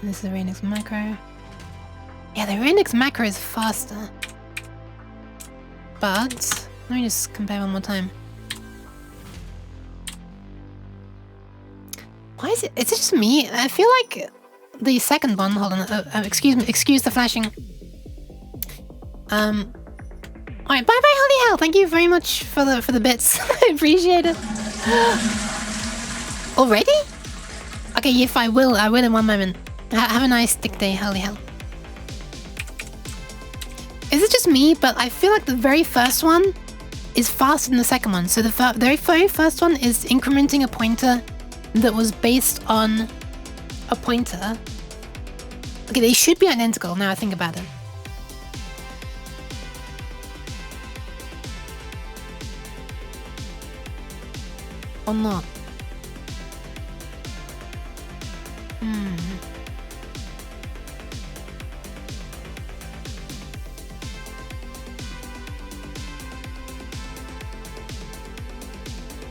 this is array index macro. Yeah, the array index macro is faster. But let me just compare one more time. Why is it? Is it just me? I feel like the second one. Hold on. Excuse me. Excuse the flashing. Alright, bye bye, Holy Hell. Thank you very much for the bits. I appreciate it. Already? Okay, if I will in one moment. Have a nice dick day, Holy Hell. Is it just me? But I feel like the very first one is faster than the second one. So the very first one is incrementing a pointer that was based on a pointer. Okay, they should be identical now I think about it. Or not?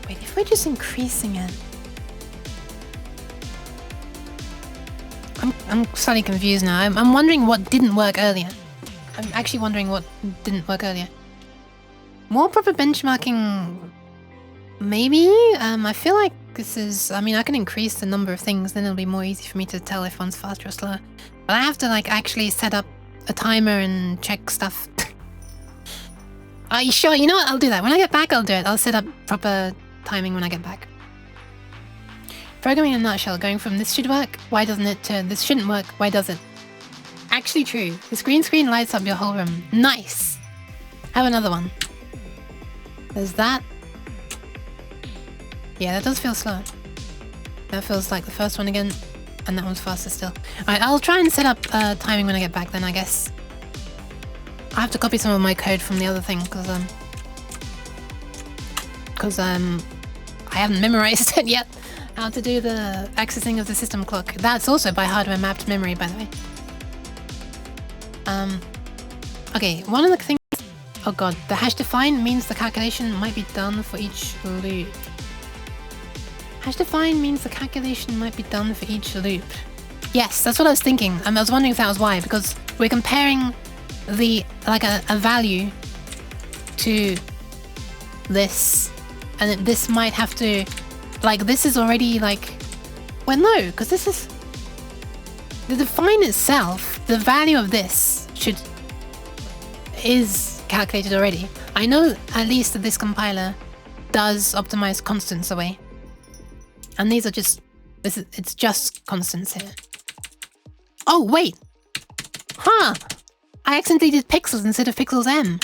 Wait, if we're just increasing it... I'm slightly confused now. I'm wondering what didn't work earlier. I'm actually wondering what didn't work earlier. More proper benchmarking... Maybe? I feel like this is... I mean, I can increase the number of things, then it'll be more easy for me to tell if one's faster or slower. But I have to, like, actually set up a timer and check stuff. Are you sure? You know what? I'll do that. When I get back, I'll do it. I'll set up proper timing when I get back. Programming in a nutshell. Going from this should work, why doesn't it, to this shouldn't work, why does it? Actually true. This green screen lights up your whole room. Nice! Have another one. There's that. Yeah, that does feel slow. That feels like the first one again, and that one's faster still. Alright, I'll try and set up timing when I get back then, I guess. I have to copy some of my code from the other thing, because I haven't memorized it yet. How to do the accessing of the system clock. That's also by hardware mapped memory, by the way. Okay, one of the things... Oh god, the hash define means the calculation might be done for each loop. Hash define means the calculation might be done for each loop. Yes, that's what I was thinking. I was wondering if that was why, because we're comparing the a value to this, and this might have to, like, this is already like, well, no, because this is the define itself. The value of this is calculated already. I know at least that this compiler does optimize constants away. And these are just, it's just constants here. Oh, wait. Huh. I accidentally did pixels instead of pixels M.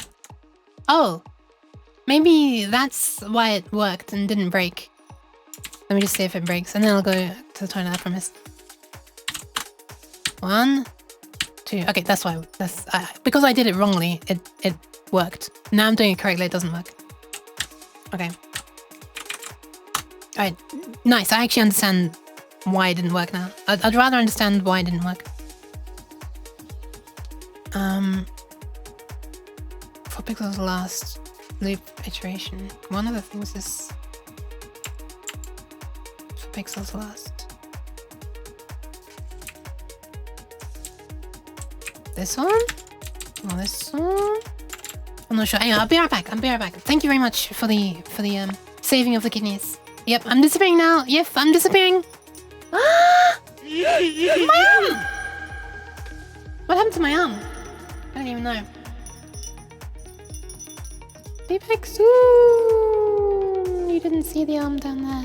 Oh. Maybe that's why it worked and didn't break. Let me just see if it breaks, and then I'll go to the toilet, I promise. 1, 2. Okay, that's why. That's because I did it wrongly, it worked. Now I'm doing it correctly, it doesn't work. Okay. Alright, nice. I actually understand why it didn't work now. I'd rather understand why it didn't work. 4 pixels last loop iteration. One of the things is 4 pixels last. This one? Or this one? I'm not sure. Anyway, I'll be right back. Thank you very much for the saving of the kidneys. Yep, I'm disappearing now. Yep, I'm disappearing. My arm! What happened to my arm? I don't even know. Be back soon. You didn't see the arm down there.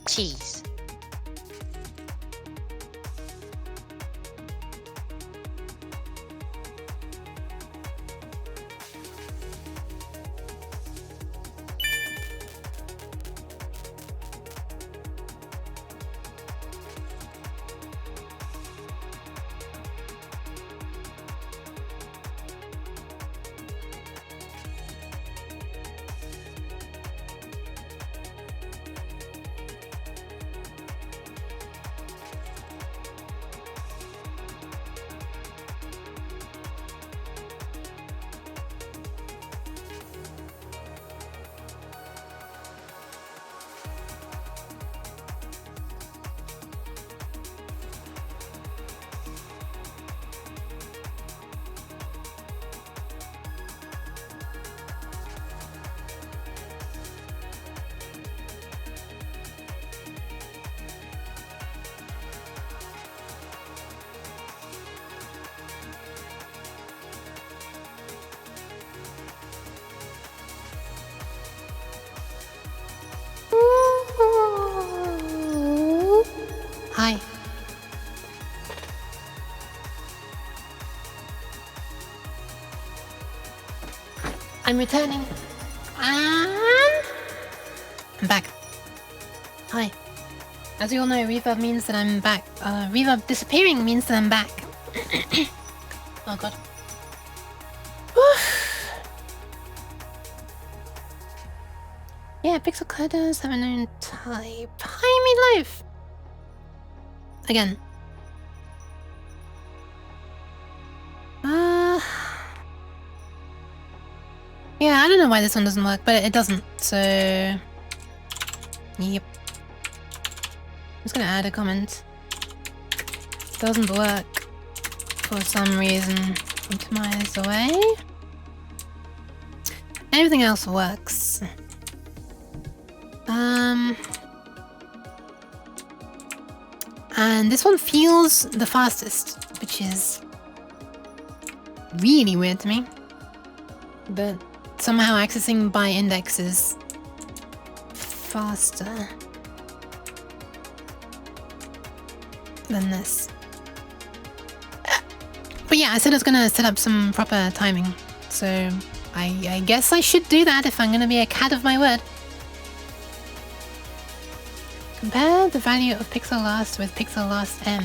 Cheese. I'm returning. I'm back. Hi. As you all know, reverb means that I'm back. Reverb disappearing means that I'm back. Oh god. Yeah, pixel coders have a known type. Hi, Meatloaf! Again. Yeah, I don't know why this one doesn't work, but it doesn't, so... Yep. I'm just gonna add a comment. Doesn't work for some reason. Optimize away. Everything else works. And this one feels the fastest, which is really weird to me. But somehow accessing by index is faster than this. But yeah, I said I was gonna set up some proper timing, so I guess I should do that if I'm gonna be a cat of my word. Compare the value of pixel last with pixel last m.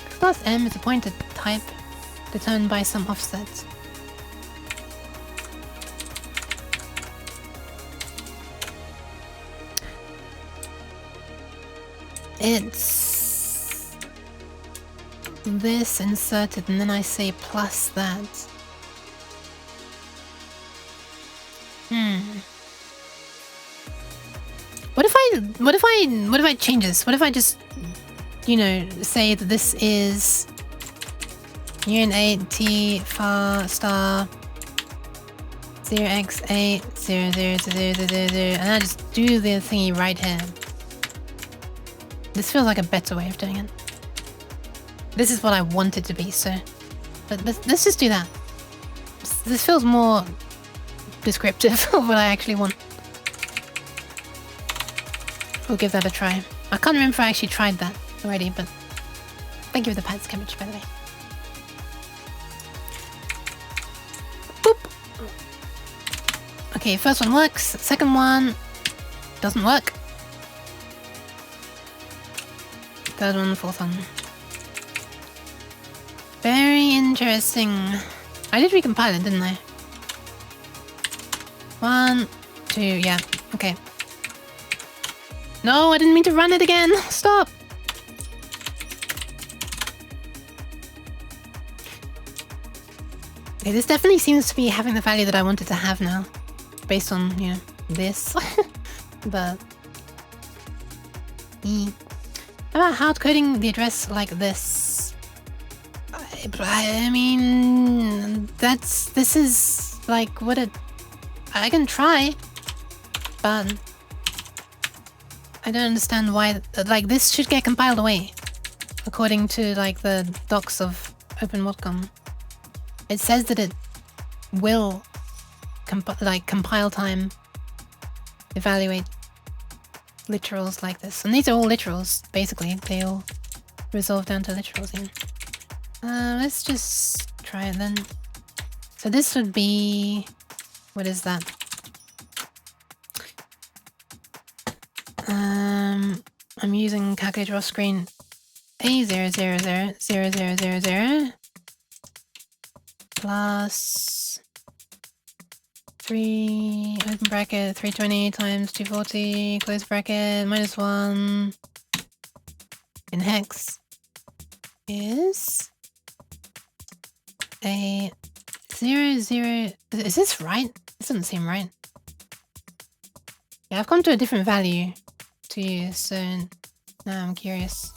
Pixel last m is a pointer type determined by some offset. It's this inserted and then I say plus that. What if I change this? What if I just, you know, say that this is UN8T far star 0x8 00000, and I just do the thingy right here. This feels like a better way of doing it. This is what I want it to be, so let's just do that. This feels more descriptive of what I actually want. We'll give that a try. I can't remember if I actually tried that already, but thank you for the Pat's cabbage, by the way. Boop. Okay, first one works. Second one doesn't work. Third one, fourth one. Very interesting. I did recompile it, didn't I? 1, 2, yeah, okay. No, I didn't mean to run it again. Stop. Okay, this definitely seems to be having the value that I wanted to have now. Based on, you know, this. But... How about hard coding the address like this? I mean... This is like what it... I can try. But... I don't understand why, like, this should get compiled away, according to, like, the docs of OpenWhatCom. It says that it will, compile time, evaluate literals like this. And these are all literals, basically. They all resolve down to literals, even. Let's just try it then. So this would be... What is that? I'm using calculator off screen. A0000000 plus 3 open bracket 320 times 240 close bracket minus 1 in hex is a 00. Is this right? This doesn't seem right. Yeah, I've come to a different value to use, so now I'm curious.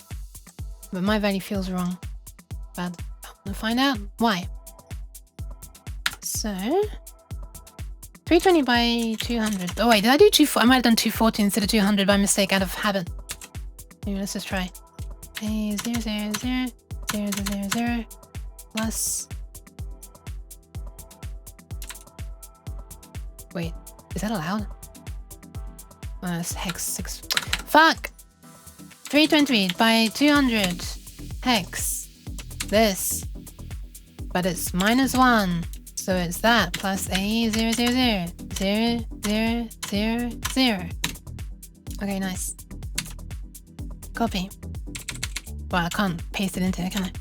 But my value feels wrong. But I'm gonna find out why. So 320 by 200. Oh wait, did I do 240? I might have done 240 instead of 200 by mistake out of habit. Maybe let's just try. A0000000 plus. Wait, is that allowed? It's hex 6. Fuck! 320 by 200 hex this. But it's minus 1. So it's that plus A0000000. Okay, nice. Copy. Well, I can't paste it into it, can I?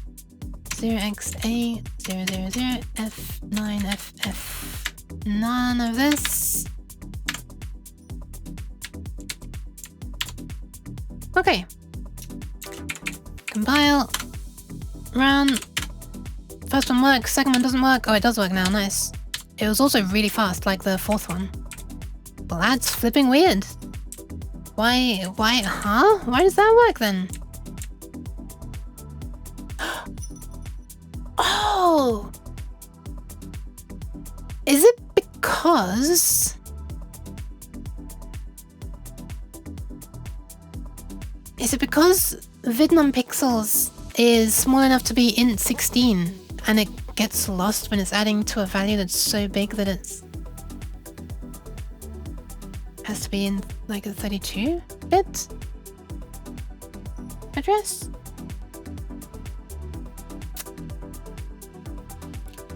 0xA000F9FF. None of this. Okay. Compile. Run. First one works, second one doesn't work. Oh, it does work now, nice. It was also really fast, like the fourth one. Well, that's flipping weird. Why, huh? Why does that work then? Oh! Is it because... Is it because Vidnum Pixels is small enough to be int 16 and it gets lost when it's adding to a value that's so big that it's has to be in like a 32-bit address?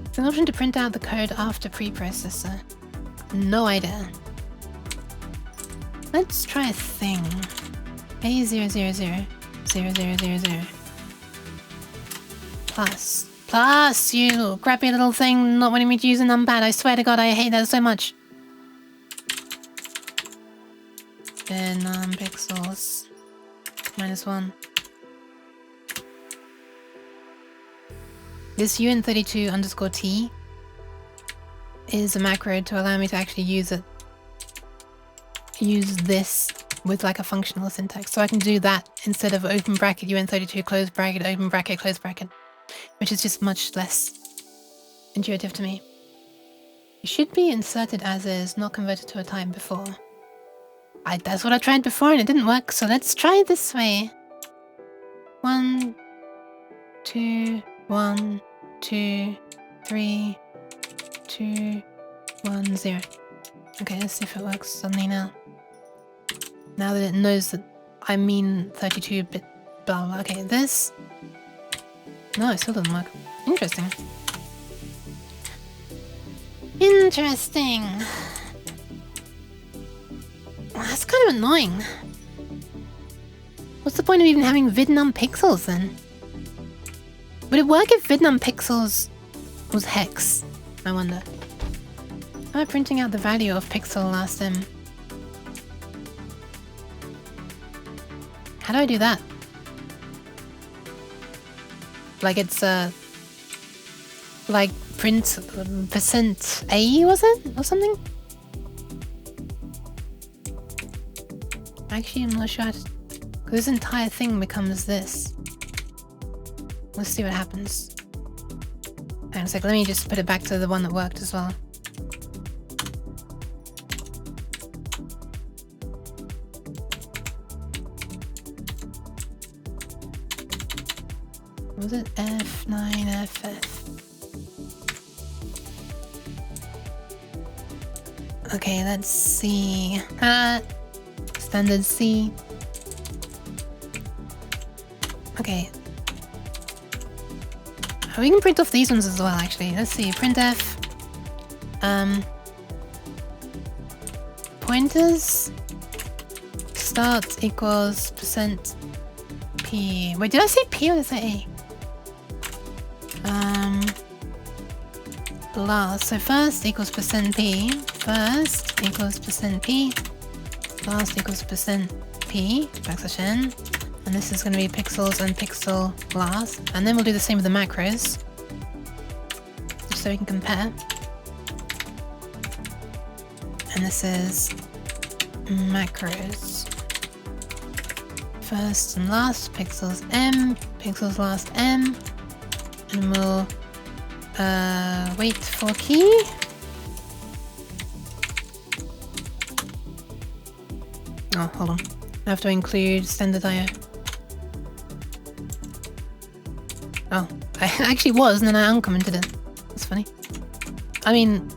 It's an option to print out the code after preprocessor. No idea. Let's try a thing. A0000000. Plus, you crappy little thing not wanting me to use a numpad. I swear to God, I hate that so much. Vidnum pixels -1. This UN32 underscore T is a macro to allow me to actually use this with like a functional syntax. So I can do that instead of open bracket UN32 close bracket open bracket close bracket, which is just much less intuitive to me. It should be inserted as is, not converted to a type before. That's what I tried before and it didn't work, so let's try it this way. 1, 2, 1, 2, 3, 2, 1, 0. Okay, let's see if it works suddenly now. Now that it knows that I mean 32-bit blah blah. Okay, this... No, it still doesn't work. Interesting. Interesting. Well, that's kind of annoying. What's the point of even having Vidnum Pixels then? Would it work if Vidnum Pixels was hex? I wonder. How am I printing out the value of pixel last M? How do I do that? Like it's like print %A, was it? Or something? Actually, I'm not sure how to... This entire thing becomes this. Let's see what happens. Hang on a sec, let me just put it back to the one that worked as well. What was it? F9FF. Okay, let's see. Standard C. Okay. We can print off these ones as well, actually. Let's see. Printf. Pointers. Start equals %P. Wait, did I say P or did I say A? Last. So first equals %P. First equals %P. Last equals %P. Backslash N. And this is going to be pixels and pixel last. And then we'll do the same with the macros. Just so we can compare. And this is macros. First and last, pixels M, pixels last M. And we'll wait for key. Oh, hold on. I have to include standard IO. Oh, I actually was, and then I uncommented it. That's funny. I mean,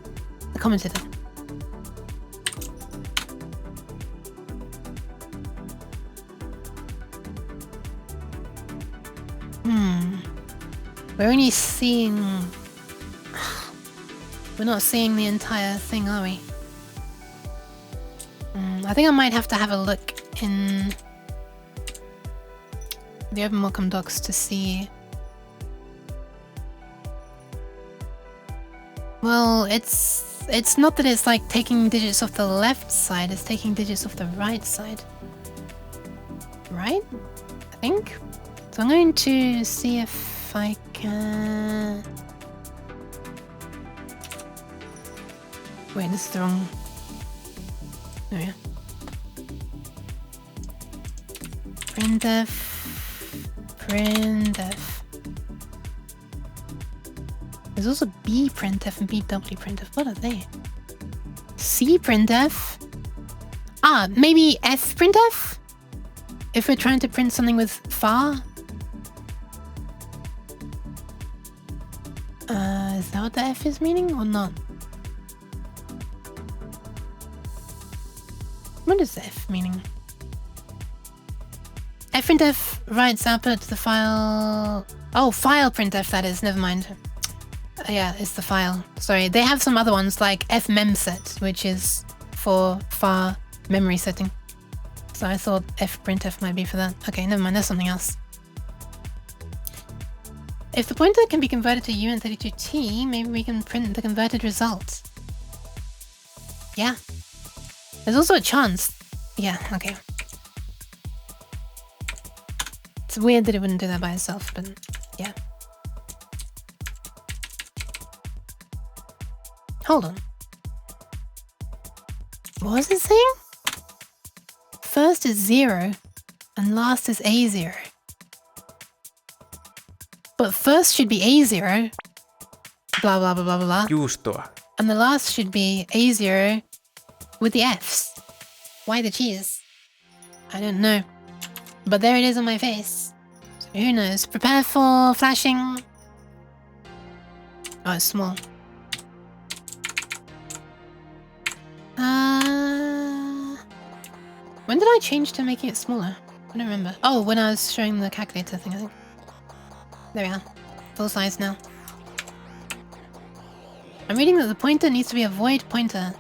I commented it. We're only seeing... We're not seeing the entire thing, are we? I think I might have to have a look in the Open Welcome docs to see. Well, it's not that it's like taking digits off the left side, it's taking digits off the right side. Right? I think. So I'm going to see if I can... Wait, this is the wrong... Oh yeah. Printf. There's also B printf and BW printf. What are they? C printf? Ah, maybe F printf? If we're trying to print something with far? Is that what the F is meaning or not? What is F meaning? Fprintf writes output to the file... Oh, file printf that is, never mind. Yeah, it's the file. Sorry, they have some other ones like fmemset, which is for far memory setting. So I thought fprintf might be for that. Okay, never mind, that's something else. If the pointer can be converted to uint32t, maybe we can print the converted result. Yeah. There's also a chance. Yeah, okay. It's weird that it wouldn't do that by itself, but yeah. Hold on. What was it saying? First is 0 and last is A0. But first should be A0. Blah blah blah blah blah. Juustoa. And the last should be A0 with the Fs. Why the cheese? I don't know. But there it is on my face. So who knows? Prepare for flashing. Oh, it's small. When did I change to making it smaller? I don't remember. Oh, when I was showing the calculator thing, I think. There we are. Full size now. I'm reading that the pointer needs to be a void pointer.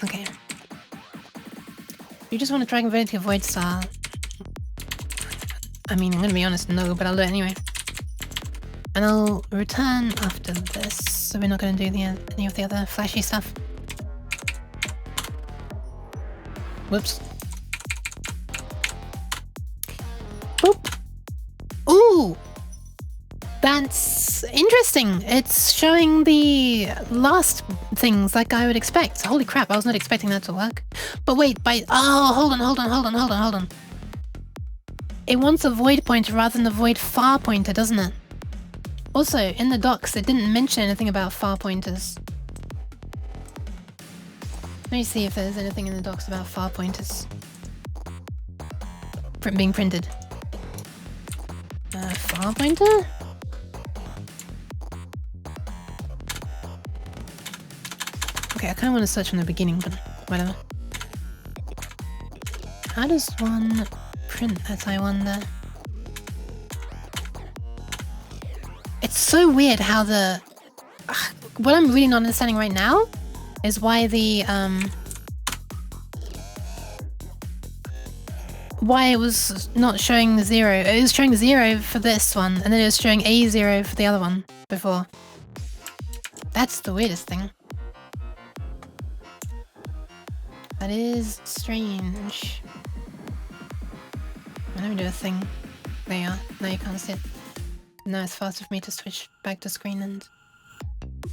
Okay. You just want to try and convert it to a void star. I mean, I'm gonna be honest, no, but I'll do it anyway. And I'll return after this, so we're not gonna do any of the other flashy stuff. Whoops. Boop. Ooh! That's interesting. It's showing the last things like I would expect. Holy crap, I was not expecting that to work. But wait, oh, hold on. It wants a void pointer rather than a void far pointer, doesn't it? Also, in the docs, it didn't mention anything about far pointers. Let me see if there's anything in the docs about far pointers. Being printed. Far pointer? Okay, I kind of want to search from the beginning, but whatever. How does one print that, I wonder? It's so weird how the... what I'm really not understanding right now is why the... why it was not showing 0. It was showing 0 for this one, and then it was showing A0 for the other one before. That's the weirdest thing. That is strange. Let me do a thing. There you are. Now you can't see it. Now it's faster for me to switch back to screen and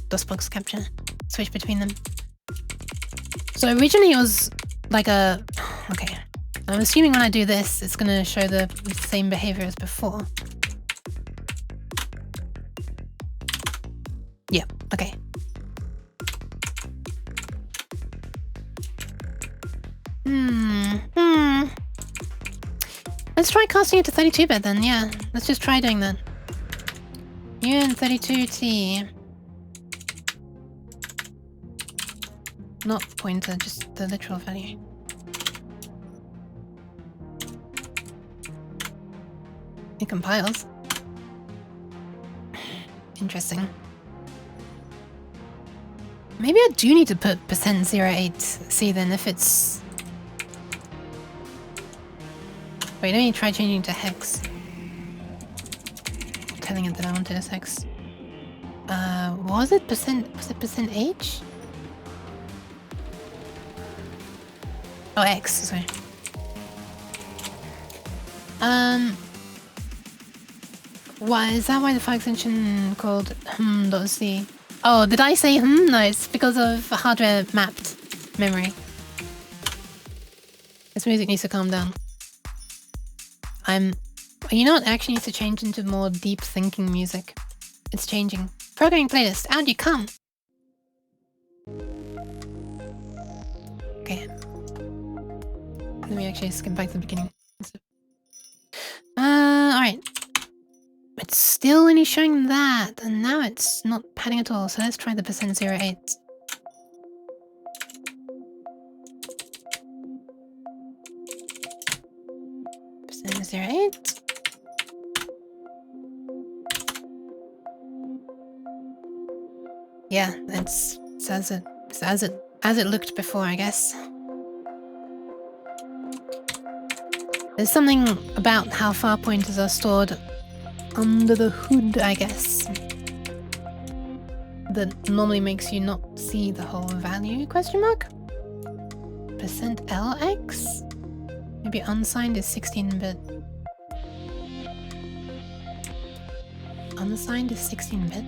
DOSBox capture. Switch between them. So originally it was like a... Okay. I'm assuming when I do this, it's gonna show the same behavior as before. Yeah, okay. Let's try casting it to 32-bit then, yeah. Let's just try doing that. uint32t. Not pointer, just the literal value. It compiles. Interesting. Maybe I do need to put %08. See then if it's... Wait, let me try changing to hex. Telling it that I wanted a hex. Was it %H? Oh, X, sorry. Why is that why the file extension called .c? Oh, did I say No, it's because of hardware mapped memory. This music needs to calm down. You know what actually needs to change into more deep thinking music? It's changing. Programming playlist, out you come! Okay. Let me actually skip back to the beginning. Alright. It's still only showing that, and now it's not padding at all, so let's try the %08. %08. Yeah, it's as it looked before, I guess. There's something about how far pointers are stored under the hood, I guess, that normally makes you not see the whole value, question mark? %LX? Maybe unsigned is 16-bit. Unsigned is 16-bit?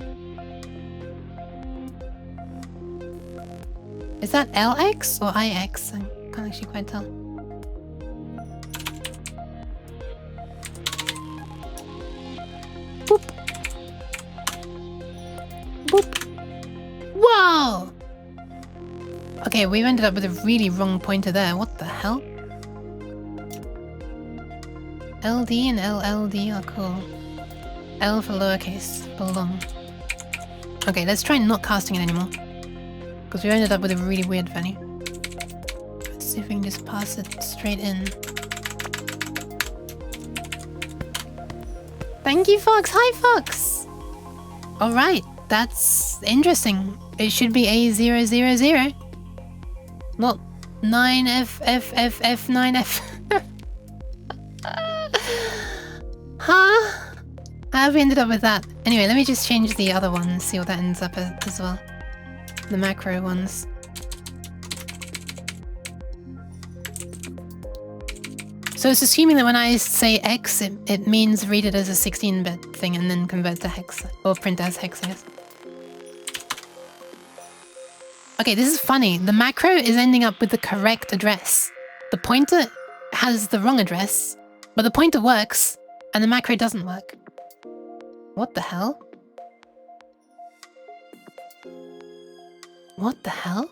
Is that LX or IX? I can't actually quite tell. Boop. Boop. Whoa! Okay, we ended up with a really wrong pointer there. What the hell? LD and LLD are cool. L for lowercase, for long. Okay, let's try not casting it anymore. Because we ended up with a really weird value. Let's see if we can just pass it straight in. Thank you, Fox! Hi, Fox! Alright, that's interesting. It should be A000. Not 9FFFF9F. Huh? How have we ended up with that? Anyway, let me just change the other one and see what that ends up as well. The macro ones. So it's assuming that when I say X, it means read it as a 16-bit thing and then convert to hex. Or print as hex, I guess. Okay, this is funny. The macro is ending up with the correct address. The pointer has the wrong address, but the pointer works, and the macro doesn't work. What the hell? What the hell?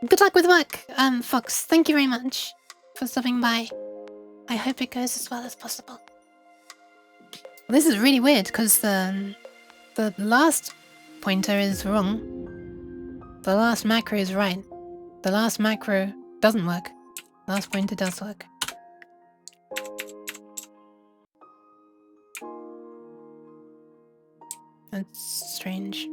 Good luck with work, Fox. Thank you very much for stopping by. I hope it goes as well as possible. Well, this is really weird because the last pointer is wrong. The last macro is right. The last macro doesn't work. The last pointer does work. That's strange.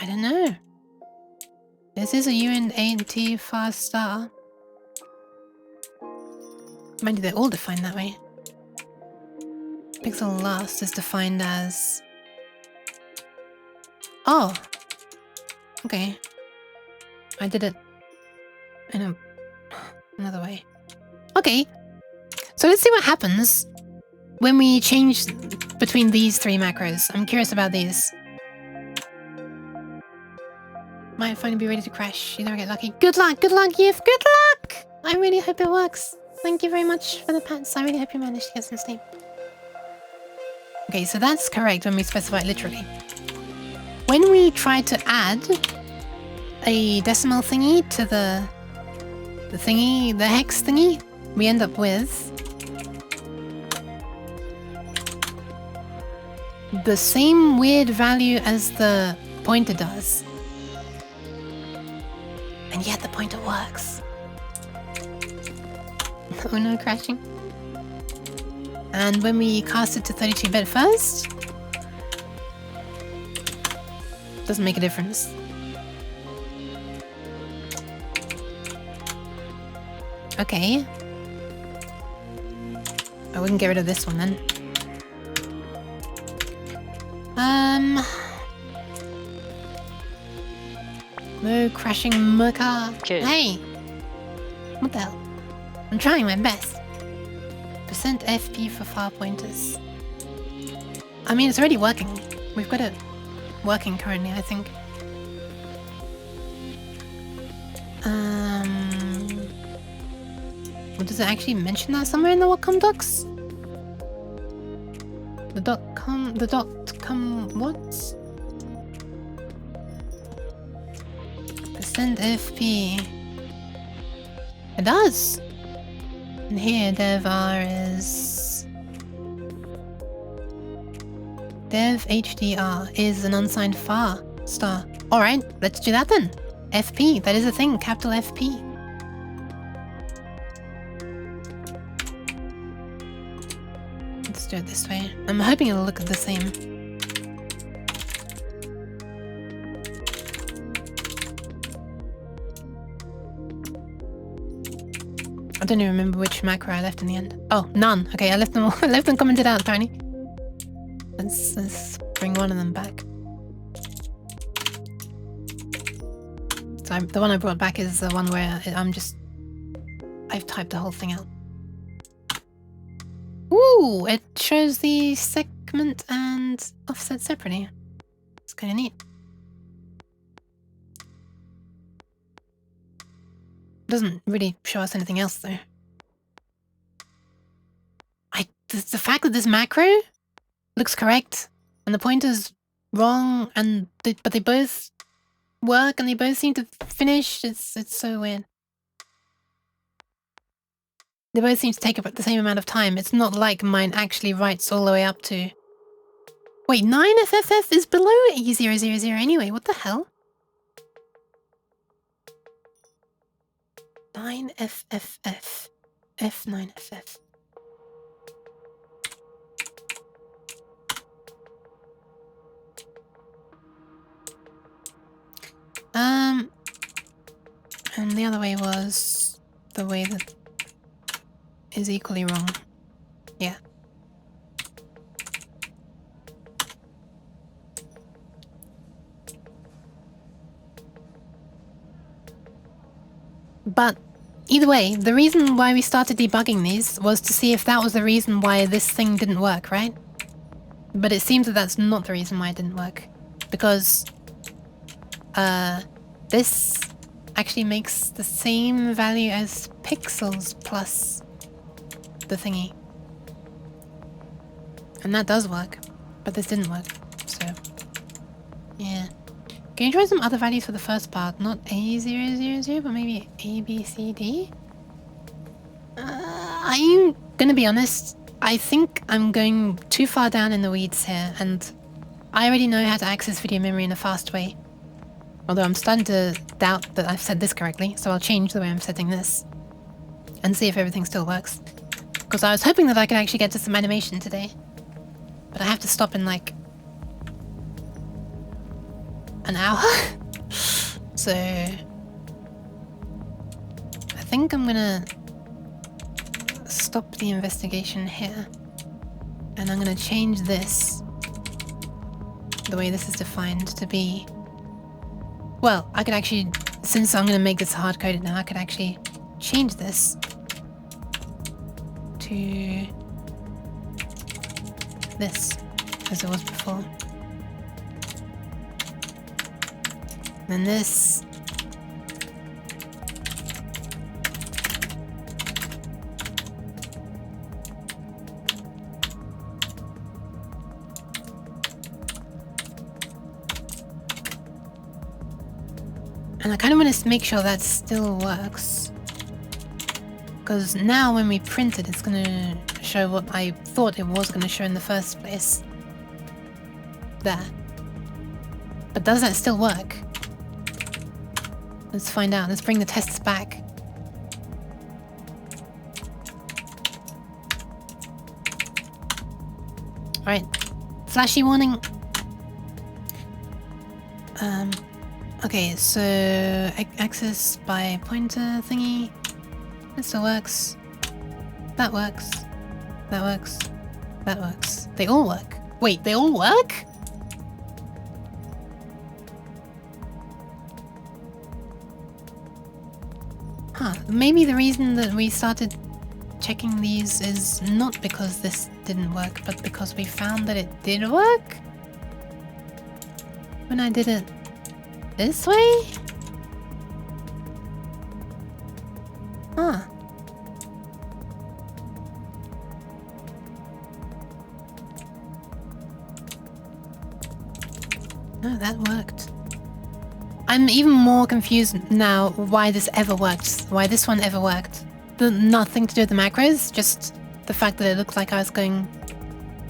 I don't know. This is a UNT fast star. Mind you, they're all defined that way. Pixel last is defined as... Oh! Okay. I did it in another way. Okay. So let's see what happens when we change between these three macros. I'm curious about these. Might finally be ready to crash. You never get lucky. Good luck, Yif. Good luck! I really hope it works. Thank you very much for the pats. I really hope you managed to get some sleep. Okay, so that's correct when we specify it literally. When we try to add a decimal thingy to the hex thingy, we end up with the same weird value as the pointer does. And yet the pointer works. Uno crashing. And when we cast it to 32-bit first, doesn't make a difference. Okay. Oh, we can get rid of this one then. No crashing Murka. Okay. Hey! What the hell? I'm trying my best. Percent FP for far pointers. I mean, it's already working. We've got it working currently, I think. Well, does it actually mention that somewhere in the Whatcom docs? The dot.com what? Percent FP. It does. And here dev R is dev HDR is an unsigned far star. Alright, let's do that then. FP, that is a thing, capital FP. Let's do it this way. I'm hoping it'll look the same. I don't even remember which macro I left in the end. Oh, none. Okay, I left them all. I left them commented out apparently. Let's bring one of them back. So the one I brought back is the one where I've typed the whole thing out. Ooh, it shows the segment and offset separately. It's kind of neat. Doesn't really show us anything else though. The fact that this macro looks correct and the pointer's wrong but they both work and they both seem to finish, it's so weird. They both seem to take up the same amount of time. It's not like mine actually writes all the way up to... Wait, 9FFF is below E000 anyway, what the hell? 9FFF. F9FF. And the other way was the way that is equally wrong. Yeah. But either way, the reason why we started debugging these was to see if that was the reason why this thing didn't work, right? But it seems that that's not the reason why it didn't work. Because this actually makes the same value as pixels plus the thingy. And that does work, but this didn't work, so yeah. Can you try some other values for the first part? Not A000, but maybe A, B, C, D? I'm gonna be honest, I think I'm going too far down in the weeds here, and I already know how to access video memory in a fast way. Although I'm starting to doubt that I've said this correctly, so I'll change the way I'm setting this and see if everything still works. Because I was hoping that I could actually get to some animation today, but I have to stop in like an hour. So I think I'm gonna stop the investigation here, and I'm gonna change this, the way this is defined, to be... Well, I could actually, since I'm gonna make this hard-coded now, I could actually change this to this, as it was before. Then this. And I kind of want to make sure that still works. Because now when we print it, it's going to show what I thought it was going to show in the first place. There. But does that still work? Let's find out. Let's bring the tests back. Alright. Flashy warning. Okay, so access by pointer thingy. That still works. That works. That works. That works. They all work. Wait, they all work? Huh. Maybe the reason that we started checking these is not because this didn't work, but because we found that it did work? When I did it this way? Huh. No, that worked. I'm even more confused now why this ever worked. Why this one ever worked. Nothing to do with the macros, just the fact that it looked like I was going...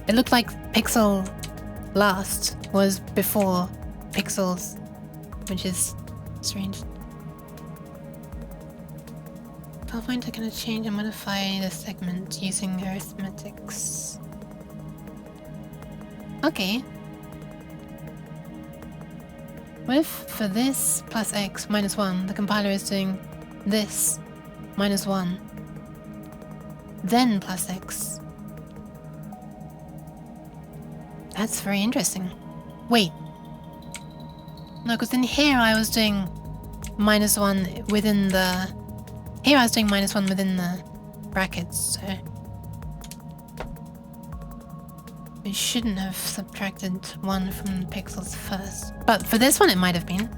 It looked like Pixel last was before Pixels, which is strange. PowerPoint are going to change and modify the segment using arithmetics. Okay. What if for this plus x minus 1, the compiler is doing this minus 1, then plus x? That's very interesting. Wait. No, because in here I was doing minus 1 within the... Here I was doing minus 1 within the brackets, so... We shouldn't have subtracted 1 from the pixels first. But for this one it might have been.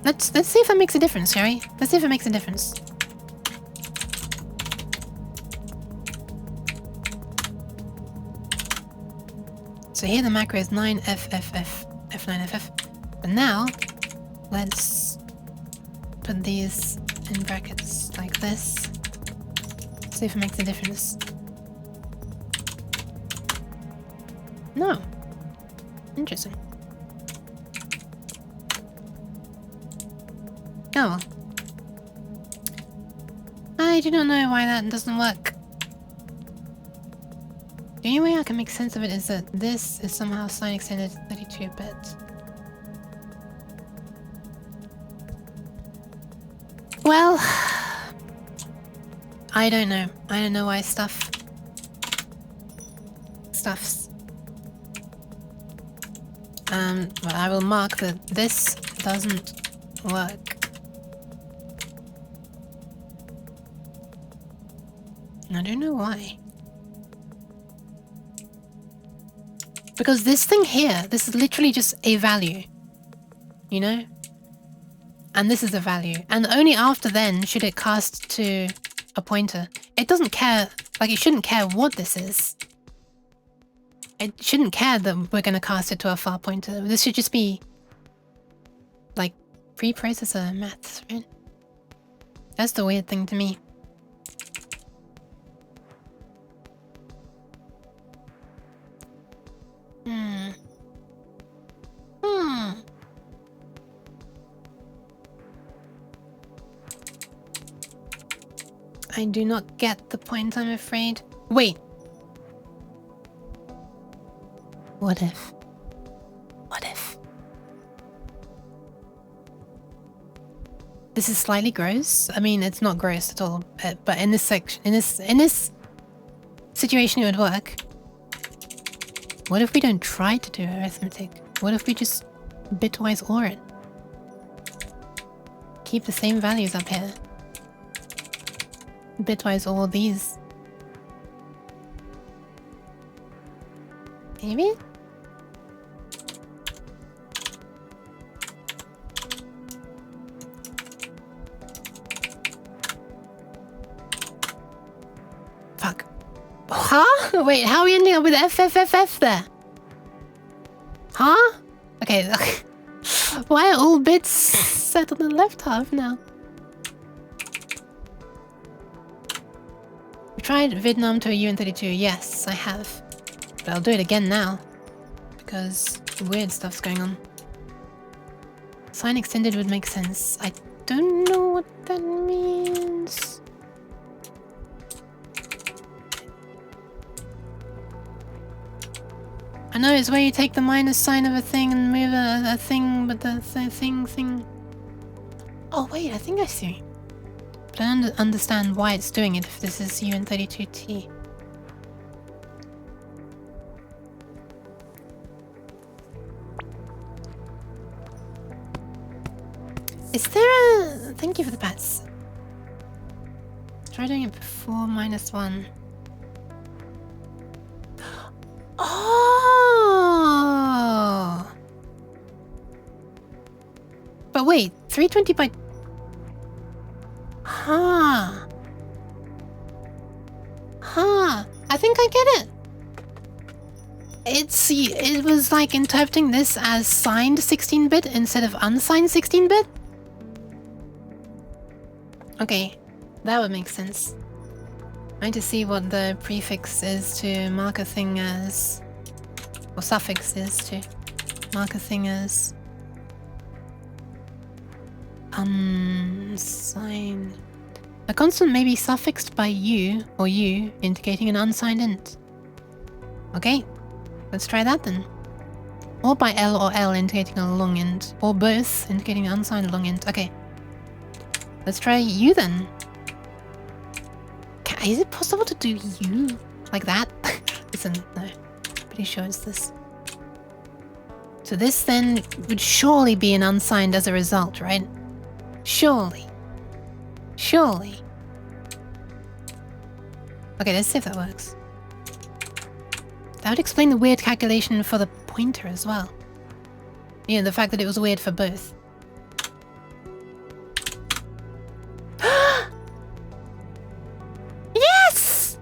Let's see if that makes a difference, shall we? Let's see if it makes a difference. So here the macro is 9FFF, F9FF. But now, let's put these in brackets like this. See if it makes a difference. No. Interesting. Oh well. I do not know why that doesn't work. The only way I can make sense of it is that this is somehow sign extended 32-bit. Well, I don't know. I don't know why stuffs. But I will mark that this doesn't work. I don't know why. Because this thing here, this is literally just a value. You know? And this is a value. And only after then should it cast to a pointer. It doesn't care, like it shouldn't care what this is. It shouldn't care that we're going to cast it to a far pointer. This should just be like preprocessor maths, right? That's the weird thing to me. I do not get the point, I'm afraid. Wait. What if? What if? This is slightly gross. I mean, it's not gross at all, but in this section, in this situation, it would work. What if we don't try to do arithmetic? What if we just bitwise OR it? Keep the same values up here. Bitwise all these. Maybe? Fuck. Huh? Wait, how are we ending up with FFFF there? Huh? Okay. Why are all bits set on the left half now? Tried Vietnam to a UN32. Yes, I have. But I'll do it again now. Because weird stuff's going on. Sign extended would make sense. I don't know what that means. know it's where you take the minus sign of a thing and move a thing, but the thing. Oh wait, I think I see. But I don't understand why it's doing it if this is UN32T. Is there a... Thank you for the pets. Try doing it before -1. Oh! But wait, 320 by... Huh. Huh. I think I get it. It was like interpreting this as signed 16-bit instead of unsigned 16-bit? Okay, that would make sense. I need to see what the prefix is to mark a thing as... or suffix is to mark a thing as... unsigned. A constant may be suffixed by u or u, indicating an unsigned int. Okay, let's try that then. Or by l or l, indicating a long int. Or both, indicating an unsigned long int. Okay. Let's try u then. Is it possible to do u like that? Listen, no. Pretty sure it's this. So this then would surely be an unsigned as a result, right? Surely. Surely. Okay, let's see if that works. That would explain the weird calculation for the pointer as well. Yeah, the fact that it was weird for both. Yes!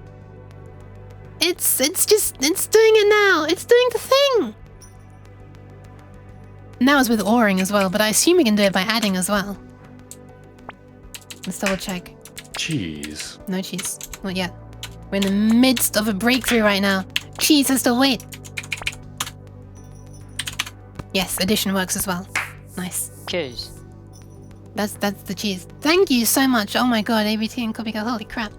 It's doing it now. It's doing the thing. And that was with oring as well, but I assume we can do it by adding as well. Let's double check. Cheese. No cheese. Not yet. We're in the midst of a breakthrough right now. Cheese has to wait. Yes, addition works as well. Nice. Cheese. That's the cheese. Thank you so much. Oh my god, ABT and Copy Girl. Holy crap.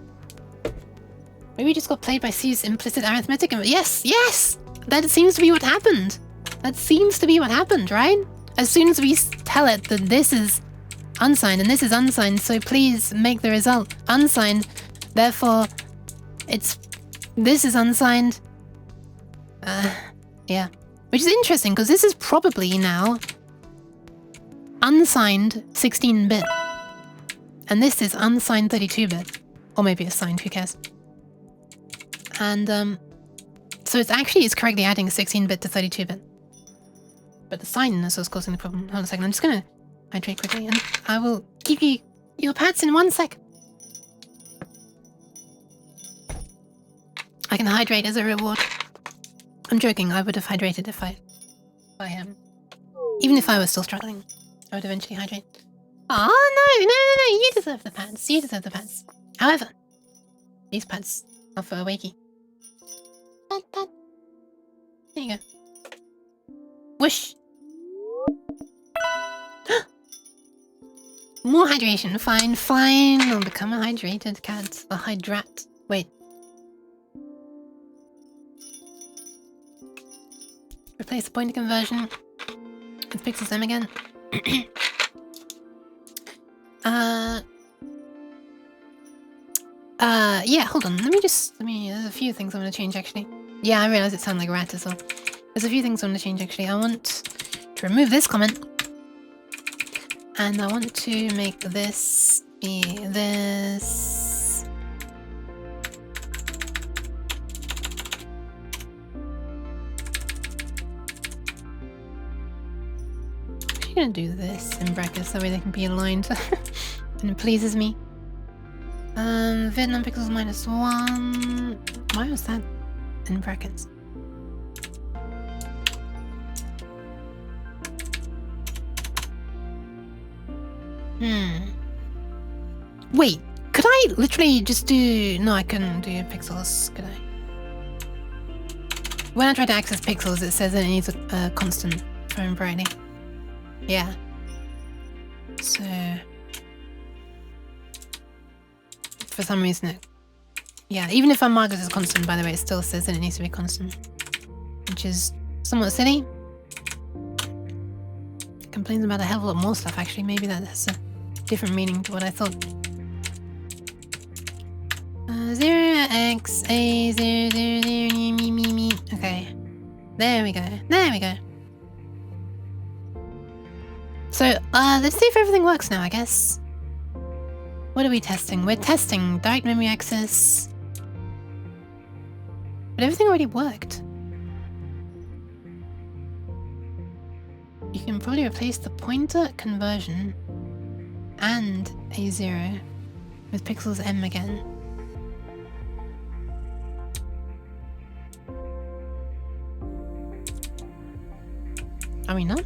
Maybe we just got played by C's implicit arithmetic. Yes, yes! That seems to be what happened. That seems to be what happened, right? As soon as we tell it that this is unsigned and this is unsigned, so please make the result unsigned. Therefore, this is unsigned. Yeah. Which is interesting, because this is probably now unsigned 16-bit. And this is unsigned 32-bit. Or maybe it's signed, who cares? And, so it's correctly adding 16-bit to 32-bit. But the signness was causing the problem. Hold on a second, I'm just gonna hydrate quickly, and I will give you your pats in 1 sec. I can hydrate as a reward. I'm joking, I would have hydrated if I am. Even if I was still struggling, I would eventually hydrate. Oh no, you deserve the pants. You deserve the pants. However, these pants are for a wakey. Pat. There you go. Whoosh! More hydration. Fine. I'll become a hydrated cat. A hydrat. Wait. Replace the pointer conversion with pixels M again. Yeah, hold on. There's a few things I want to change actually. Yeah, I realize it sounded like a rat as well. There's a few things I want to change actually. I want to remove this comment. And I want to make this be this. I'm gonna do this in brackets, that way they can be aligned. And it pleases me. Vietnam pixels -1. Why was that in brackets? Wait, could I literally just do... No, I couldn't do pixels, could I? When I try to access pixels, it says that it needs a constant frame brightening. Yeah. So... For some reason it... Yeah, even if I mark it as a constant, by the way, it still says that it needs to be constant. Which is somewhat silly. It complains about a hell of a lot more stuff, actually. Maybe that has a different meaning to what I thought. 0x a 0 0 0 me. Okay. There we go. There we go. So, let's see if everything works now, I guess. What are we testing? We're testing direct memory access. But everything already worked. You can probably replace the pointer conversion and A0 with pixels M again. Are we not?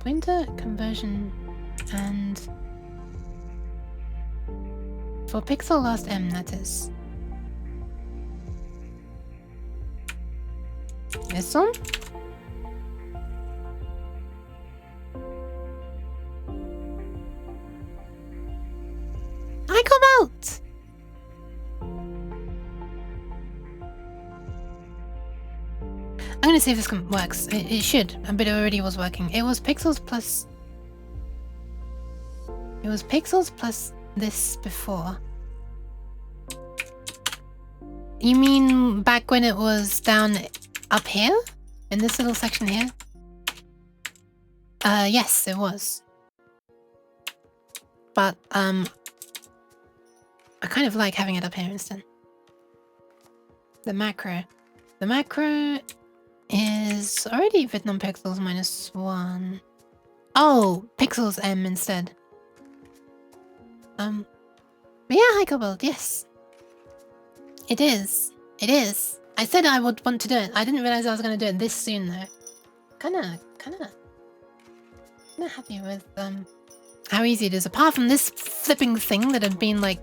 Pointer conversion and for pixel last M, that is. This one? I come out! I'm gonna see if this works. It should, but it already was working. It was pixels plus... It was pixels plus this before. You mean back when it was down up here? In this little section here? Yes, it was. But, I kind of like having it up here instead. The macro. The macro is already Vietnam pixels -1. Oh, pixels M instead. But yeah, hi Cobalt, yes. It is. It is. I said I would want to do it. I didn't realize I was going to do it this soon though. Kinda happy with how easy it is. Apart from this flipping thing that had been like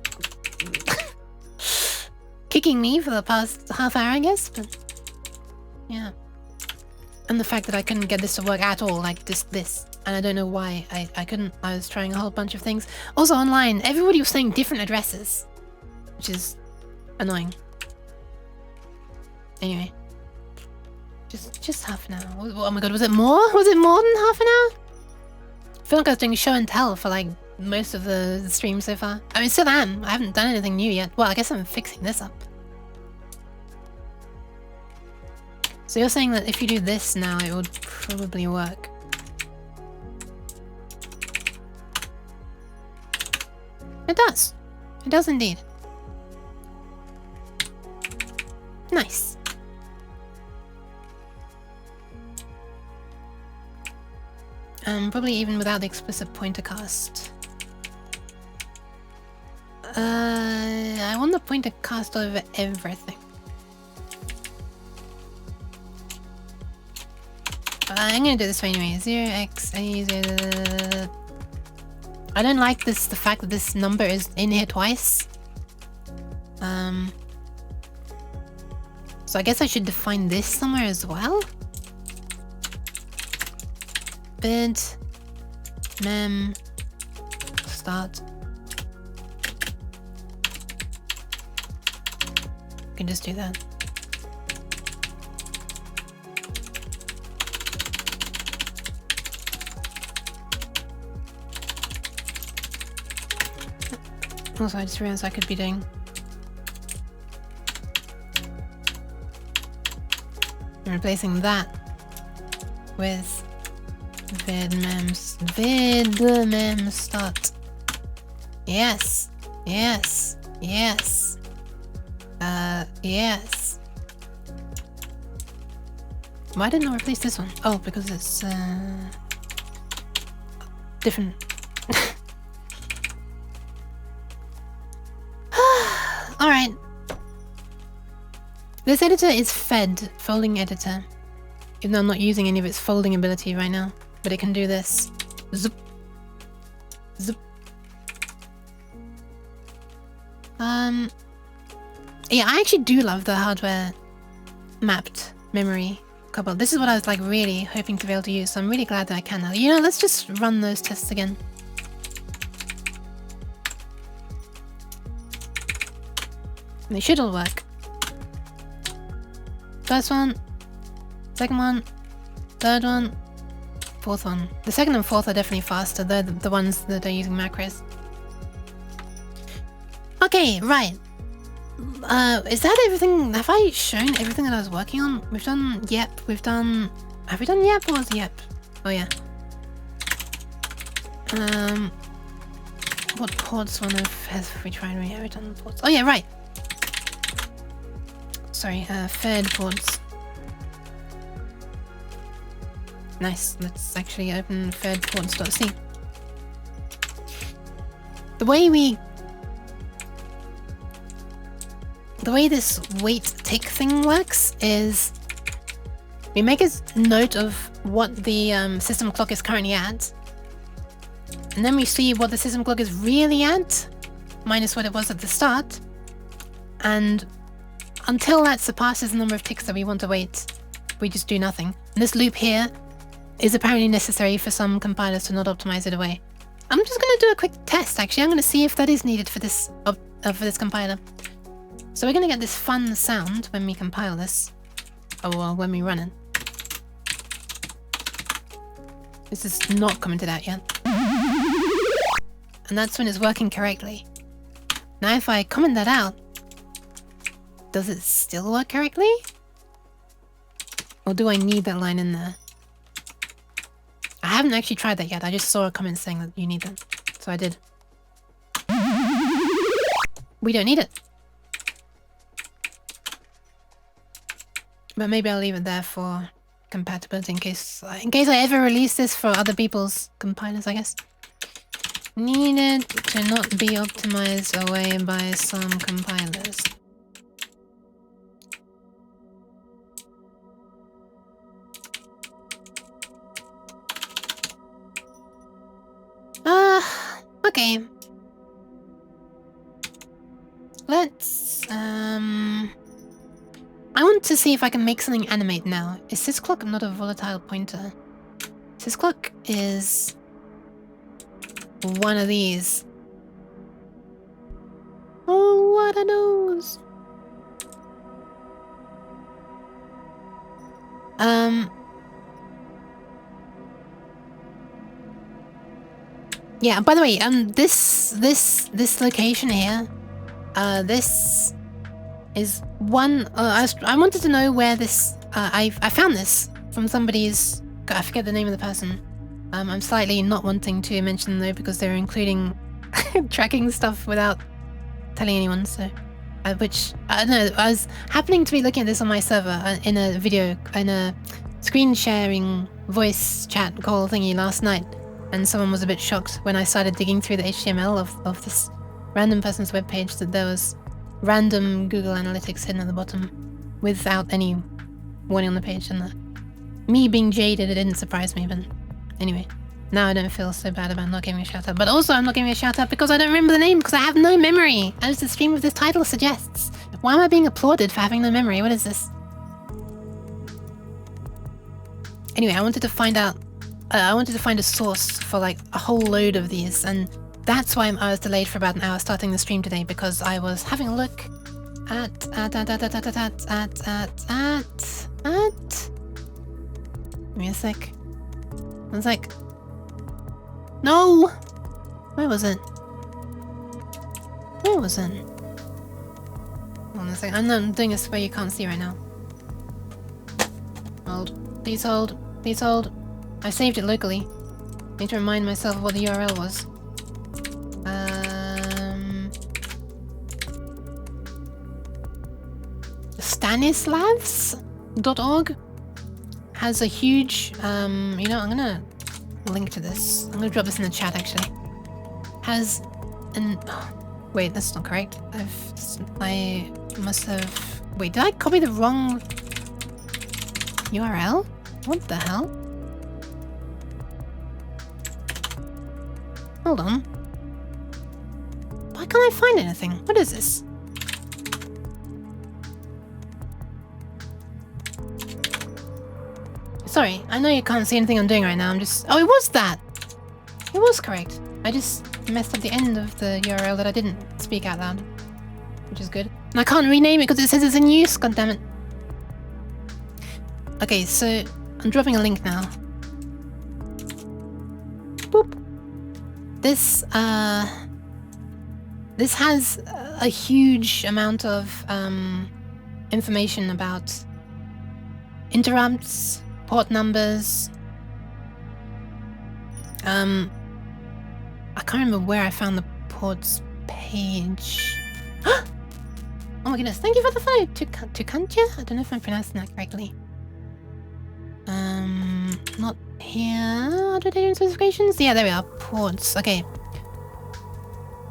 kicking me for the past half hour, I guess. But yeah, and the fact that I couldn't get this to work at all, like this, and I don't know why I couldn't. I was trying a whole bunch of things. Also online, everybody was saying different addresses, which is annoying. Anyway, just half an hour. Oh my god, was it more? Was it more than half an hour? I feel like I was doing show and tell for like most of the stream so far. I mean, still am. I haven't done anything new yet. Well, I guess I'm fixing this up. So you're saying that if you do this now, it would probably work. It does. It does indeed. Nice. Probably even without the explicit pointer cast. I want the pointer cast over everything. I'm gonna do this way anyway. 0x a 0. I don't like this. The fact that this number is in here twice. So I guess I should define this somewhere as well. Bid mem start. You can just do that. Also, I just realized I could be doing. I'm replacing that with vidmem start. Yes, yes, yes. Yes. Why didn't I replace this one? Oh, because it's different. Alright. This editor is fed folding editor. Even though I'm not using any of its folding ability right now. But it can do this. Zip. Zip. Yeah, I actually do love the hardware mapped memory couple. This is what I was like really hoping to be able to use, so I'm really glad that I can now. You know, let's just run those tests again. They should all work. First one, Second one, third one, fourth one. The second and fourth are definitely faster. They're the ones that are using macros. Okay, right. Is that everything? Have I shown everything that I was working on? We've done yep. We've done. Have we done yep? What was yep? Oh yeah. What ports one have we tried? Have we done ports? Oh yeah, right. Sorry, fed ports. Nice. Let's actually open fed ports.c. The way this wait tick thing works is we make a note of what the system clock is currently at, and then we see what the system clock is really at, minus what it was at the start, and until that surpasses the number of ticks that we want to wait, we just do nothing. And this loop here is apparently necessary for some compilers to not optimize it away. I'm just going to do a quick test, actually. I'm going to see if that is needed for this compiler. So we're going to get this fun sound when we compile this. Oh, well, when we run it. This is not commented out yet. And that's when it's working correctly. Now if I comment that out, does it still work correctly? Or do I need that line in there? I haven't actually tried that yet. I just saw a comment saying that you need that. So I did. We don't need it. But maybe I'll leave it there for compatibility in case I ever release this for other people's compilers, I guess. Needed to not be optimized away by some compilers. Okay. Let's, I want to see if I can make something animate now. Is sysclock not a volatile pointer? Sysclock is one of these. Oh, what are those? Yeah, by the way, this location here, this is one, I wanted to know where this, I found this from somebody's, I forget the name of the person. I'm slightly not wanting to mention them though because they're including tracking stuff without telling anyone, so, which, I don't know, I was happening to be looking at this on my server in a video, in a screen sharing voice chat call thingy last night. And someone was a bit shocked when I started digging through the HTML of this random person's webpage that there was random Google Analytics hidden at the bottom without any warning on the page. And me being jaded, it didn't surprise me. But anyway, now I don't feel so bad about not giving a shout out. But also I'm not giving a shout out because I don't remember the name because I have no memory, as the stream of this title suggests. Why am I being applauded for having no memory? What is this? Anyway, I wanted to find out I wanted to find a source for like a whole load of these, and that's why I was delayed for about an hour starting the stream today, because I was having a look at give me a sec. One sec. No! Where was it? Where was it? Hold on a sec. I'm doing this where you can't see right now. Hold. Please hold. Please hold. I saved it locally. Need to remind myself of what the URL was. Stanislavs.org has a huge, you know, I'm gonna link to this. I'm gonna drop this in the chat actually. Has an, wait, that's not correct. I must have, wait, did I copy the wrong URL? What the hell? Hold on. Why can't I find anything? What is this? Sorry, I know you can't see anything I'm doing right now. I'm just... Oh, it was that! It was correct. I just messed up the end of the URL that I didn't speak out loud. Which is good. And I can't rename it because it says it's in use, goddammit. Okay, so I'm dropping a link now. Boop. This has a huge amount of information about interrupts, port numbers. I can't remember where I found the ports page. Oh my goodness, thank you for the follow, Tukantya? I don't know if I'm pronouncing that correctly. Not here. Other data specifications? Yeah, there we are. Ports. Okay.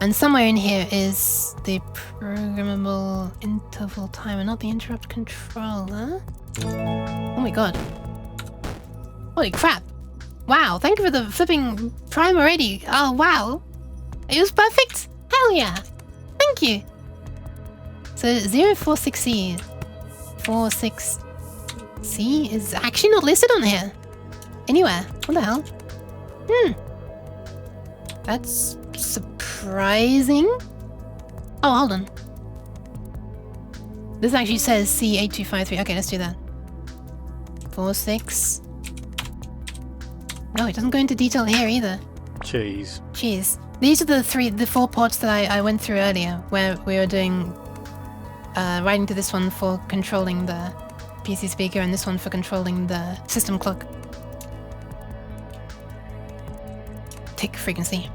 And somewhere in here is the programmable interval timer, not the interrupt controller. Oh my god. Holy crap. Wow, thank you for the flipping prime already. Oh wow. It was perfect. Hell yeah. Thank you. So 046C. 46C is actually not listed on here. Anywhere. What the hell? That's surprising. Oh, hold on. This actually says C8253. Okay, let's do that. 46. No, it doesn't go into detail here either. Jeez. Jeez. These are the four ports that I went through earlier, where we were doing writing to this one for controlling the PC speaker and this one for controlling the system clock. Tick frequency.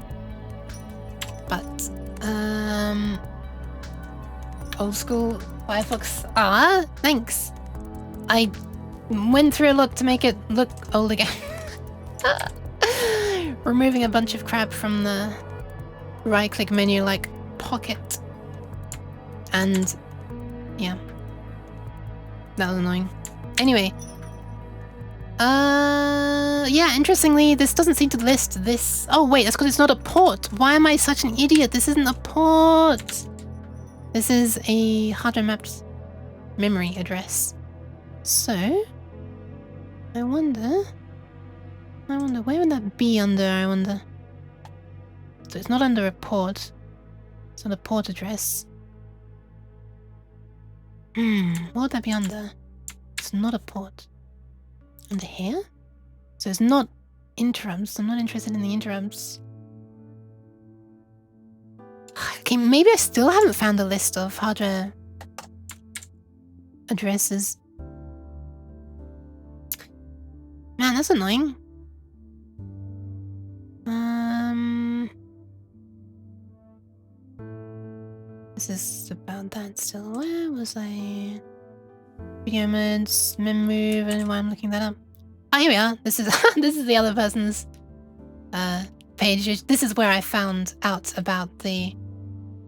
But old school Firefox. Ah, thanks. I went through a lot to make it look old again. Removing a bunch of crap from the right-click menu like Pocket. And yeah. That was annoying. Anyway. Yeah, interestingly, this doesn't seem to list this. Oh wait, that's because it's not a port. Why am I such an idiot? This isn't a port. This is a hardware mapped memory address. So, I wonder, where would that be under, I wonder? So it's not under a port. It's not a port address. What would that be under? It's not a port. Under here? So it's not interrupts. I'm not interested in the interrupts. Okay, maybe I still haven't found a list of hardware addresses. Man, that's annoying. This is about that still. Where was I? Video modes, move, and why I'm looking that up. Oh, here we are. This is this is the other person's page. This is where I found out about the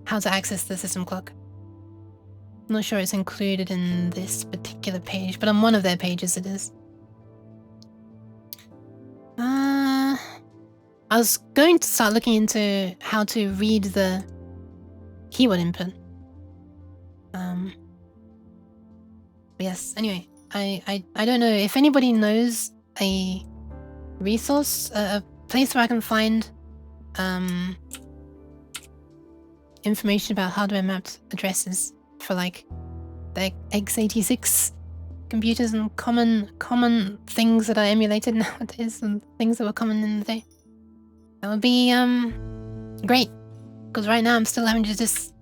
how to access the system clock. I'm not sure it's included in this particular page, but on one of their pages it is. I was going to start looking into how to read the keyword input. But yes, anyway, I don't know if anybody knows a resource, a place where I can find information about hardware mapped addresses for like the x86 computers and common things that are emulated nowadays and things that were common in the day. That would be great, because right now I'm still having to just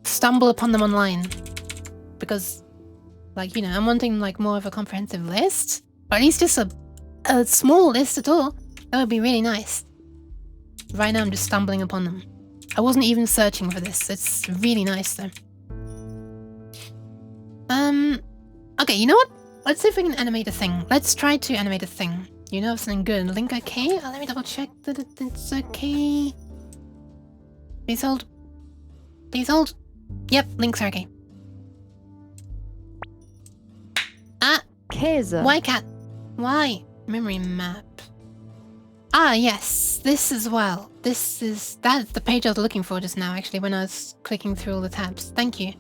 stumble upon them online, because like, you know, I'm wanting like more of a comprehensive list, or at least just a small list at all. That would be really nice. Right now I'm just stumbling upon them. I wasn't even searching for this. It's really nice though. Okay, you know what? Let's see if we can animate a thing. Let's try to animate a thing. You know of something good. Link okay? Let me double check that it's okay. Please hold. Please hold. Yep, links are okay. Ah! Kaiser. Why cat? Why? Memory map. Ah, yes. This as well. That's the page I was looking for just now, actually, when I was clicking through all the tabs. Thank you.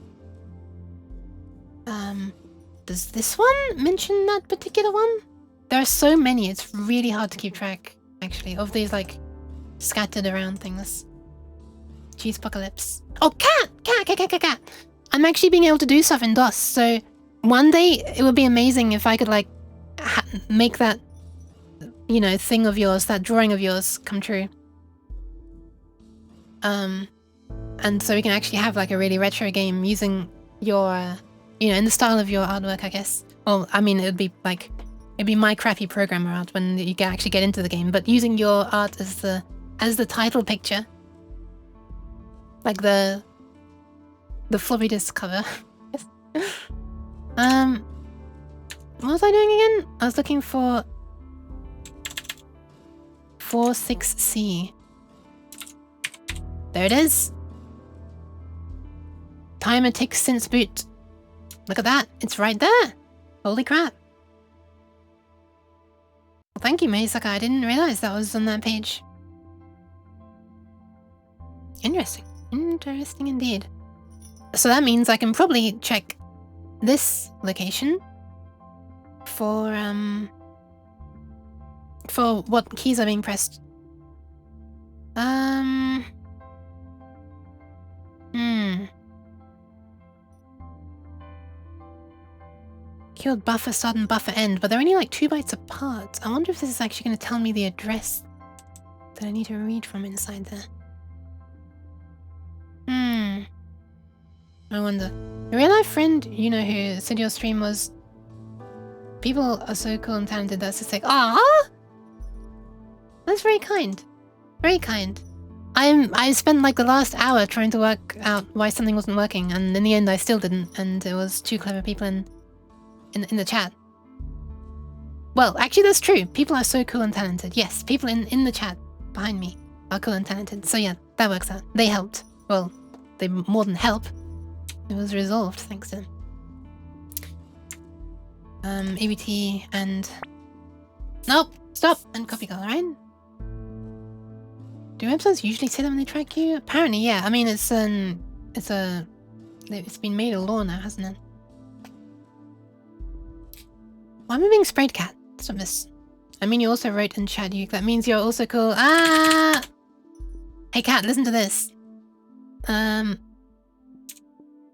Does this one mention that particular one? There are so many, it's really hard to keep track, actually, of these, like, scattered around things. Cheese apocalypse. Oh, cat! I'm actually being able to do stuff in DOS, so one day it would be amazing if I could, like, make that, you know, thing of yours, that drawing of yours come true. And so we can actually have like a really retro game using your, you know, in the style of your artwork, I guess. Well, I mean, it'd be my crappy programmer art when you can actually get into the game, but using your art as the title picture, like the floppy disk cover. What was I doing again? I was looking for 46C. There it is. Timer ticks since boot. Look at that. It's right there. Holy crap. Well, thank you, Maisaka. I didn't realize that was on that page. Interesting. Interesting indeed. So that means I can probably check this location for what keys are being pressed. Killed buffer start and buffer end, but they're only like 2 bytes apart. I wonder if this is actually going to tell me the address that I need to read from inside there. I wonder. A real life friend, you know, who said your stream was... People are so cool and talented, that's just like, ah, that's very kind. Very kind. I spent like the last hour trying to work out why something wasn't working, and in the end I still didn't, and it was 2 clever people in the chat. Well, actually that's true. People are so cool and talented. Yes, people in the chat behind me are cool and talented. So yeah, that works out. They helped. Well, they more than help. It was resolved thanks to them. ABT and... Nope! Stop! And copy girl, right? Do websites usually say that when they track you? Apparently, yeah. I mean, it's been made a law now, hasn't it? Why am I being sprayed, cat? Stop this. I mean, you also wrote in chat, that means you're also cool. Ah! Hey, cat, listen to this.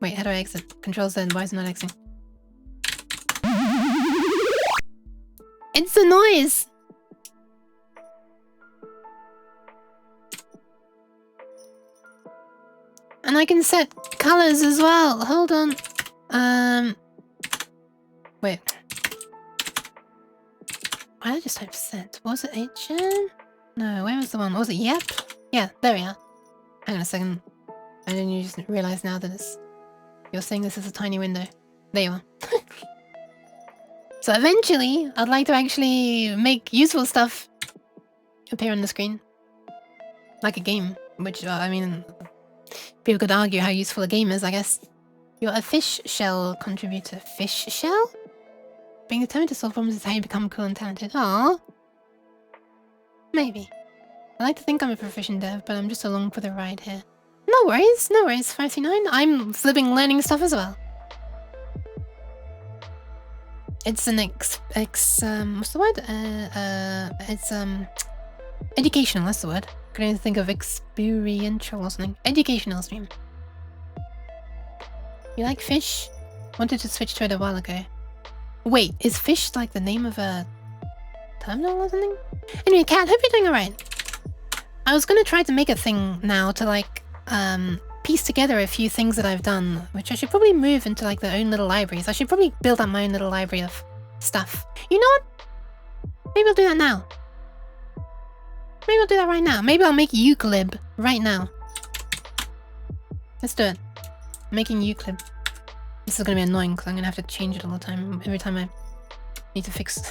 Wait, how do I exit? Control Z, why is it not exiting? It's the noise! And I can set colors as well. Hold on. Wait. Why did I just type set? Was it HM? No, where was the one? Was it yep? Yeah, there we are. Hang on a second. I didn't just realize now that it's... You're saying this is a tiny window. There you are. So eventually, I'd like to actually make useful stuff appear on the screen. Like a game, which, I mean... People could argue how useful a game is, I guess. You're a fish shell contributor. Fish shell? Being determined to solve problems is how you become cool and talented. Aww. Maybe. I like to think I'm a proficient dev, but I'm just along for the ride here. No worries, 539. I'm flipping learning stuff as well. It's an what's the word? It's educational, that's the word. Couldn't think of experiential or something. Educational stream. You like fish? Wanted to switch to it a while ago. Wait, is fish like the name of a terminal or something? Anyway, cat, hope you're doing alright. I was gonna try to make a thing now to like piece together a few things that I've done, which I should probably move into like their own little libraries. I should probably build up my own little library of stuff. You know what? Maybe I'll do that now. Maybe I'll do that right now. Maybe I'll make Euclid right now. Let's do it. I'm making Euclid. This is gonna be annoying because I'm gonna have to change it all the time. Every time I need to fix...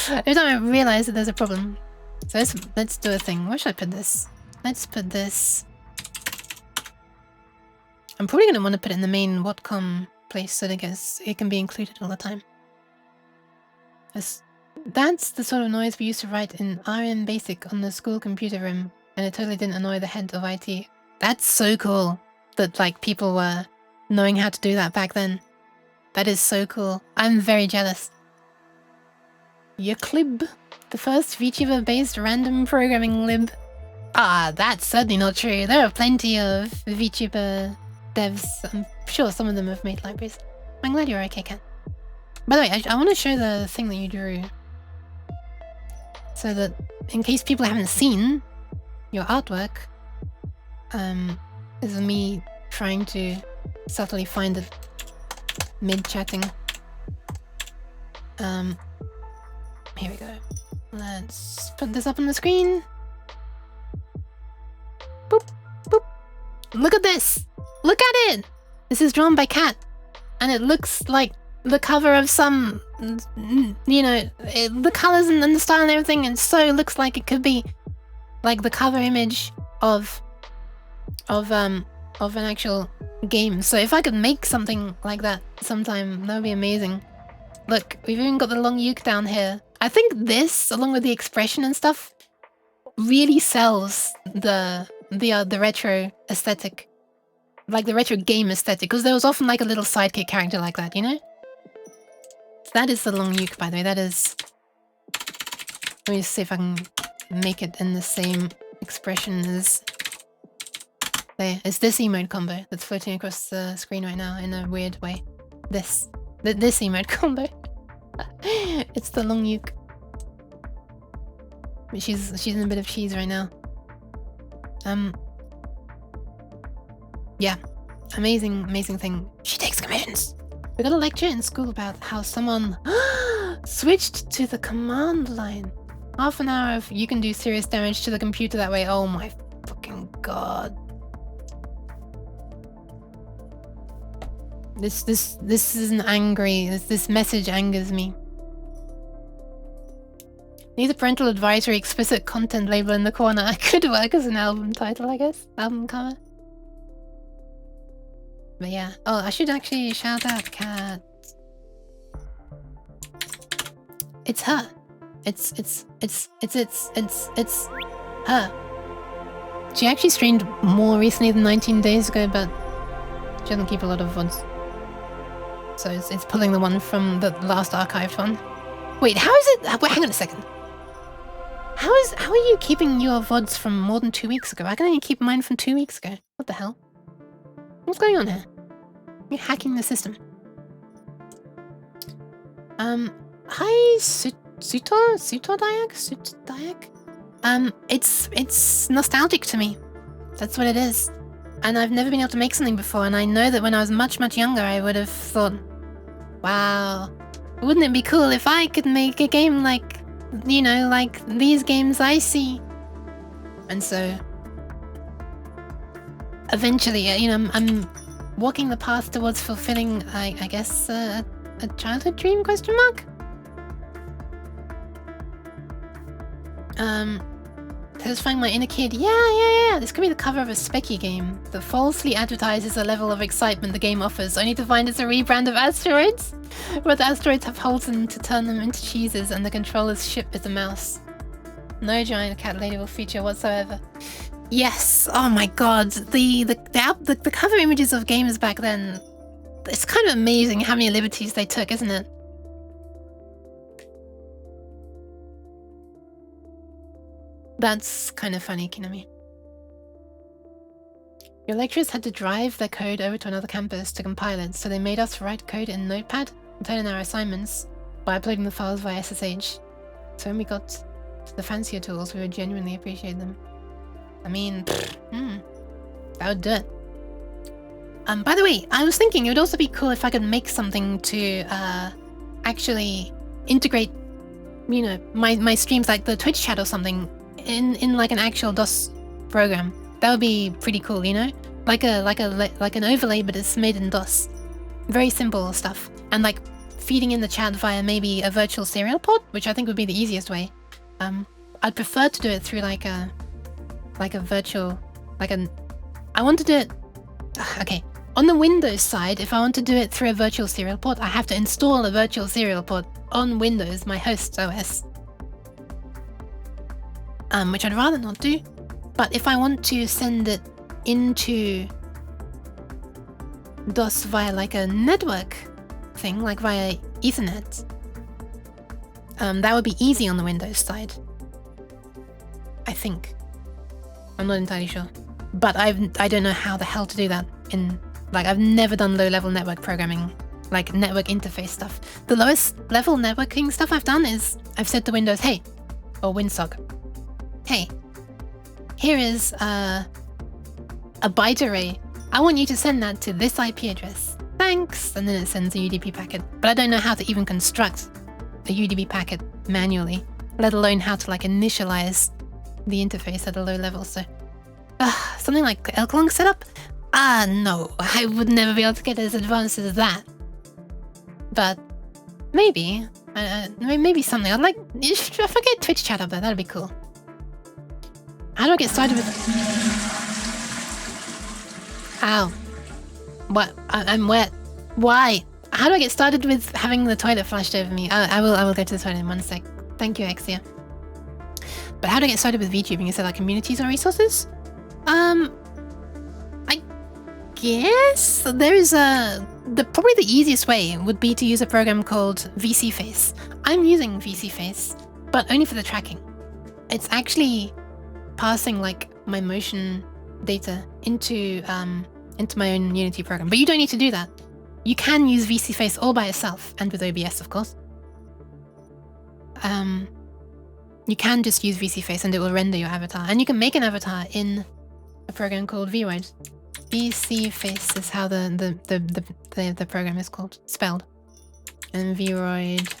Every time I realize that there's a problem. So let's do a thing. Where should I put this? Let's put this... I'm probably gonna want to put it in the main whatcom place so that it can be included all the time. That's the sort of noise we used to write in RM Basic on the school computer room, and it totally didn't annoy the head of IT. That's so cool that like people were knowing how to do that back then. That is so cool. I'm very jealous. Euclid, the first VTuber-based random programming lib. Ah, that's certainly not true. There are plenty of VTuber devs. I'm sure some of them have made libraries. I'm glad you're okay, Ken. By the way, I want to show the thing that you drew. So that, in case people haven't seen your artwork, is me trying to subtly find it mid-chatting. Here we go. Let's put this up on the screen. Boop, boop. Look at this! Look at it! This is drawn by Kat. And it looks like the cover of some, you know, the colors and the style and everything, and so it looks like it could be like the cover image of an actual game. So if I could make something like that sometime, that would be amazing. Look, we've even got the long uke down here. I think this, along with the expression and stuff, really sells the retro aesthetic. Like the retro game aesthetic, because there was often like a little sidekick character like that, you know? That is the long uke, by the way. That is... Let me see if I can make it in the same expression as... There. It's this emote combo that's floating across the screen right now in a weird way. This emote combo. It's the long uke. She's in a bit of cheese right now. Yeah. Amazing thing. She takes commissions. We got a lecture in school about how someone switched to the command line. Half an hour of you can do serious damage to the computer that way. Oh my fucking god. This is an angry. This message angers me. Need a parental advisory explicit content label in the corner. I could work as an album title, I guess. Album cover. But yeah. Oh, I should actually shout out Kat. It's her. It's her. She actually streamed more recently than 19 days ago, but she doesn't keep a lot of VODs. So it's pulling the one from the last archived one. Wait, how is it? Wait, hang on a second. How are you keeping your VODs from more than 2 weeks ago? I can only keep mine from 2 weeks ago. What the hell? What's going on here? You're hacking the system. Hi, Sutodiac? It's nostalgic to me. That's what it is. And I've never been able to make something before, and I know that when I was much younger, I would have thought, wow, wouldn't it be cool if I could make a game like, you know, like these games I see? And so, eventually, you know, I'm walking the path towards fulfilling, I guess, a childhood dream, question mark? Satisfying my inner kid. Yeah. This could be the cover of a specky game that falsely advertises the level of excitement the game offers, only to find it's a rebrand of Asteroids, where the asteroids have holes in to turn them into cheeses and the controller's ship is a mouse. No giant cat lady will feature whatsoever. Yes. Oh my god. The cover images of games back then. It's kind of amazing how many liberties they took, isn't it? That's kind of funny, Kinami. Your lecturers had to drive their code over to another campus to compile it, so they made us write code in Notepad and turn in our assignments by uploading the files via SSH. So when we got to the fancier tools, we would genuinely appreciate them. I mean, that would do it. By the way, I was thinking it would also be cool if I could make something to actually integrate, you know, my streams, like the Twitch chat or something, in like an actual DOS program. That would be pretty cool, you know, like an overlay, but it's made in DOS. Very simple stuff, and like feeding in the chat via maybe a virtual serial port, which I think would be the easiest way. I'd prefer to do it through like a virtual, I want to do it. Okay, on the Windows side, if I want to do it through a virtual serial port, I have to install a virtual serial port on Windows, my host OS. Which I'd rather not do. But if I want to send it into DOS via like a network thing, like via Ethernet, that would be easy on the Windows side. I think. I'm not entirely sure. But I don't know how the hell to do that in, like, I've never done low-level network programming like network interface stuff. The lowest level networking stuff I've done is I've said to Windows, hey, or Windsog, hey, here is a byte array. I want you to send that to this IP address. Thanks. And then it sends a UDP packet. But I don't know how to even construct a UDP packet manually, let alone how to like initialize the interface at a low level. So something like Elklong setup? No, I would never be able to get as advanced as that. But maybe, maybe something. I'd like, if I get Twitch chat up there, that'd be cool. How do I get started with? Ow! What? I'm wet. Why? How do I get started with having the toilet flushed over me? I will go to the toilet in 1 sec. Thank you, Exia. But how do I get started with VTubing? Is it like communities or resources? I guess there is probably the easiest way would be to use a program called VCFace. I'm using VCFace, but only for the tracking. It's actually passing like my motion data into my own Unity program. But you don't need to do that. You can use VCFace all by itself, and with OBS, of course. You can just use VCFace and it will render your avatar. And you can make an avatar in a program called VRoid. VCFace is how the program is called, spelled. And VRoid...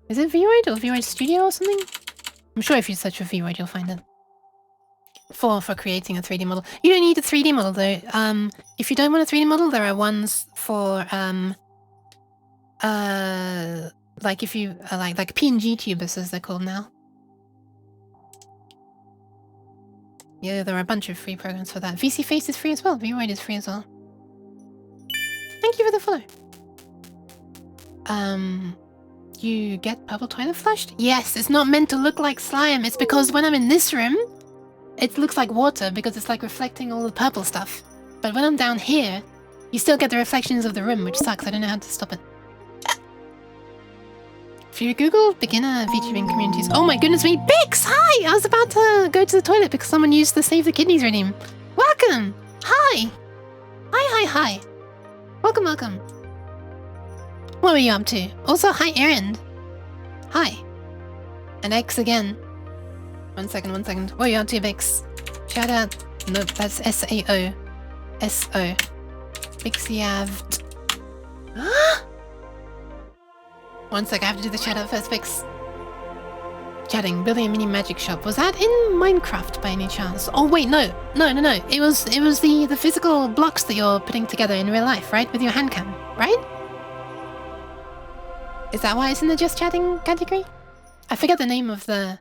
Is it VRoid or VRoid Studio or something? I'm sure if you search for VRoid, you'll find it. For creating a 3D model. You don't need a 3D model though. If you don't want a 3D model, there are ones for like if you like PNG tubers as they're called now. Yeah, there are a bunch of free programs for that. VCFace is free as well. VRoid is free as well. Thank you for the follow. You get purple toilet flushed? Yes, it's not meant to look like slime. It's because when I'm in this room, it looks like water because it's like reflecting all the purple stuff. But when I'm down here, you still get the reflections of the room, which sucks. I don't know how to stop it. If you Google beginner VTubing communities... Oh my goodness me, Bix! Hi! I was about to go to the toilet because someone used the Save the Kidneys redeem. Welcome! Hi! Hi. Welcome. What were you up to? Also, hi, Erin. Hi. And X again. One second. What are you up to, Bix? Shout out. Nope, that's SAO. SO. Bixiavd. 1 sec, I have to do the shout out first, Bix. Chatting, building a mini magic shop. Was that in Minecraft by any chance? Oh wait, no. It was the physical blocks that you're putting together in real life, right? With your hand cam, right? Is that why it's in the just chatting category? I forget the name of the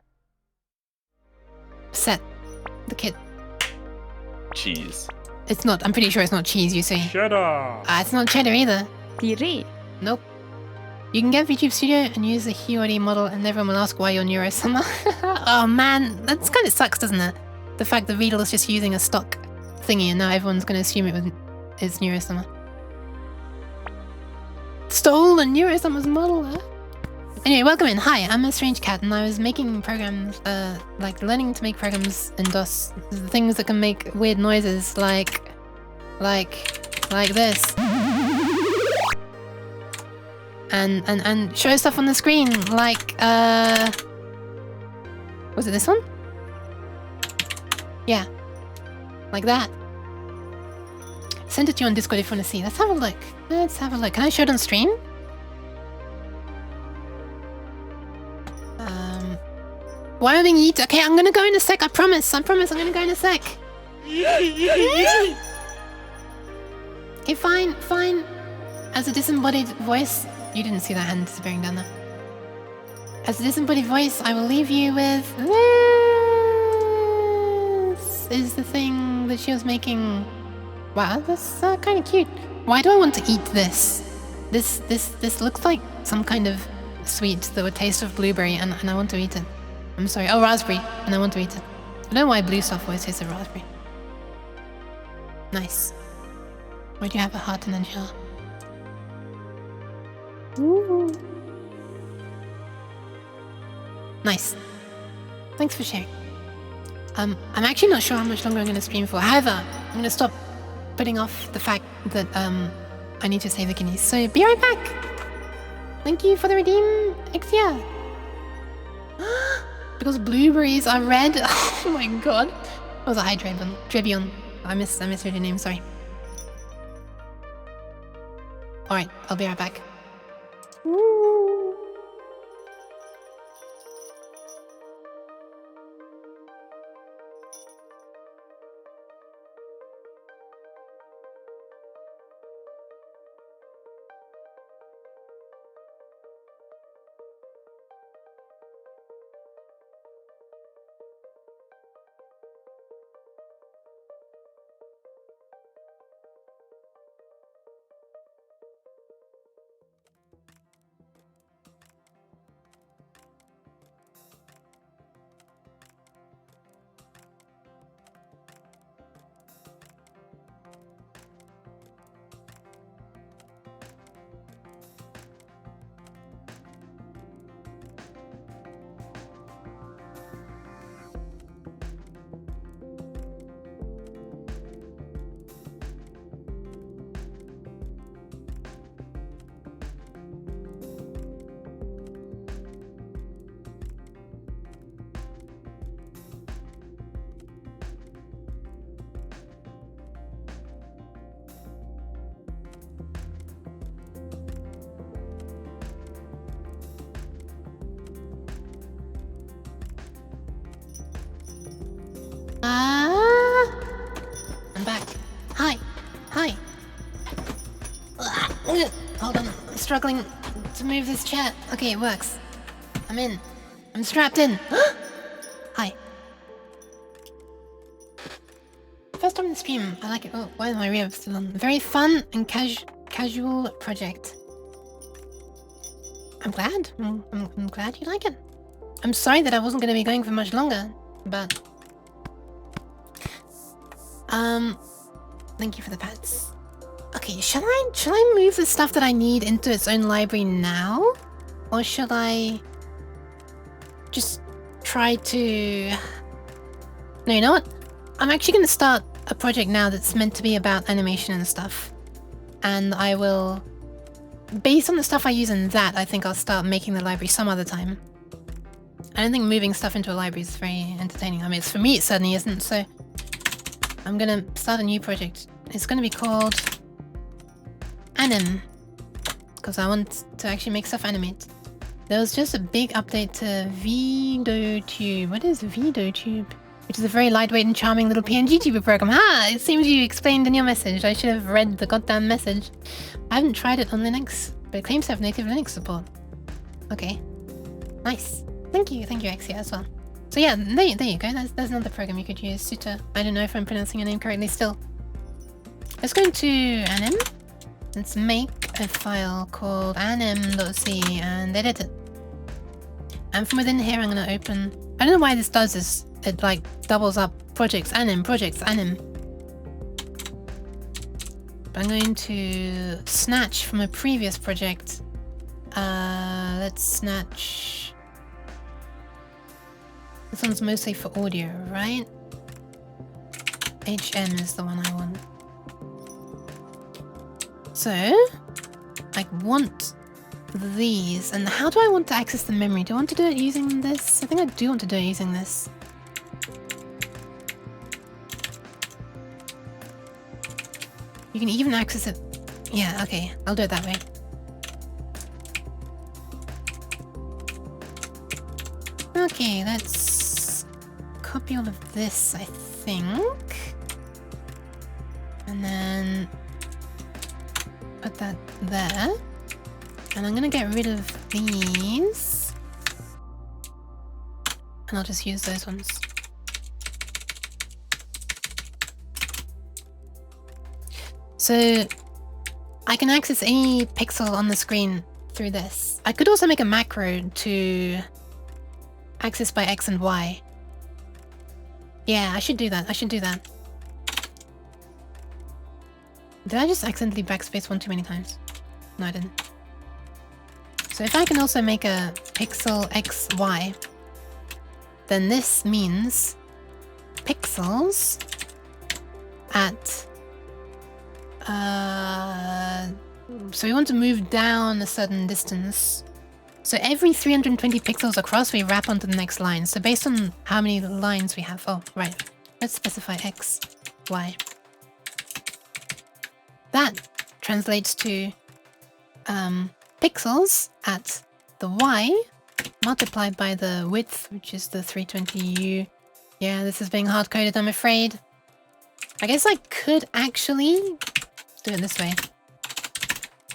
set, the kit. Cheese. It's not. I'm pretty sure it's not cheese. You say. Cheddar. It's not cheddar either. Puree. Nope. You can get VTube Studio and use the Hiyori model, and everyone will ask why you're Neurosummer. Oh man, that kind of sucks, doesn't it? The fact that Riedel is just using a stock thingy, and now everyone's going to assume it's Neurosummer. Stole a Neurosummer's model, huh? Anyway, welcome in. Hi, I'm a strange cat, and I was making programs, like learning to make programs in DOS. Things that can make weird noises, like this. And show stuff on the screen, like, was it this one? Yeah. Like that. Send it to you on Discord if you want to see. Let's have a look. Can I show it on stream? Why am I being eaten? Okay, I'm gonna go in a sec, I promise I'm gonna go in a sec. Okay, fine. As a disembodied voice... You didn't see that hand disappearing down there. As a disembodied voice, I will leave you with... This is the thing that she was making... Wow, that's kind of cute. Why do I want to eat this? This looks like some kind of sweet that would taste of blueberry, and I want to eat it. I'm sorry. Oh, raspberry, and I want to eat it. I don't know why blue stuff always tastes of raspberry. Nice. Why do you have a heart in a jar? Ooh. Nice. Thanks for sharing. I'm actually not sure how much longer I'm going to stream for. However, I'm going to stop putting off the fact that I need to save the guineas. So be right back. Thank you for the redeem, Exia. Because blueberries are red. Oh my god. Oh, was a hi Drebion. I misheard your name, sorry. Alright, I'll be right back. I'm back. Hi. Hold on. I'm struggling to move this chair. Okay, it works. I'm in. I'm strapped in. Hi. First time in the stream. I like it. Oh, why is my re-up still on? Very fun and casual project. I'm glad. I'm glad you like it. I'm sorry that I wasn't going to be going for much longer, but... Thank you for the pets. Okay, shall I move the stuff that I need into its own library now? Or should I just try to... No, you know what? I'm actually going to start a project now that's meant to be about animation and stuff. And I will... Based on the stuff I use in that, I think I'll start making the library some other time. I don't think moving stuff into a library is very entertaining. I mean, for me it certainly isn't, so... I'm gonna start a new project. It's gonna be called... Anim. Because I want to actually make stuff animate. There was just a big update to vtuber. What is vtuber? Which is a very lightweight and charming little PNG tuber program. Ah, it seems you explained in your message. I should have read the goddamn message. I haven't tried it on Linux, but it claims to have native Linux support. Okay. Nice. Thank you, Exia, as well. So yeah, there you go. There's another program you could use. Suta. I don't know if I'm pronouncing your name correctly still. Let's go into anim. Let's make a file called anim.c and edit it. And from within here I'm going to open... I don't know why this does this. It like doubles up projects, anim. But I'm going to snatch from a previous project. Let's snatch... This one's mostly for audio, right? HM is the one I want. So, I want these. And how do I want to access the memory? Do I want to do it using this? I think I do want to do it using this. You can even access it. Yeah, okay. I'll do it that way. Okay, let's copy all of this, I think. And then put that there. And I'm gonna get rid of these. And I'll just use those ones. So I can access any pixel on the screen through this. I could also make a macro to access by X and Y. Yeah, I should do that. Did I just accidentally backspace one too many times? No, I didn't. So if I can also make a pixel XY, then this means pixels at So we want to move down a certain distance. So every 320 pixels across, we wrap onto the next line. So based on how many lines we have... Oh, right. Let's specify x, y. That translates to pixels at the y multiplied by the width, which is the 320u. Yeah, this is being hard-coded, I'm afraid. I guess I could actually do it this way.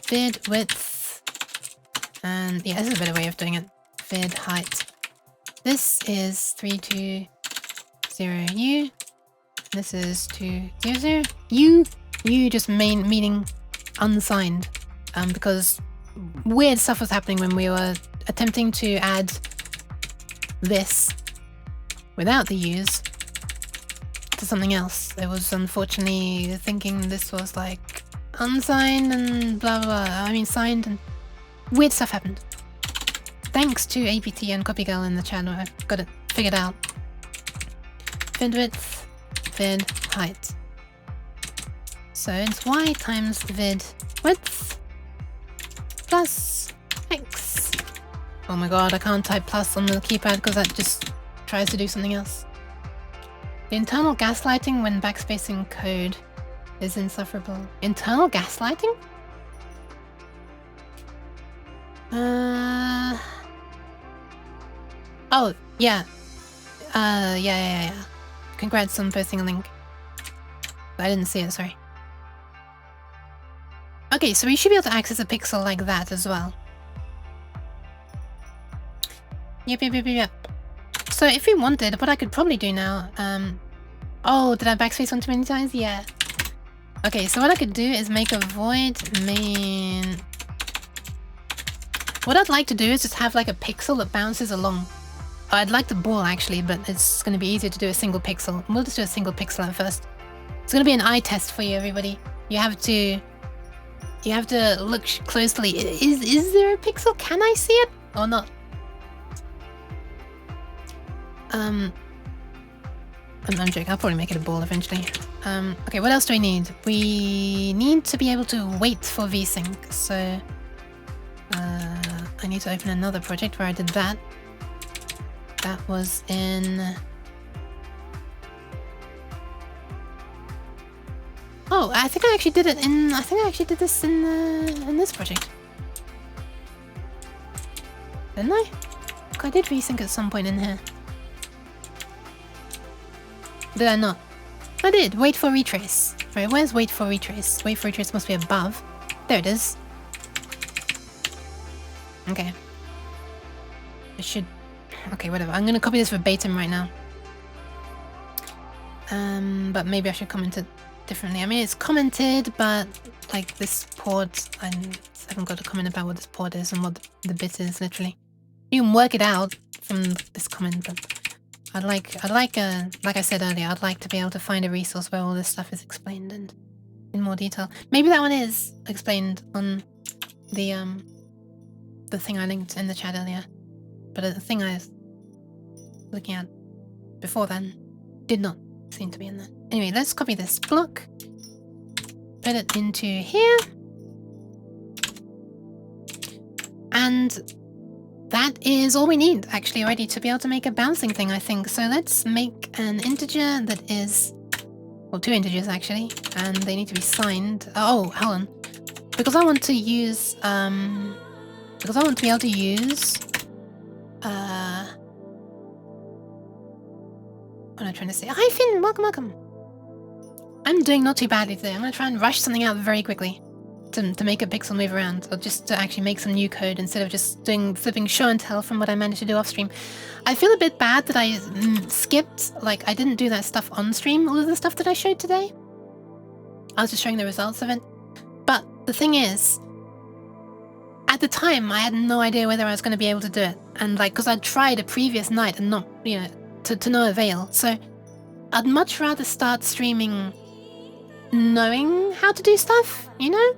Vid width. And yeah, this is a better way of doing it. Vid height. This is 320u. This is 200. U just meaning unsigned. Because weird stuff was happening when we were attempting to add this without the U's to something else. It was unfortunately thinking this was like unsigned and blah blah blah. I mean signed, and weird stuff happened. Thanks to APT and Copygirl in the channel, I got it figured out. Vid width, vid height. So it's y times vid width plus x. Oh my god, I can't type plus on the keypad because that just tries to do something else. The internal gaslighting when backspacing code is insufferable. Internal gaslighting? Oh, yeah. Yeah. Congrats on posting a link. I didn't see it, sorry. Okay, so we should be able to access a pixel like that as well. Yep. So if we wanted, what I could probably do now, oh, did I backspace one too many times? Yeah. Okay, so what I could do is make a void main. What I'd like to do is just have like a pixel that bounces along. I'd like the ball actually, but it's going to be easier to do a single pixel. We'll just do a single pixel at first. It's going to be an eye test for you, everybody. You have to look closely. Is there a pixel? Can I see it or not? I'm joking. I'll probably make it a ball eventually. Okay, what else do we need? We need to be able to wait for vsync. So I need to open another project where I did that. That was in... Oh, I think I actually did it in... I think I actually did this in this project. Didn't I? I did vsync at some point in here. Did I not? I did. Wait for retrace. Right, where's wait for retrace? Wait for retrace must be above. There it is. Okay. It should... Okay, whatever. I'm gonna copy this verbatim right now. But maybe I should comment it differently. I mean, it's commented, but like this port, I haven't got a comment about what this port is and what the bit is, literally. You can work it out from this comment, but I'd like I said earlier, I'd like to be able to find a resource where all this stuff is explained and in more detail. Maybe that one is explained on the thing I linked in the chat earlier. But the thing I was looking at before then did not seem to be in there. Anyway, let's copy this block, put it into here, and that is all we need actually already to be able to make a bouncing thing, I think. So let's make an integer that is, well, two integers actually, and they need to be signed. Oh, hold on, because I want to use because I want to be able to use what am I trying to say? Hi Finn, welcome. I'm doing not too badly today. I'm gonna try and rush something out very quickly to make a pixel move around, or just to actually make some new code instead of just doing flipping show and tell from what I managed to do off stream. I feel a bit bad that I skipped, like I didn't do that stuff on stream, all of the stuff that I showed today. I was just showing the results of it. But the thing is, at the time I had no idea whether I was going to be able to do it, and like because I'd tried a previous night and not, you know, to no avail. So I'd much rather start streaming knowing how to do stuff, you know?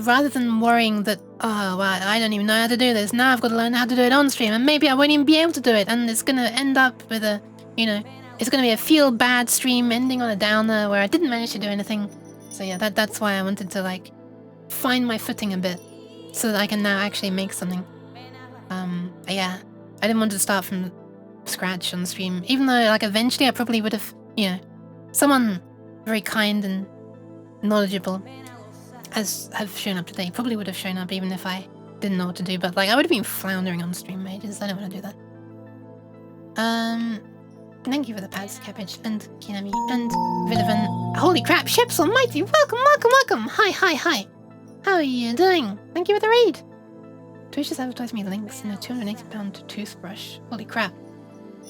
Rather than worrying that, oh, well, I don't even know how to do this. Now I've got to learn how to do it on stream, and maybe I won't even be able to do it, and it's going to end up with a, you know, it's going to be a feel-bad stream ending on a downer where I didn't manage to do anything. So yeah, that's why I wanted to, like, find my footing a bit so that I can now actually make something. Yeah, I didn't want to start from scratch on stream, even though like eventually I probably would have, you know, someone very kind and knowledgeable as have shown up today probably would have shown up even if I didn't know what to do, but like I would have been floundering on stream ages. I don't want to do that. Thank you for the pads, Cabbage, and Kinami, and Villavan. Holy crap, Ships Almighty! Welcome, welcome, welcome! Hi, hi, hi! How are you doing? Thank you for the raid! Twitch just advertised me links and a £280 toothbrush. Holy crap.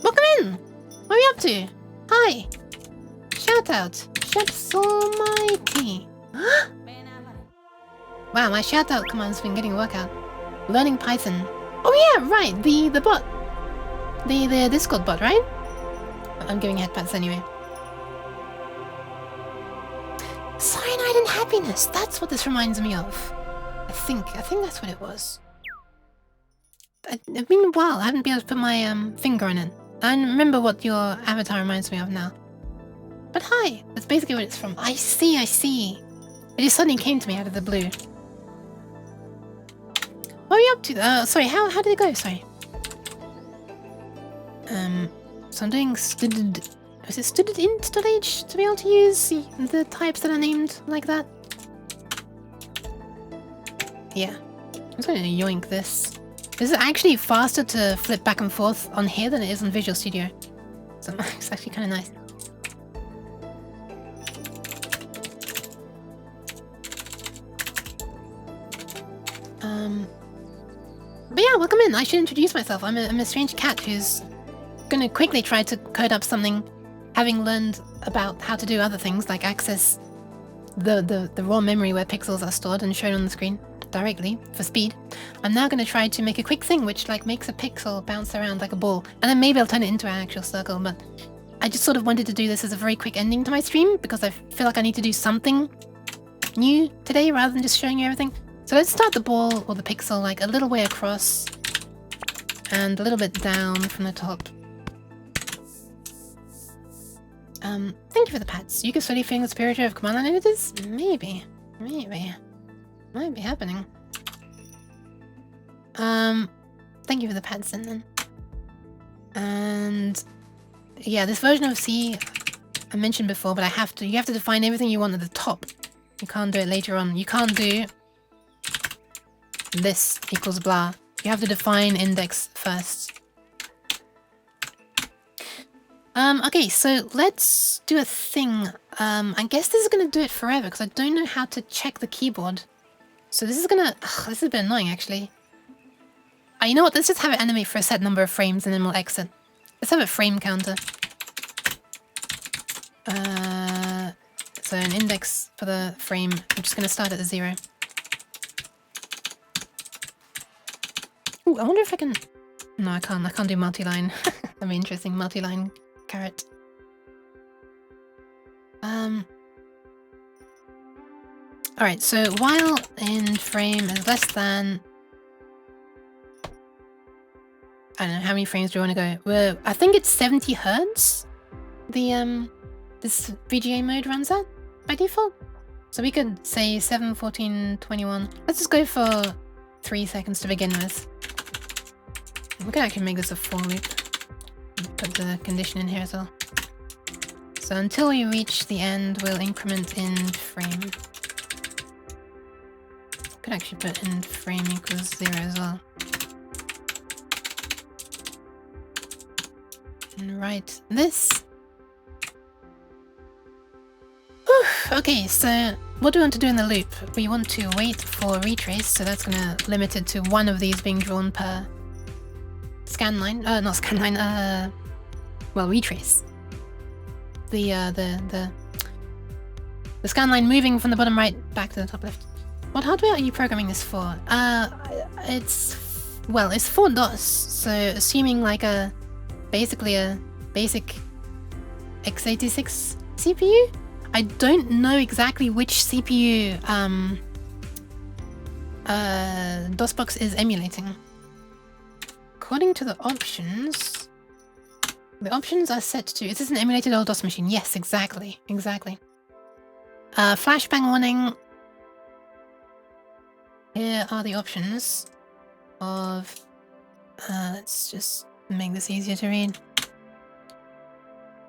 Welcome in! What are you up to? Hi! Shout out! Ships Almighty! Wow, my shout out command's been getting a workout. Learning Python. Oh yeah, right, the bot. The Discord bot, right? I'm giving headpats anyway. Cyanide and happiness. That's what this reminds me of. I think that's what it was. It's been a while. I haven't been able to put my finger on it. I don't remember what your avatar reminds me of now. But hi, that's basically what it's from. I see, I see. It just suddenly came to me out of the blue. What are you up to? Sorry, how did it go? Sorry. So I'm doing student... Is it student.int.h to be able to use the types that are named like that? Yeah. I'm just going to yoink this. This is actually faster to flip back and forth on here than it is on Visual Studio. So it's actually kind of nice. But yeah, welcome in. I should introduce myself. I'm a strange cat who's gonna quickly try to code up something, having learned about how to do other things like access the raw memory where pixels are stored and shown on the screen directly for speed. I'm now gonna try to make a quick thing which like makes a pixel bounce around like a ball, and then maybe I'll turn it into an actual circle. But I just sort of wanted to do this as a very quick ending to my stream because I feel like I need to do something new today rather than just showing you everything. So let's start the ball or the pixel like a little way across and a little bit down from the top. Thank you for the pats. You can slowly feeling the spirit of command line editors? Maybe. Might be happening. Thank you for the pats then. And yeah, this version of C I mentioned before, but you have to define everything you want at the top. You can't do it later on. You can't do this equals blah. You have to define index first. Okay, so let's do a thing. I guess this is gonna do it forever because I don't know how to check the keyboard. So this is gonna... this is a bit annoying, actually. You know what? Let's just have it animate for a set number of frames and then we'll exit. Let's have a frame counter. So an index for the frame. I'm just gonna start at 0. Ooh, I wonder if I can... No, I can't. I can't do multi-line. That'd be interesting. Multi-line carrot. Alright, so while in frame is less than... I don't know, how many frames do we want to go? Well, I think it's 70 hertz. This VGA mode runs at by default. So we could say 7, 14, 21. Let's just go for 3 seconds to begin with. We can actually make this a for loop. Put the condition in here as well. So until we reach the end, we'll increment in frame. Could actually put in frame equals 0 as well. And write this. Whew, okay, so what do we want to do in the loop? We want to wait for retrace, so that's gonna limit it to 1 of these being drawn per scan line. Not scan line, well, retrace. The scan line moving from the bottom right back to the top left. What hardware are you programming this for? It's for DOS, so assuming like basically a basic x86 CPU. I don't know exactly which CPU DOSBox is emulating. According to the options are set to... Is this an emulated old DOS machine? Yes, exactly. Flashbang warning. here are the options of... let's just make this easier to read.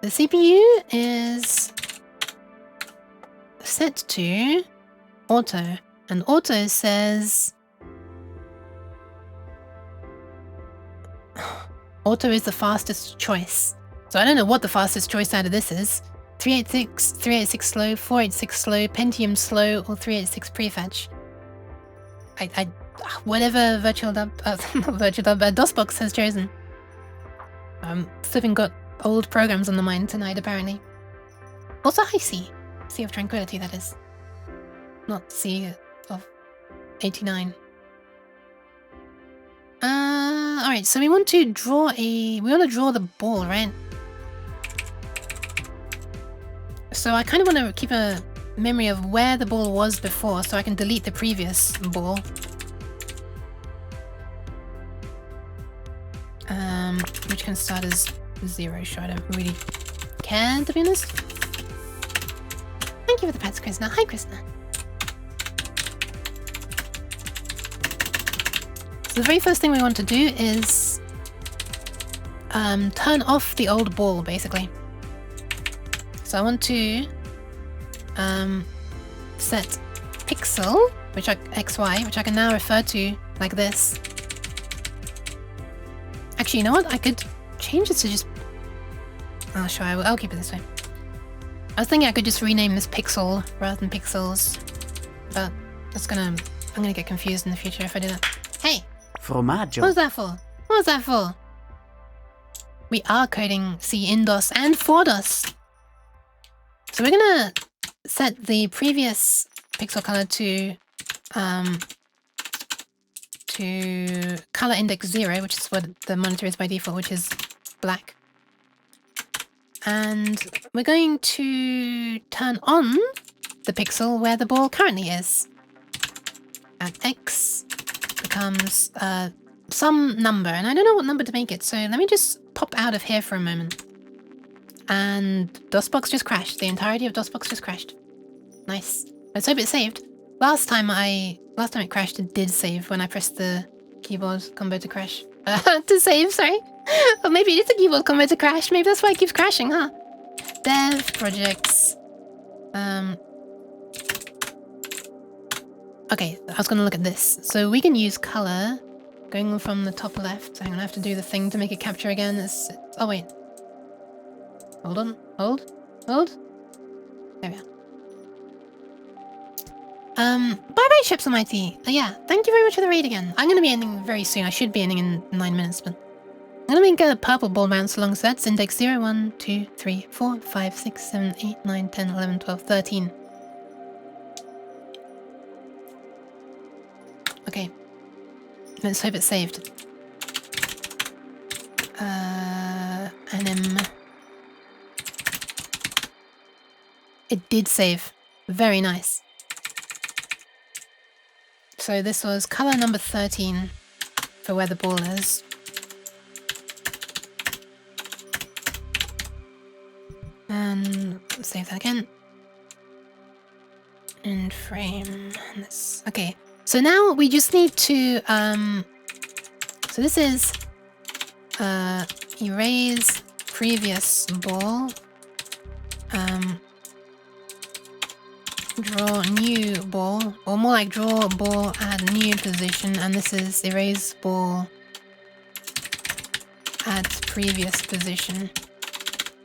The CPU is set to auto, and auto says auto is the fastest choice. So I don't know what the fastest choice out of this is. 386, 386 slow, 486 slow, Pentium slow, or 386 prefetch. Whatever DOSBox has chosen. Flipping got old programs on the mind tonight, apparently. Also, high C. Sea of Tranquility, that is. Not Sea of 89. Alright, so we want to draw the ball, right? So I kind of want to keep a memory of where the ball was before, so I can delete the previous ball. Which can start as 0, sure, I don't really care, to be honest. Thank you for the pets, Krishna. Hi, Krishna. So the very first thing we want to do is turn off the old ball, basically. So I want to set pixel, XY, which I can now refer to like this. Actually, you know what? I could change this to just... Oh, sure, I'll keep it this way. I was thinking I could just rename this pixel rather than pixels, but I'm gonna get confused in the future if I do that. Hey! Formaggio. What was that for? What was that for? We are coding C in DOS and for DOS. So we're gonna set the previous pixel color to color index 0, which is what the monitor is by default, which is black. And we're going to turn on the pixel where the ball currently is. And X becomes some number, and I don't know what number to make it, so let me just pop out of here for a moment. And DOSBox just crashed. The entirety of DOSBox just crashed. Nice. Let's hope it saved. Last time it crashed, it did save when I pressed the keyboard combo to crash. To save, sorry. Or maybe it is a keyboard combo to crash. Maybe that's why it keeps crashing, huh? Dev projects. Okay, I was gonna look at this. So we can use color going from the top left. Hang on, I have to do the thing to make it capture again. Oh wait. Hold on. Hold. There we are. Bye-bye, Ships Almighty. Yeah, thank you very much for the raid again. I'm gonna be ending very soon. I should be ending in 9 minutes, but I'm gonna make a purple ball bounce along sets. Index 0, 1, 2, 3, 4, 5, 6, 7, 8, 9, 10, 11, 12, 13. Okay. Let's hope it's saved. NM. It did save. Very nice. So this was color number 13 for where the ball is. And let's save that again. And frame this. Okay. So now we just need to so this is erase previous ball. Draw new ball, or more like draw ball at new position, and this is erase ball at previous position.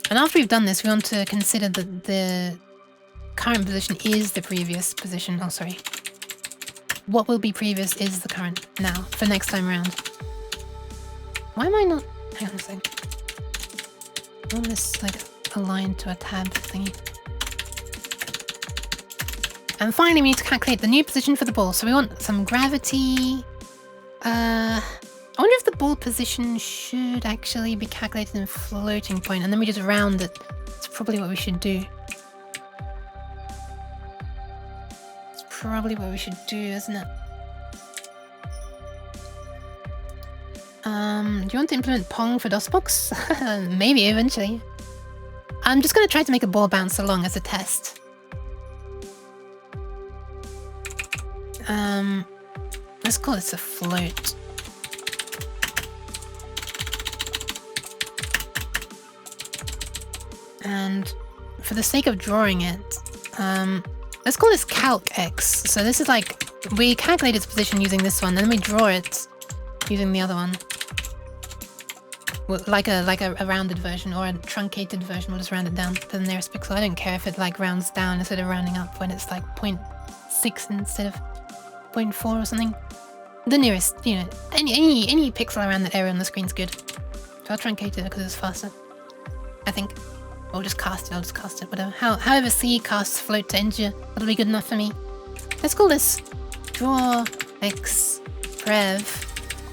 And after we've done this, we want to consider that the current position is the previous position. Oh, sorry. What will be previous is the current now, for next time around. Why am I not... Hang on a second. I want this, like, aligned to a tab thingy. And finally, we need to calculate the new position for the ball. So we want some gravity. I wonder if the ball position should actually be calculated in floating point, and then we just round it. That's probably what we should do. It's probably what we should do, isn't it? Do you want to implement Pong for DOSBox? Maybe eventually. I'm just going to try to make a ball bounce along as a test. Let's call this a float. And for the sake of drawing it, let's call this calc x. So this is like, we calculate its position using this one, then we draw it using the other one. Well, like a rounded version or a truncated version. We'll just round it down to the nearest pixel. I don't care if it like rounds down instead of rounding up when it's like 0.6 instead of 0.4 or something. The nearest, you know, any pixel around that area on the screen's good. So I'll truncate it because it's faster, I think. Or just cast it. I'll just cast it. Whatever. However C casts float to integer, that'll be good enough for me. Let's call this draw x prev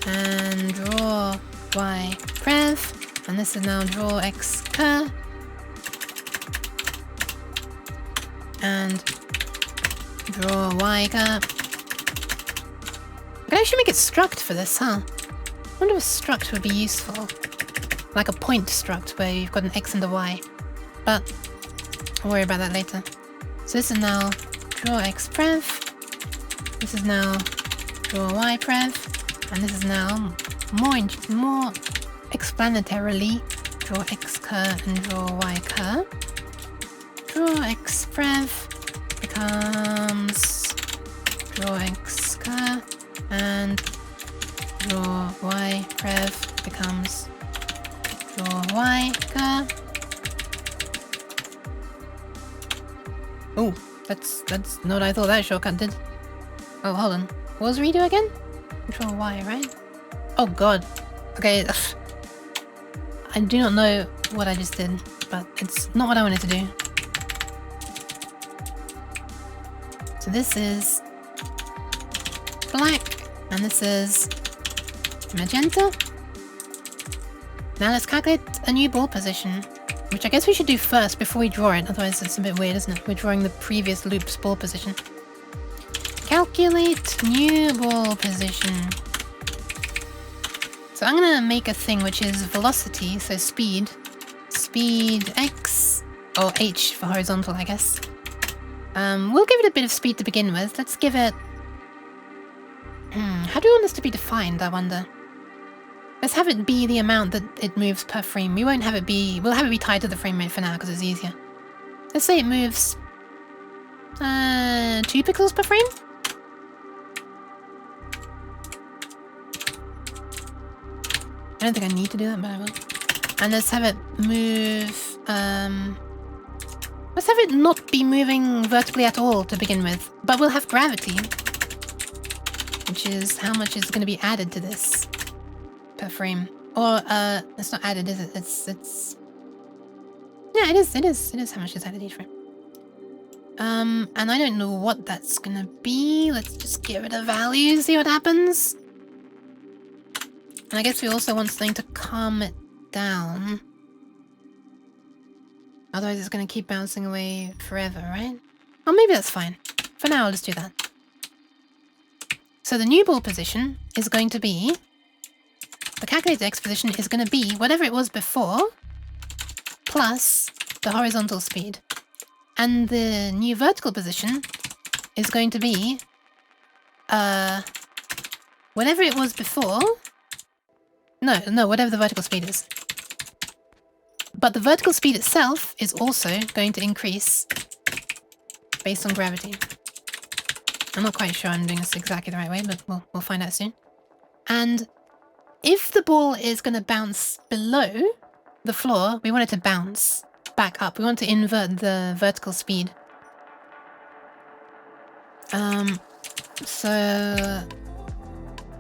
and draw y prev, and this is now draw x cur and draw y cur. I could actually make it struct for this, huh? I wonder if struct would be useful. Like a point struct where you've got an x and a y. But I'll worry about that later. So this is now draw x prev. This is now draw y prev. And this is now more explanatorily draw x cur and draw y cur. Draw x prev becomes draw x cur and draw y prev becomes draw y cur. Oh, that's not what I thought that shortcut did. Oh, hold on. What was redo again? Control Y, right? Oh god. Okay. I do not know what I just did, but it's not what I wanted to do. So this is black, and this is magenta. Now let's calculate a new ball position, which I guess we should do first before we draw it, otherwise it's a bit weird, isn't it? We're drawing the previous loop's ball position. Calculate new ball position. So I'm gonna make a thing which is velocity, so speed x, or h for horizontal, I guess. We'll give it a bit of speed to begin with. Let's give it... how do we want this to be defined, I wonder? Let's have it be the amount that it moves per frame. We won't have it be... We'll have it be tied to the frame rate for now, because it's easier. Let's say it moves... 2 pixels per frame? I don't think I need to do that, but I will. And let's have it move... let's have it not be moving vertically at all to begin with. But we'll have gravity. Which is how much is going to be added to this per frame. Or, it's not added, is it? It's... Yeah, it is how much is added each frame. And I don't know what that's gonna be. Let's just give it a value, see what happens. And I guess we also want something to calm it down. Otherwise it's gonna keep bouncing away forever, right? Oh, maybe that's fine. For now, I'll just do that. So the new ball position is going to be... The calculated x position is going to be whatever it was before, plus the horizontal speed. And the new vertical position is going to be... whatever it was before... No, whatever the vertical speed is. But the vertical speed itself is also going to increase based on gravity. I'm not quite sure I'm doing this exactly the right way, but we'll find out soon. And if the ball is going to bounce below the floor, we want it to bounce back up. We want to invert the vertical speed. So...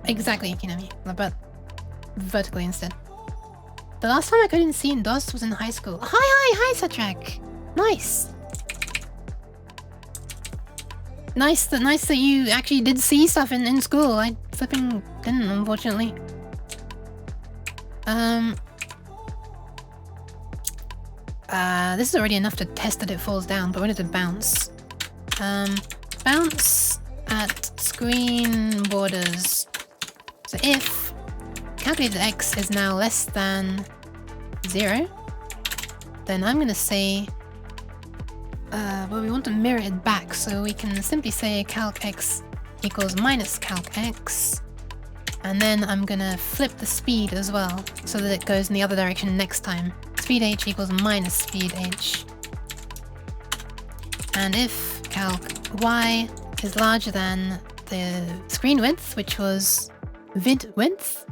Exactly, Kinami, but vertically instead. The last time I couldn't see in DOS was in high school. Hi, Satrak! Nice! Nice that you actually did see stuff in school. I flipping didn't, unfortunately. This is already enough to test that it falls down, but we want it to bounce. Bounce at screen borders. So if calculated x is now less than 0, then I'm gonna say, well, we want to mirror it back, so we can simply say calc x equals minus calc x. And then I'm gonna flip the speed as well, so that it goes in the other direction next time. Speed h equals minus speed h. And if calc y is larger than the screen width, which was vid width.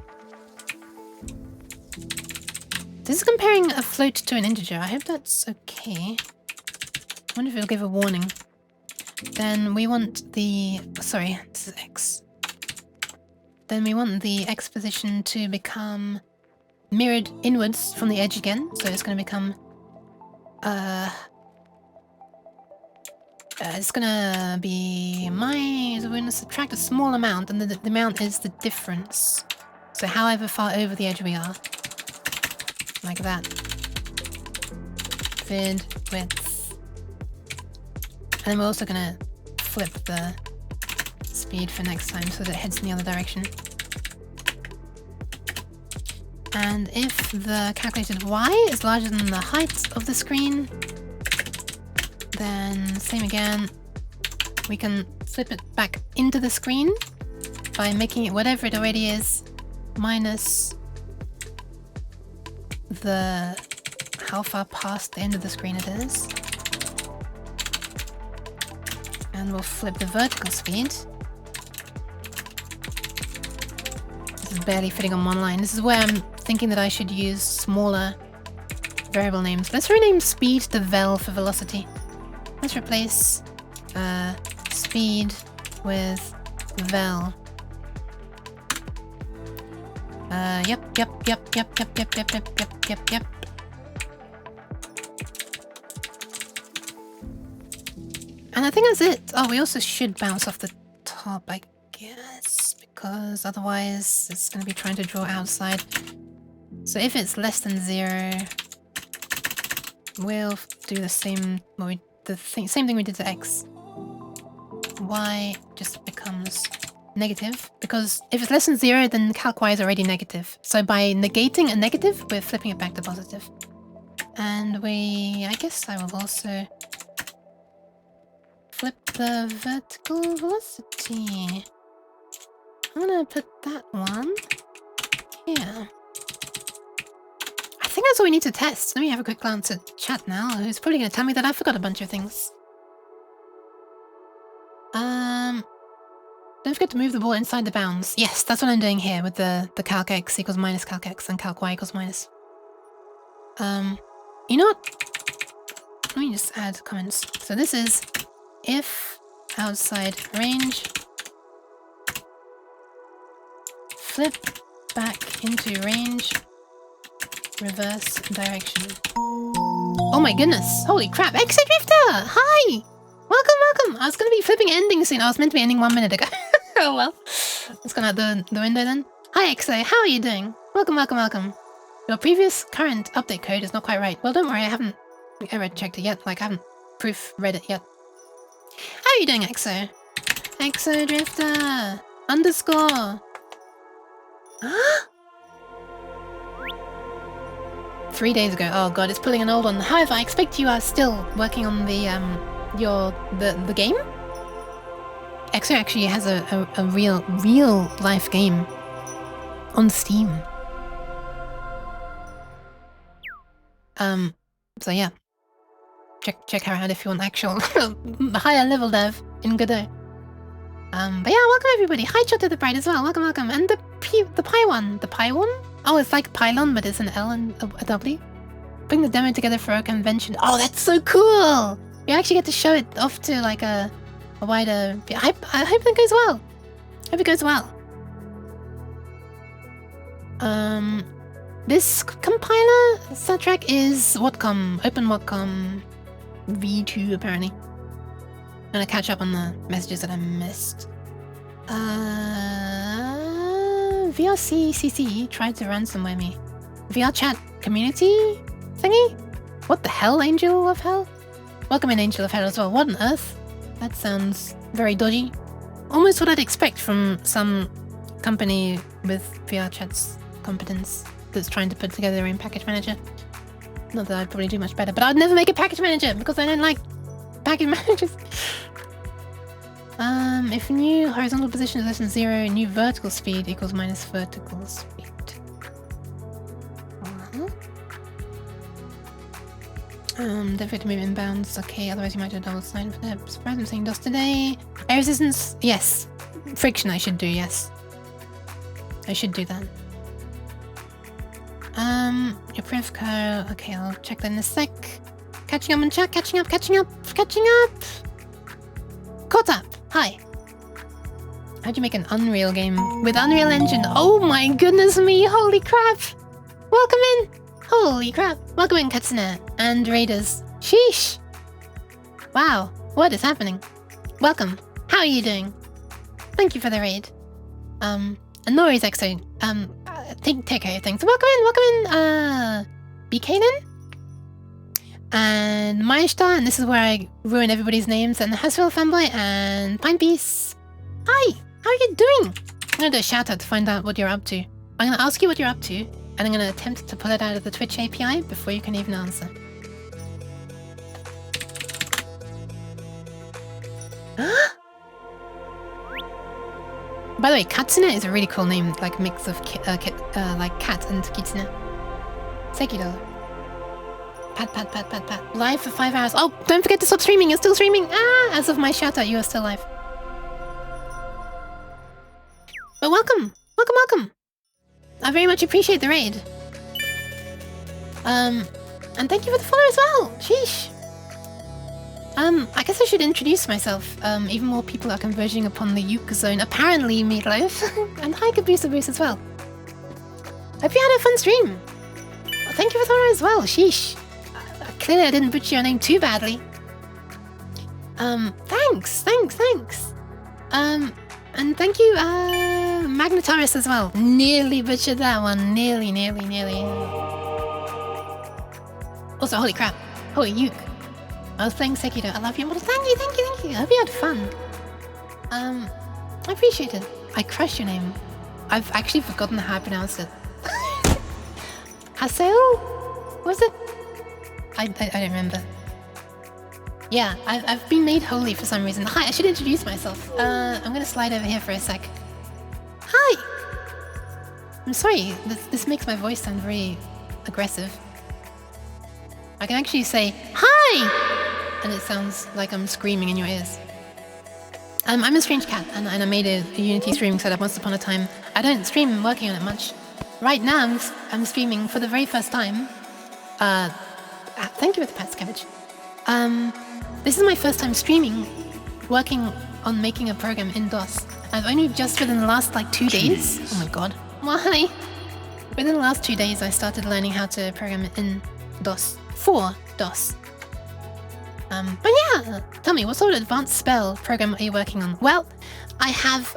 This is comparing a float to an integer. I hope that's okay. I wonder if it'll give a warning. Then we want the... Sorry, this is x. Then we want the x position to become mirrored inwards from the edge again. So it's going to become... it's going to be we're going to subtract a small amount, and the amount is the difference. So however far over the edge we are. Like that. Vid width. And then we're also going to flip the speed for next time so that it heads in the other direction. And if the calculated y is larger than the height of the screen, then same again, we can flip it back into the screen by making it whatever it already is minus the how far past the end of the screen it is. And we'll flip the vertical speed. This is barely fitting on one line. This is where I'm thinking that I should use smaller variable names. Let's rename speed to vel for velocity. Let's replace speed with vel. Yep. And I think that's it. Oh, we also should bounce off the top, I guess, because otherwise it's going to be trying to draw outside. So if it's less than 0, we'll do the same. Well, same thing we did to x. Y just becomes negative, because if it's less than 0, then calc y is already negative. So by negating a negative, we're flipping it back to positive. And I guess I will also flip the vertical velocity. I'm gonna put that one here. I think that's all we need to test. Let me have a quick glance at chat now, who's probably gonna tell me that I forgot a bunch of things. Don't forget to move the ball inside the bounds. Yes, that's what I'm doing here with the calc x equals minus calc x and calc y equals minus. You know what? Let me just add comments. So this is if outside range, flip back into range, reverse direction. Oh my goodness, holy crap, Exo Drifter! Hi! Welcome! I was going to be flipping ending soon. I was meant to be ending 1 minute ago. Oh well. Let's go out the window then. Hi Exo, how are you doing? Welcome. Your previous current update code is not quite right. Well, don't worry, I haven't ever checked it yet. Like, I haven't read it yet. How are you doing, Exo? Exo Drifter _ 3 days ago. Oh god, it's pulling an old one. However, I expect you are still working on the game. Exo actually has a real life game on Steam. So yeah, check her out if you want actual higher level dev in Godot. But yeah, welcome everybody. Hi, Chot to the Bride as well. Welcome. And the Pi one. Oh, it's like Pylon, but it's an L and a W. Bring the demo together for a convention. Oh, that's so cool. You actually get to show it off to like a wider. I hope that goes well. Hope it goes well. This compiler soundtrack is Whatcom, Open Whatcom V2 apparently. I'm gonna catch up on the messages that I missed. VRCCC tried to ransomware me. VR chat community thingy? What the hell, Angel of Hell? Welcome in, Angel of Hell as well. What on earth? That sounds very dodgy. Almost what I'd expect from some company with VR chat's competence that's trying to put together their own package manager. Not that I'd probably do much better, but I'd never make a package manager because I don't like package managers. If new horizontal position is less than 0, new vertical speed equals minus vertical speed. Don't forget to move inbounds. Okay, otherwise you might do a double slide for that. Surprise, I'm saying DOS today. Air resistance, yes. Friction I should do, yes. I should do that. Your pref code. Okay, I'll check that in a sec. Catching up on chat, catching up. Caught up. Hi. How'd you make an Unreal game with Unreal Engine? Oh my goodness me, holy crap. Welcome in. Holy crap. Welcome in, Katsune and Raiders. Sheesh. Wow, what is happening? Welcome. How are you doing? Thank you for the raid. And no worries, EXO. Take care of things. Welcome in, BK and Maeshta, and this is where I ruin everybody's names, and Haswell Fanboy and Pine Piece. Hi, how are you doing? I'm gonna do a shout out to find out what you're up to. I'm gonna ask you what you're up to, and I'm gonna attempt to pull it out of the Twitch API before you can even answer. By the way, Katsune is a really cool name, like a mix of like cat and kitsune. Sekido. Pat. Live for 5 hours. Oh, don't forget to stop streaming. You're still streaming. Ah, as of my shout out, you are still live. But welcome. I very much appreciate the raid. And thank you for the follow as well. Sheesh. I guess I should introduce myself. Even more people are converging upon the Yuka zone. Apparently, Meatloaf. And hi, Kabusa Boost as well. Hope you had a fun stream. Well, thank you for the follow as well. Sheesh. Clearly I didn't butcher your name too badly. Thanks. And thank you, Magnetaris as well. Nearly butchered that one. Nearly. Also, holy crap. Holy Yuke. I was playing Sekido. I love you. Well, thank you. I hope you had fun. I appreciate it. I crushed your name. I've actually forgotten how I pronounced it. Haseo? Was it? I don't remember. Yeah, I've been made holy for some reason. Hi, I should introduce myself. I'm gonna slide over here for a sec. Hi! I'm sorry, this makes my voice sound very aggressive. I can actually say, hi! And it sounds like I'm screaming in your ears. I'm a strange cat, and I made a Unity streaming setup once upon a time. I don't stream working on it much. Right now, I'm streaming for the very first time. Thank you for the pets, Cabbage. This is my first time streaming, working on making a program in DOS. I've only just within the last like 2 days. Oh my god. Why? Within the last 2 days, I started learning how to program it in DOS for DOS. But yeah, tell me, what sort of advanced spell program are you working on? Well, I have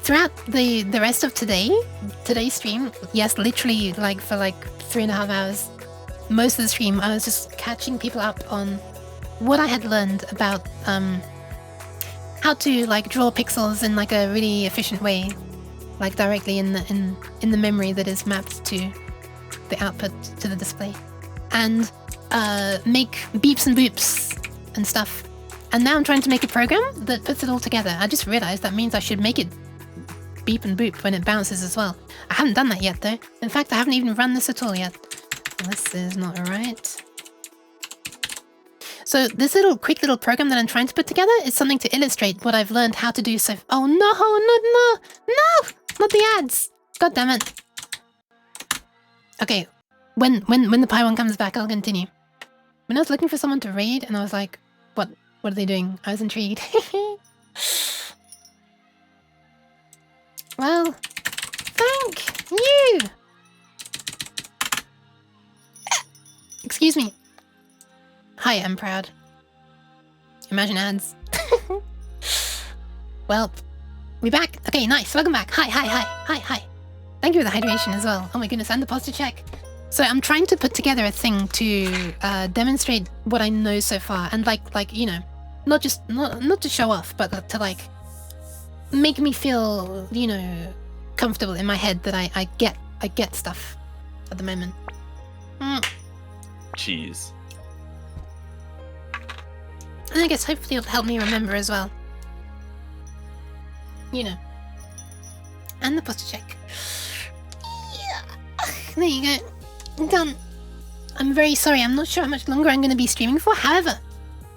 throughout the rest of today's stream, yes, literally like for like 3.5 hours. Most of the stream, I was just catching people up on what I had learned about how to like draw pixels in like a really efficient way, like directly in the memory that is mapped to the output to the display, and make beeps and boops and stuff. And now I'm trying to make a program that puts it all together. I just realized that means I should make it beep and boop when it bounces as well. I haven't done that yet though. In fact, I haven't even run this at all yet. This is not right. So this quick little program that I'm trying to put together is something to illustrate what I've learned how to do so... Oh no! Not the ads! God damn it. Okay, when the Pi one comes back, I'll continue. When I was looking for someone to raid, and I was like, what are they doing? I was intrigued. Well, thank you! Excuse me. Hi, I'm proud. Imagine ads. Well, we back. Okay, nice. Welcome back. Hi. Thank you for the hydration as well. Oh my goodness, and the posture check. So I'm trying to put together a thing to demonstrate what I know so far, and like you know, not to show off, but to like make me feel, you know, comfortable in my head that I get stuff at the moment. Cheese. And I guess hopefully it'll help me remember as well. You know. And the posture check. Yeah. There you go. Done. I'm very sorry, I'm not sure how much longer I'm going to be streaming for. However,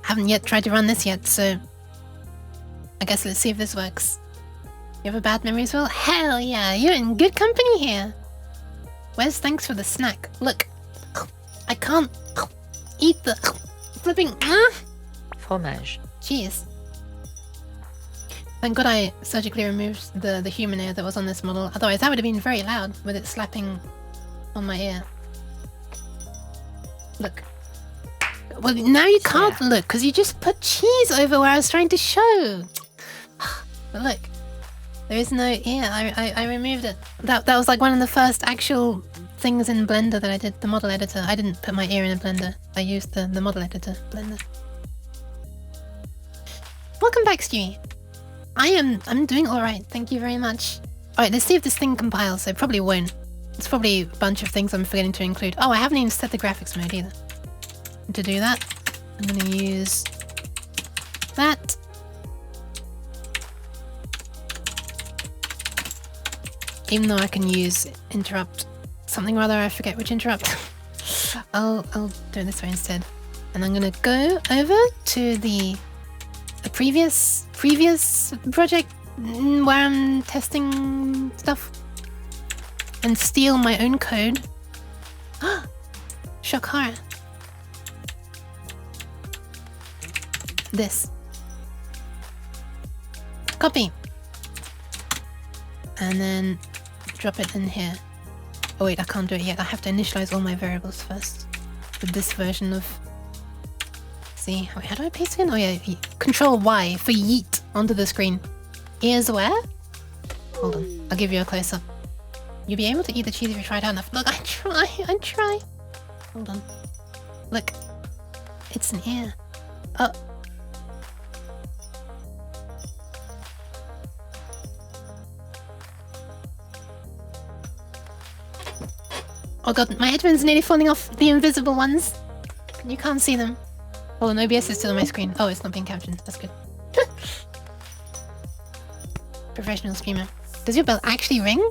I haven't yet tried to run this yet, so I guess let's see if this works. You have a bad memory as well? Hell yeah, you're in good company here. Where's thanks for the snack? Look, I can't eat the flipping Fromage. cheese. Thank God I surgically removed the human ear that was on this model. Otherwise that would have been very loud with it slapping on my ear. Look. Well, now you can't look because you just put cheese over where I was trying to show. But look, there is no ear. I removed it. That was like one of the first actual things in Blender that I did. The model editor. I didn't put my ear in a blender. I used the model editor blender. Welcome back, Stewie. I'm doing all right. Thank you very much. All right, let's see if this thing compiles. It probably won't. It's probably a bunch of things I'm forgetting to include. Oh, I haven't even set the graphics mode either. To do that, I'm going to use that. Even though I can use interrupt something or other, I forget which interrupt. I'll do it this way instead. And I'm going to go over to the previous project where I'm testing stuff and steal my own code. Shock horror. This. Copy. And then drop it in here. Oh wait, I can't do it yet. I have to initialize all my variables first. With this version of... See, wait, how do I paste it in? Oh yeah, Control Y for yeet onto the screen. Ears where? Hold on, I'll give you a close-up. You'll be able to eat the cheese if you try it hard enough. Look, I try. Hold on. Look. It's an ear. Oh. Oh god, my headphones are nearly falling off, the invisible ones. You can't see them. Oh, and OBS is still on my screen. Oh, it's not being captioned. That's good. Professional streamer. Does your bell actually ring?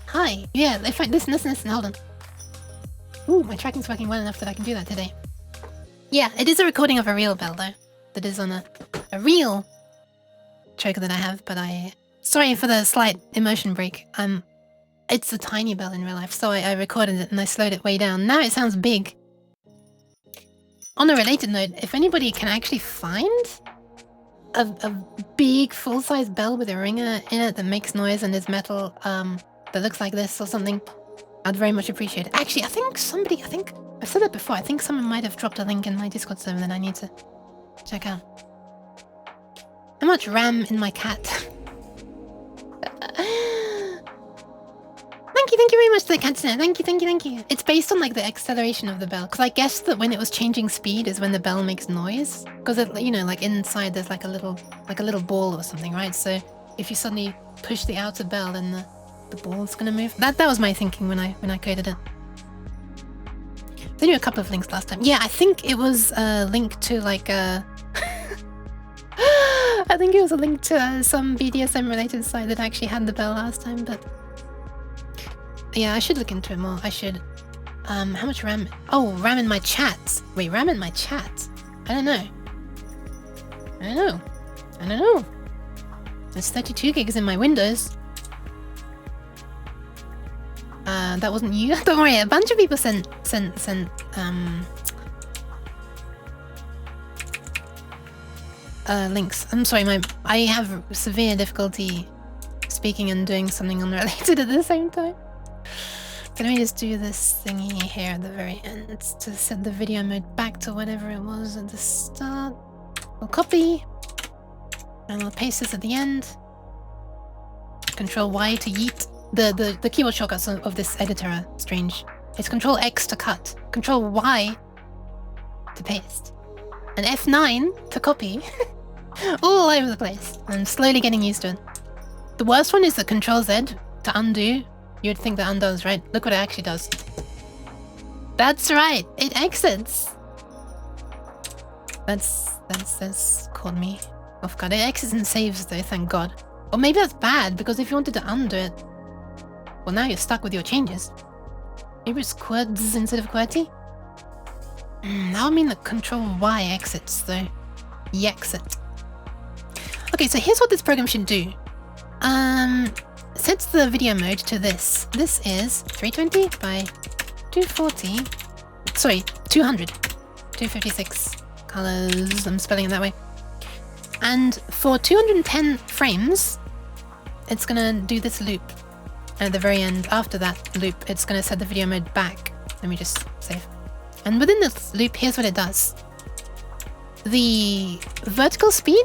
Hi. Yeah, if I listen, hold on. Ooh, my tracking's working well enough that I can do that today. Yeah, it is a recording of a real bell though. That is on a real choker that I have, but sorry for the slight emotion break. It's a tiny bell in real life, so I recorded it and I slowed it way down. Now it sounds big. On a related note, if anybody can actually find a big full-size bell with a ringer in it that makes noise and is metal, that looks like this or something, I'd very much appreciate it. Actually, I think I've said that before, I think someone might have dropped a link in my Discord server that I need to check out. How much RAM in my cat? Thank you very much to the cat snare. Thank you. It's based on like the acceleration of the bell. Because I guess that when it was changing speed is when the bell makes noise. Because you know, like inside there's like a little ball or something, right? So if you suddenly push the outer bell, then the ball's gonna move. That was my thinking when I coded it. They knew a couple of links last time. Yeah, I think it was a link to like I think it was a link to some BDSM related site that actually had the bell last time, but yeah, I should look into it more. I should. How much RAM? Oh, RAM in my chat. Wait, RAM in my chat? I don't know. There's 32 gigs in my Windows. That wasn't you. Don't worry, a bunch of people sent links. I'm sorry, I have severe difficulty speaking and doing something unrelated at the same time. Let me just do this thingy here at the very end to set the video mode back to whatever it was at the start. We'll copy, and I'll paste this at the end. Control Y to yeet. The keyboard shortcuts of this editor are strange. It's Control X to cut, Control Y to paste, and F9 to copy. All over the place. I'm slowly getting used to it. The worst one is the Control Z to undo. You'd think that undoes, right? Look what it actually does. That's right, it exits. That's caught me off guard. It exits and saves though, thank God. Or maybe that's bad, because if you wanted to undo it, well, now you're stuck with your changes. Maybe it's QWERTZ instead of QWERTY? That would mean that Control Y exits though. Yexit. Okay, so here's what this program should do. Sets the video mode to this. This is 320 by 240. Sorry, 200. 256 colors. I'm spelling it that way. And for 210 frames, it's gonna do this loop. And at the very end, after that loop, it's gonna set the video mode back. Let me just save. And within this loop, here's what it does. The vertical speed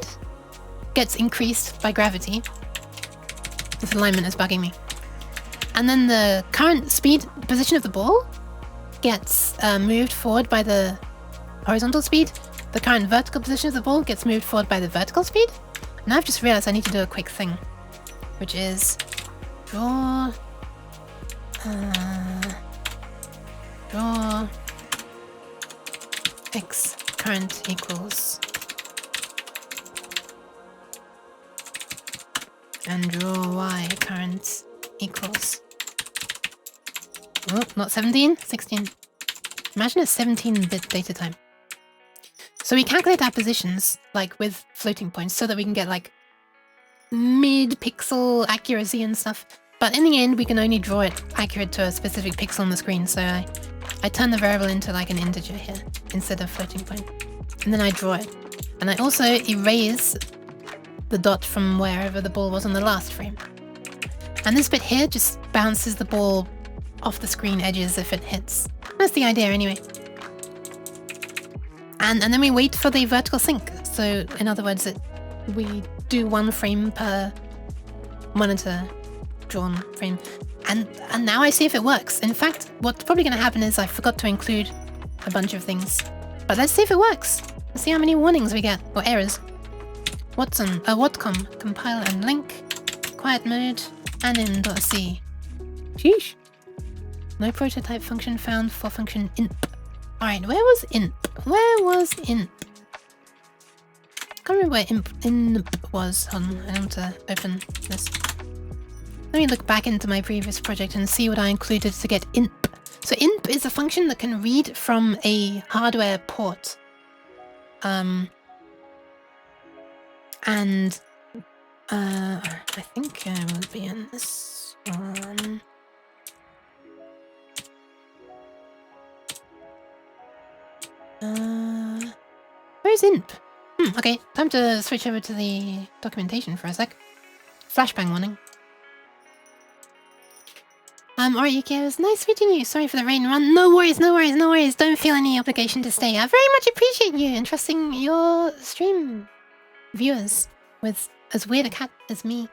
gets increased by gravity. This alignment is bugging me. And then the current speed position of the ball gets moved forward by the horizontal speed. The current vertical position of the ball gets moved forward by the vertical speed. And I've just realized I need to do a quick thing, which is draw x current equals and draw y current equals, oh, not 17, 16. Imagine a 17-bit data time. So we calculate our positions like with floating points so that we can get like mid-pixel accuracy and stuff. But in the end, we can only draw it accurate to a specific pixel on the screen. So I turn the variable into like an integer here instead of floating point. And then I draw it. And I also erase the dot from wherever the ball was on the last frame. And this bit here just bounces the ball off the screen edges if it hits. That's the idea anyway. And then we wait for the vertical sync. So in other words, we do one frame per monitor drawn frame. And now I see if it works. In fact, what's probably going to happen is I forgot to include a bunch of things. But let's see if it works. Let's see how many warnings we get, or errors. Whatcom, compile and link, quiet mode, anim.c. Sheesh. No prototype function found for function inp. Alright, where was inp? Where was inp? Can't remember where inp was. Hold on, I want to open this. Let me look back into my previous project and see what I included to get inp. So inp is a function that can read from a hardware port. And I think I will be in this one. Where's inp? Okay, time to switch over to the documentation for a sec. Flashbang warning. Alright, Yuki, it was nice meeting you. Sorry for the rain run. No worries, no worries, no worries. Don't feel any obligation to stay. I very much appreciate you entrusting your stream viewers with as weird a cat as me.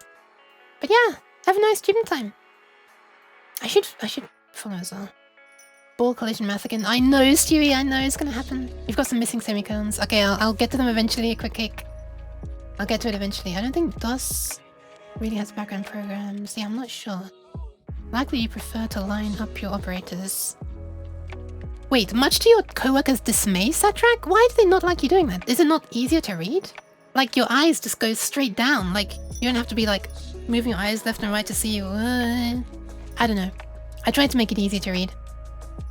But yeah, have a nice student time. I should follow as well. Ball collision math again. I know, Stewie, I know it's gonna happen. You've got some missing semicolons. Okay, I'll get to them eventually. A quick cake. I'll get to it eventually. I don't think DOS really has background programs. Yeah, I'm not sure. Likely you prefer to line up your operators. Wait, much to your co-workers' dismay, Satrak? Why do they not like you doing that? Is it not easier to read? Like, your eyes just go straight down. Like, you don't have to be, like, moving your eyes left and right to see you. I don't know. I tried to make it easy to read.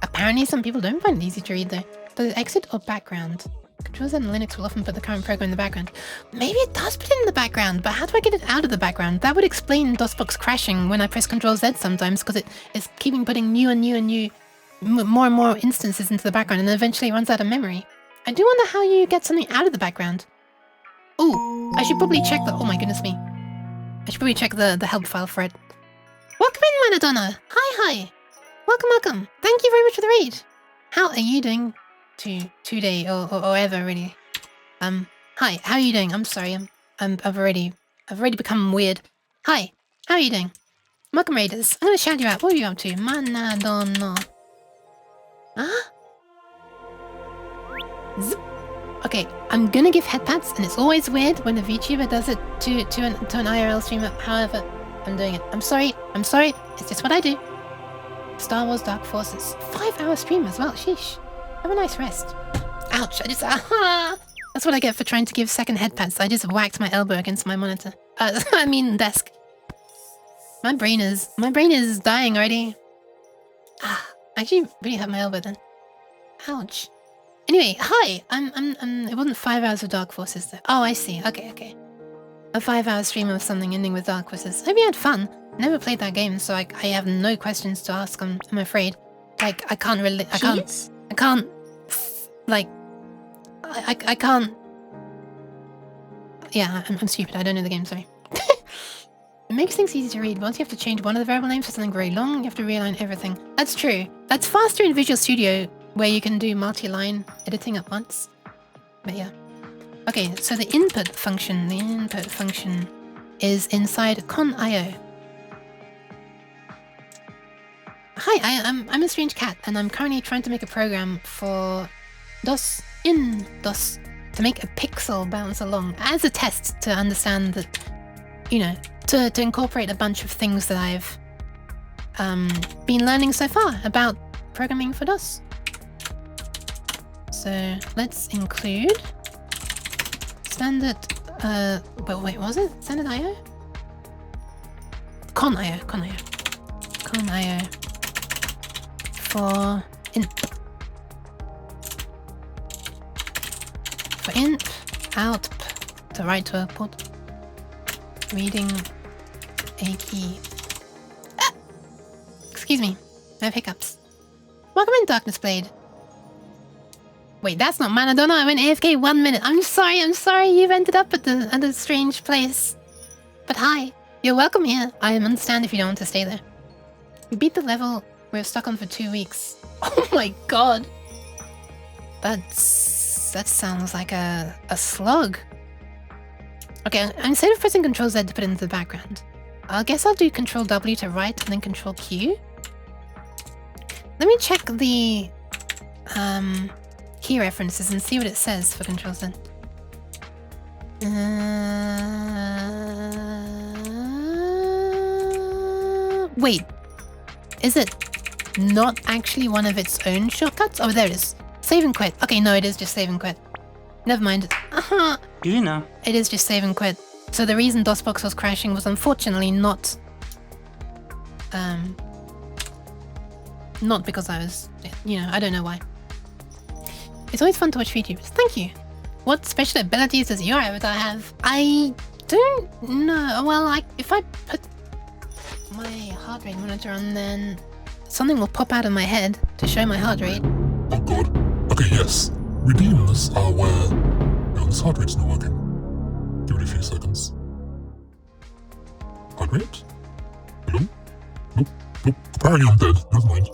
Apparently, some people don't find it easy to read, though. Does it exit or background? Controls and Linux will often put the current program in the background. Maybe it does put it in the background, but how do I get it out of the background? That would explain DOSBox crashing when I press Ctrl-Z sometimes, because it's keeping putting more and more instances into the background, and then eventually runs out of memory. I do wonder how you get something out of the background. Ooh, I should probably check the... Oh my goodness me. I should probably check the help file for it. Welcome in, Manadonna! Hi! Welcome, welcome. Thank you very much for the raid. How are you doing today or ever, really? Hi, how are you doing? I'm sorry, I've already become weird. Hi, how are you doing? Welcome, raiders. I'm gonna shout you out. What are you up to? Manadonna. Huh? Zip. Okay, I'm gonna give head pats, and it's always weird when a VTuber does it to an IRL streamer. However, I'm doing it. I'm sorry. It's just what I do. Star Wars Dark Forces. 5-hour stream as well. Sheesh. Have a nice rest. Ouch. I just... That's what I get for trying to give second head pats. I just whacked my elbow against my monitor. Desk. My brain is dying already. I actually really hurt my elbow then. Ouch. Anyway, hi. It wasn't 5 hours of Dark Forces though. Oh, I see. Okay. A 5-hour stream of something ending with Dark Forces. Hope you had fun. Never played that game, so I have no questions to ask. I'm afraid. Like I can't really. I can't. Like. I can't. Yeah, I'm stupid. I don't know the game. Sorry. It makes things easy to read. Once you have to change one of the variable names for something very long, you have to realign everything. That's true. That's faster in Visual Studio, where you can do multi-line editing at once. But yeah. Okay, so the input function is inside con.io. Hi, I'm a strange cat, and I'm currently trying to make a program for DOS to make a pixel bounce along as a test to understand that, you know, to incorporate a bunch of things that I've been learning so far about programming for DOS. So let's include standard, but wait, was it standard IO? Con.io for int out to write to output reading a key. Excuse me, I have hiccups. Welcome in, Darkness Blade. Wait, that's not Manadonna. I went AFK 1 minute. I'm sorry. You've ended up at a strange place. But hi, you're welcome here. I understand if you don't want to stay there. We beat the level we're stuck on for 2 weeks. Oh my god. That sounds like a slug. Okay, instead of pressing Ctrl Z to put it into the background, I guess I'll do Ctrl W to write and then Ctrl Q. Let me check the key references and see what it says for Ctrl Z. Wait, is it not actually one of its own shortcuts? Oh, there it is. Save and quit. Okay, no, it is just save and quit. Never mind. You know. It is just save and quit. So the reason DOSBox was crashing was unfortunately not because I was, you know, I don't know why. It's always fun to watch VTubers. Thank you. What special abilities does your avatar have? I don't know. Well, if I put my heart rate monitor on, then something will pop out of my head to show my heart rate. Oh god. Okay, yes. Redeemers are where... Yo, this heart rate's not working. Give it a few seconds. Heart rate? Hello? Nope. Apparently I'm dead. Never mind.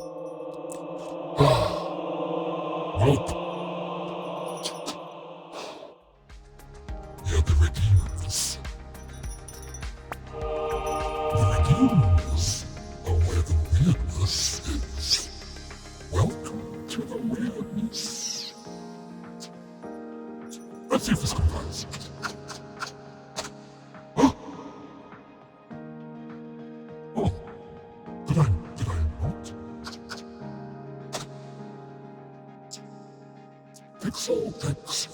Welp. Yeah, the Redeemers. The Redeemers are where the weirdness is. Welcome to the weirdness. Let's see if this complies. Oh, did I not? Pixel XY.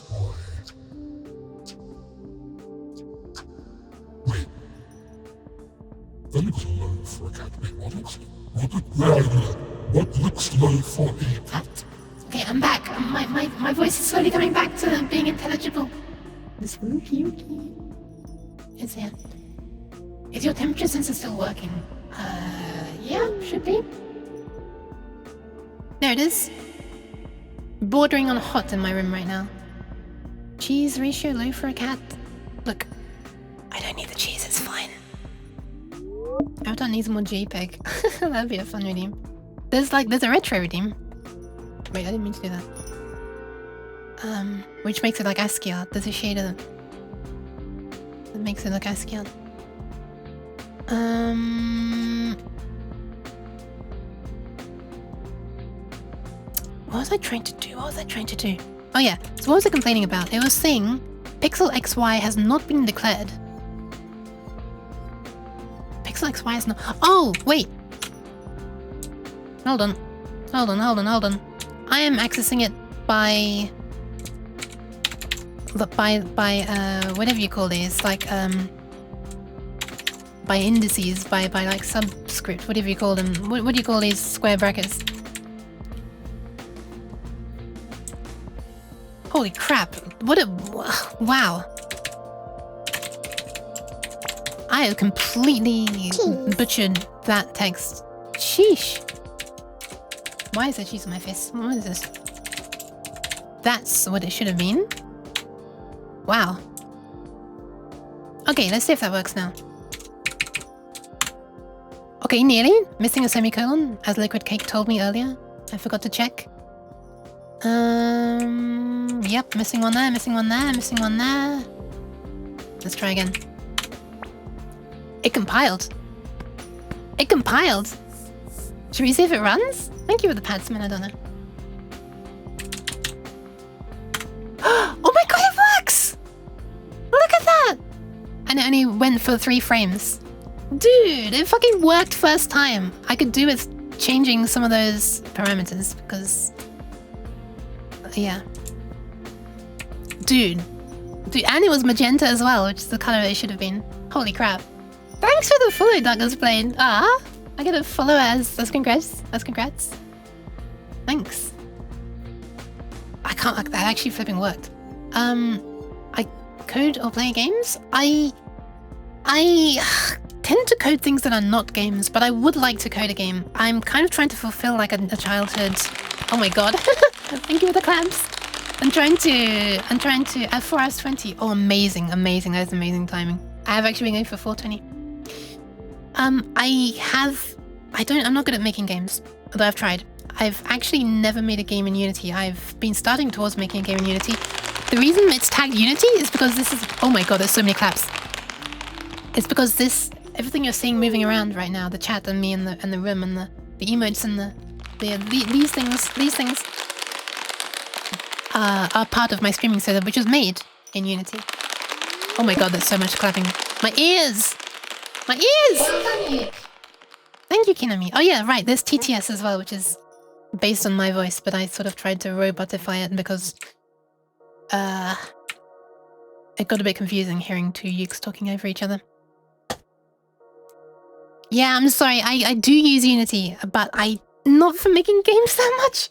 Wait. That looks low for a cat. Wait, what looks low for a cat? Okay, I'm back. My voice is slowly coming back to being intelligible. The spooky is here. Is your temperature sensor still working? Yeah, should be. There it is. Bordering on hot in my room right now. Cheese ratio low for a cat. Look, I don't need the cheese, it's fine. Avatar needs more JPEG. That'd be a fun redeem. There's a retro redeem. Wait, I didn't mean to do that. Which makes it like ASCII art. There's a shader that makes it look ASCII art. What was I trying to do? Oh yeah, so what was I complaining about? It was saying Pixel XY has not been declared. Pixel XY has not... Oh, wait! Hold on. I am accessing it by whatever you call these, like by indices, by like subscript, whatever you call them. What do you call these square brackets? Holy crap! What a wow! I have completely butchered that text. Sheesh! Why is there cheese on my face? What is this? That's what it should have been. Wow. Okay, let's see if that works now. Okay, nearly. Missing a semicolon, as Liquid Cake told me earlier. I forgot to check. Yep, missing one there, missing one there, missing one there. Let's try again. It compiled. It compiled. Should we see if it runs? Thank you for the padsman, I don't know. Oh my god, it works! Look at that! And it only went for 3 frames. Dude, it fucking worked first time. I could do with changing some of those parameters because... yeah. Dude, and it was magenta as well, which is the color it should have been. Holy crap. Thanks for the follow, Douglas Blaine. Ah, I get a follow as congrats. As congrats. Thanks. I can't, that actually flipping worked. I code or play games? I tend to code things that are not games, but I would like to code a game. I'm kind of trying to fulfill like a childhood... Oh my god. Thank you for the claps. I'm trying to at 4 hours 20. Oh, amazing. That is amazing timing. I have actually been going for 4:20. I'm not good at making games, although I've tried. I've actually never made a game in Unity. I've been starting towards making a game in Unity. The reason it's tagged Unity is because this is... Oh my god, there's so many claps. It's because everything you're seeing moving around right now, the chat and me and the room and the emotes and these things are part of my streaming setup, which was made in Unity. Oh my god, there's so much clapping. My ears! My ears! Thank you, Kinami. Oh yeah, right, there's TTS as well, which is based on my voice, but I sort of tried to robotify it because it got a bit confusing hearing 2 Ukes talking over each other. Yeah, I'm sorry, I do use Unity, but not for making games that much.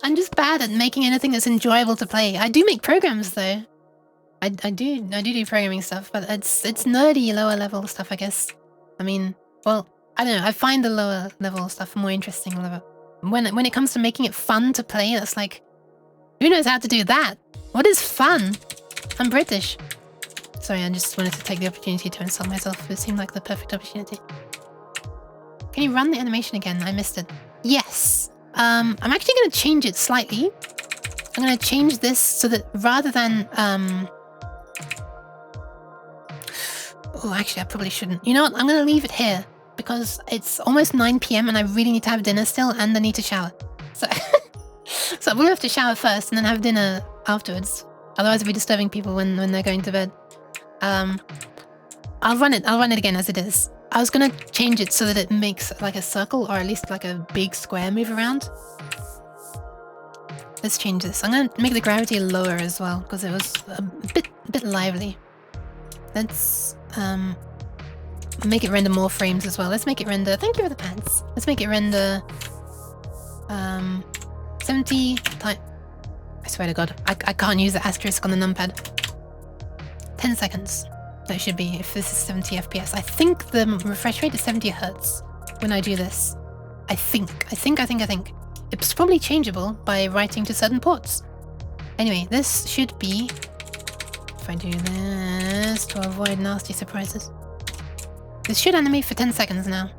I'm just bad at making anything that's enjoyable to play. I do make programs though. I do programming stuff, but it's nerdy lower level stuff, I guess. I mean, well, I don't know. I find the lower level stuff more interesting. When it comes to making it fun to play, that's like, who knows how to do that? What is fun? I'm British. Sorry, I just wanted to take the opportunity to insult myself. It seemed like the perfect opportunity. Can you run the animation again? I missed it. Yes. I'm actually going to change it slightly. I'm going to change this so that rather than... Oh, actually, I probably shouldn't. You know what? I'm going to leave it here because it's almost 9 PM and I really need to have dinner still and I need to shower. So, so we'll have to shower first and then have dinner afterwards. Otherwise, I'll be disturbing people when they're going to bed. I'll run it again as it is. I was going to change it so that it makes like a circle or at least like a big square move around. Let's change this. I'm going to make the gravity lower as well because it was a bit lively. Let's make it render more frames as well. Let's make it render... Thank you for the pants. Let's make it render 70 times... I swear to god, I can't use the asterisk on the numpad. 10 seconds. That should be if this is 70 FPS. I think the refresh rate is 70 Hertz when I do this. I think. It's probably changeable by writing to certain ports. Anyway, this should be... If I do this to avoid nasty surprises. This should animate for 10 seconds now.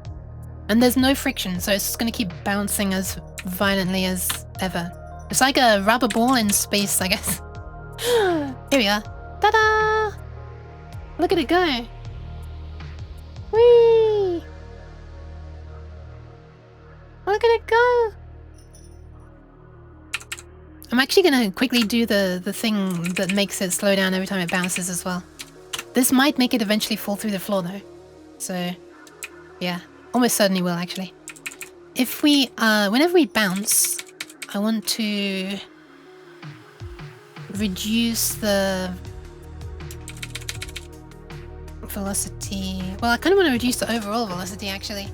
And there's no friction, so it's just going to keep bouncing as violently as ever. It's like a rubber ball in space, I guess. Here we are. Ta-da! Look at it go. Whee! Look at it go. I'm actually going to quickly do the thing that makes it slow down every time it bounces as well. This might make it eventually fall through the floor though. So, yeah. Almost certainly will actually. If we, whenever we bounce, I want to reduce the velocity. Well, I kind of want to reduce the overall velocity actually.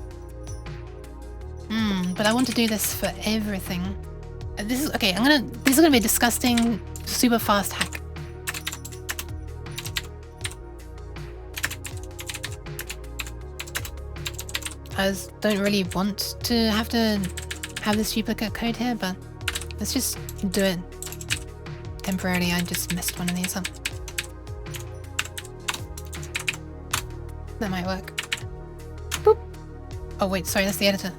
But I want to do this for everything. This is okay. This is gonna be a disgusting, super fast hack. I don't really want to have this duplicate code here, but let's just do it temporarily. I just messed one of these up. That might work. Boop. Oh wait, sorry, that's the editor.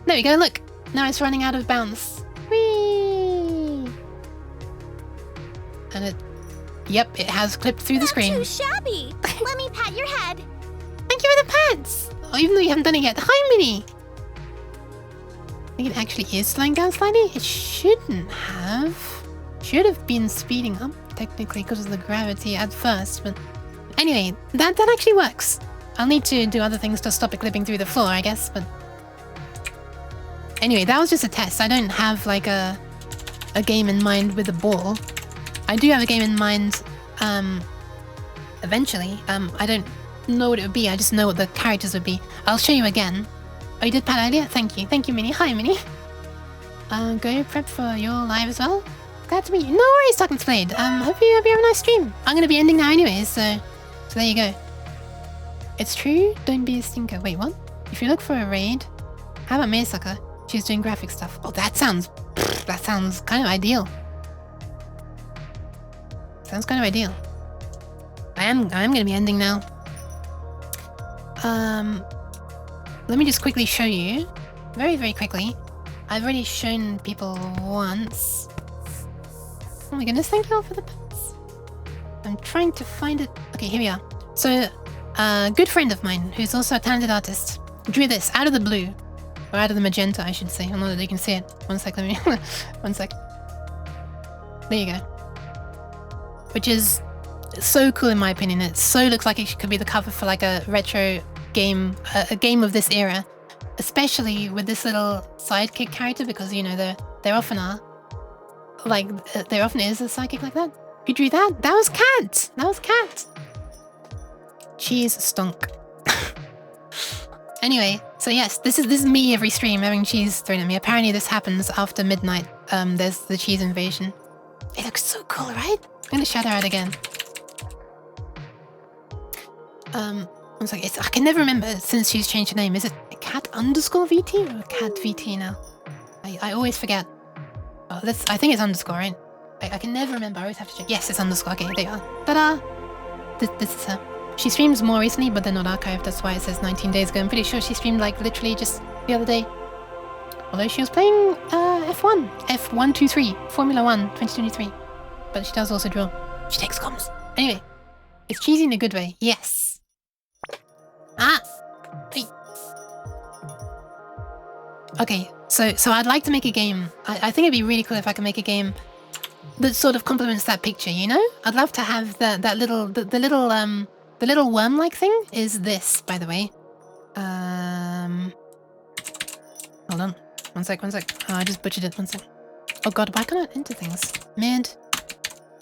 There we go, look! Now it's running out of bounds. Whee! And it... Yep, it has clipped through the screen. Not too shabby! Let me pat your head. Thank you for the pats! Oh, even though you haven't done it yet. Hi, Minnie! I think it actually is slowing down slightly. It shouldn't have. Should have been speeding up, technically, because of the gravity at first, but... Anyway, that actually works. I'll need to do other things to stop it clipping through the floor, I guess, but... Anyway, that was just a test. I don't have, like, a game in mind with a ball. I do have a game in mind, eventually. I don't know what it would be, I just know what the characters would be. I'll show you again. Oh, you did Pat earlier? Thank you. Thank you, Minnie. Hi, Minnie. Go prep for your live as well. Glad to meet you. No worries, Talking Splayed. Hope you have a nice stream. I'm gonna be ending now anyways, so there you go. It's true, don't be a stinker. Wait, what? If you look for a raid, how about Maysucker? She's doing graphic stuff. Oh, that sounds kind of ideal. Sounds kind of ideal. I am gonna be ending now. Let me just quickly show you. Very, very quickly. I've already shown people once. Oh my goodness, thank you all for the pets. I'm trying to find it. Okay, here we are. So, a good friend of mine, who's also a talented artist, drew this out of the blue. Or out of the magenta, I should say. I don't know that you can see it. One sec, let me... One sec. There you go. Which is so cool in my opinion. It so looks like it could be the cover for like a retro game, a game of this era. Especially with this little sidekick character, because, you know, there often are. Like, there often is a sidekick like that. Who drew that? That was Cat! That was Cat! Cheese stunk. Anyway, so yes, this is me every stream having cheese thrown at me. Apparently this happens after midnight. There's the cheese invasion. It looks so cool, right? I'm gonna shout her out again. One second, I can never remember since she's changed her name. Is it cat_VT or cat VT now? I always forget. Oh, I think it's underscore, right? I can never remember. I always have to check. Yes, it's underscore. Okay, there you are. Ta-da! This is her. She streams more recently, but they're not archived. That's why it says 19 days ago. I'm pretty sure she streamed like literally just the other day. Although she was playing F123, Formula 1 2023. But she does also draw. She takes comms. Anyway, it's cheesy in a good way. Yes. Ah! Hey. Okay, so I'd like to make a game. I think it'd be really cool if I could make a game that sort of complements that picture, you know? I'd love to have that little, the little worm-like thing is this, by the way. Hold on. One sec. Oh, I just butchered it. One sec. Oh god, why can't I enter things? Mid.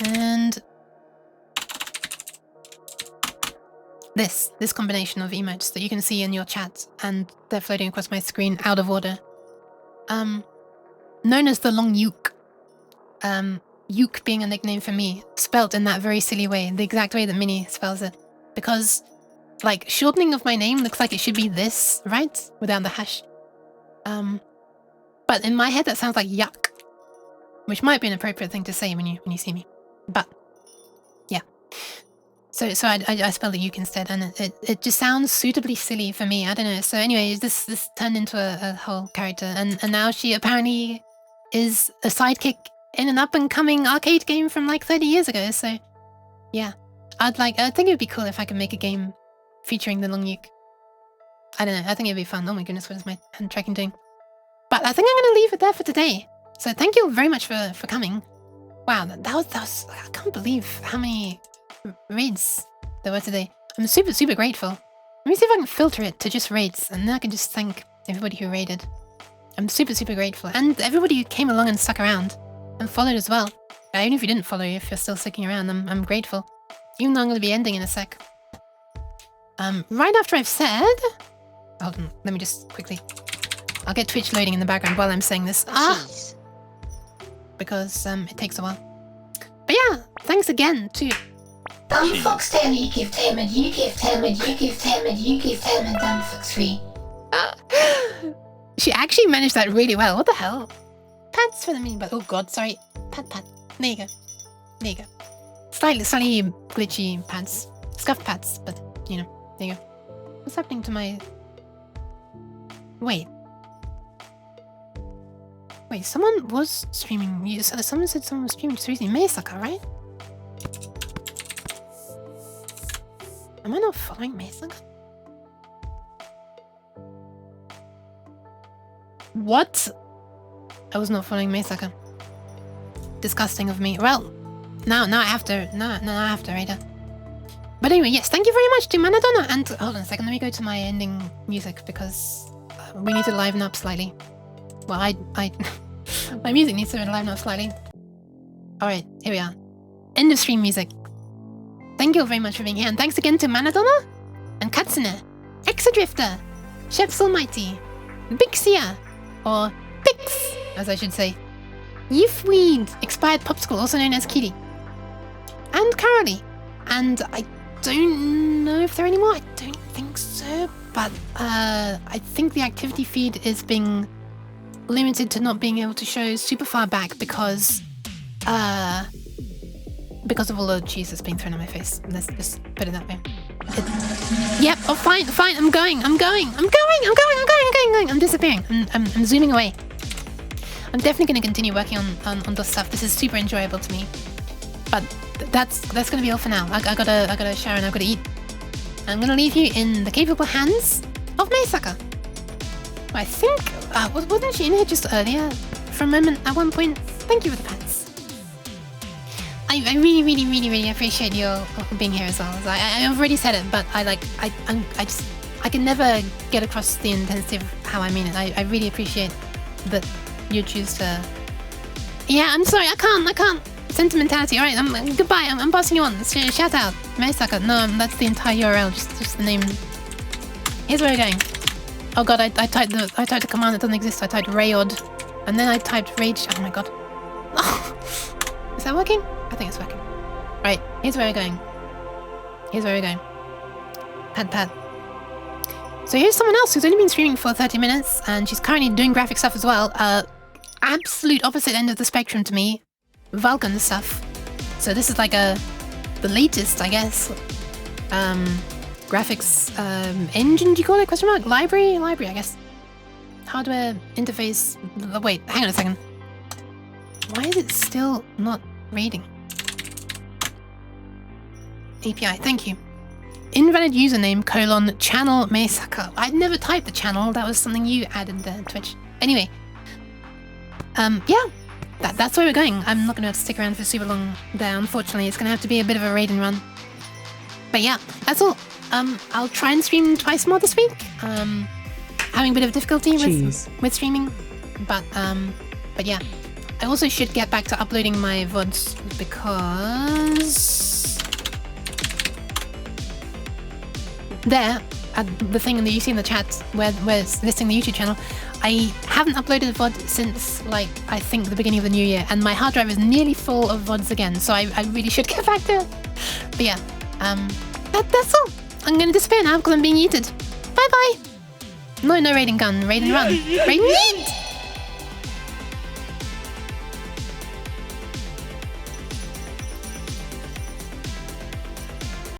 And... This combination of emotes that you can see in your chat, and they're floating across my screen out of order. Known as the long Yuke. Yuke being a nickname for me, spelt in that very silly way, the exact way that Minnie spells it. Because, like, shortening of my name looks like it should be this, right? Without the hash. But in my head that sounds like yuck. Which might be an appropriate thing to say when you see me. But, yeah. So I spelled it Yuke instead, and it just sounds suitably silly for me, I don't know. So anyway, this turned into a whole character, and now she apparently is a sidekick in an up-and-coming arcade game from like 30 years ago, so yeah. I think it would be cool if I could make a game featuring the long Yuke. I don't know, I think it'd be fun. Oh my goodness, what is my hand tracking doing? But I think I'm gonna leave it there for today. So thank you very much for coming. Wow, that was I can't believe how many raids there were today. I'm super grateful. Let me see if I can filter it to just raids, and then I can just thank everybody who raided. I'm super, super grateful. And everybody who came along and stuck around and followed as well. Even if you didn't follow, if you're still sticking around, I'm grateful. Even though I'm going to be ending in a sec. Right after I've said... Hold on, let me just quickly... I'll get Twitch loading in the background while I'm saying this. Because it takes a while. But yeah, thanks again to... Foxtail, you give Tamid, you give Tamid, you give Tamid, you give Tamid, Fox 3. She actually managed that really well. What the hell? Pats for the mini but oh god, sorry. Pat. There you go. There you go. Slightly glitchy pads. Scuffed pads, but you know, there you go. What's happening to my... Wait, someone was streaming. Someone said someone was streaming just recently. Meisaka, right? Am I not following Meisaka? What? I was not following Meisaka. Disgusting of me. Well, now I have to. Now I have to, Raider. But anyway, yes, thank you very much to Manadonna. And hold on a second, let me go to my ending music because we need to liven up slightly. Well, my music needs to liven up slightly. Alright, here we are. End of stream music. Thank you all very much for being here, and thanks again to Manadonna, and Katsune, Exadrifter, Chef's Almighty, Bixia, or Bix, as I should say, Youthweed, Expired Popsicle, also known as Kitty, and Carolee. And I don't know if there are any more, I don't think so, but I think the activity feed is being limited to not being able to show super far back because of all the cheese that's being thrown at my face. Let's just put it that way. Yep, oh fine, I'm going. I'm disappearing. I'm zooming away. I'm definitely going to continue working on this stuff. This is super enjoyable to me. But that's going to be all for now. I gotta shower and I've got to eat. I'm going to leave you in the capable hands of Meisaka. I think, wasn't she in here just earlier? For a moment, at one point. Thank you for the pants. I really appreciate you all being here as well. I've already said it, but I can never get across the intensity of how I mean it. I really appreciate that you choose to... Yeah, I'm sorry, I can't. Sentimentality, alright, goodbye, I'm passing you on. Shout out, Meisaka. No, that's the entire URL, just the name. Here's where we're going. Oh god, I typed the command that doesn't exist. I typed Rayod, and then I typed Rage. Oh my god. Is that working? I think it's working. Right, here's where we're going. Pad. So here's someone else who's only been streaming for 30 minutes, and she's currently doing graphic stuff as well. Absolute opposite end of the spectrum to me. Vulcan stuff. So this is like the latest, I guess. Graphics engine, do you call it? Question mark? Library, I guess. Hardware interface. Wait, hang on a second. Why is it still not reading? API, thank you. Invalid username : channel Meisaka. I'd never typed the channel. That was something you added to Twitch. Anyway, yeah, that's where we're going. I'm not gonna have to stick around for super long there. Unfortunately, it's gonna have to be a bit of a raid and run. But yeah, that's all. I'll try and stream twice more this week. Having a bit of difficulty with streaming, but yeah. I also should get back to uploading my VODs because there, at the thing that you see in the chat where it's listing the YouTube channel, I haven't uploaded a VOD since like I think the beginning of the new year, and my hard drive is nearly full of VODs again, so I really should get back to it. But yeah, that's all. I'm gonna disappear now because I'm being yeeted. Bye bye. No raiding gun, raid and run. Raid and yeet!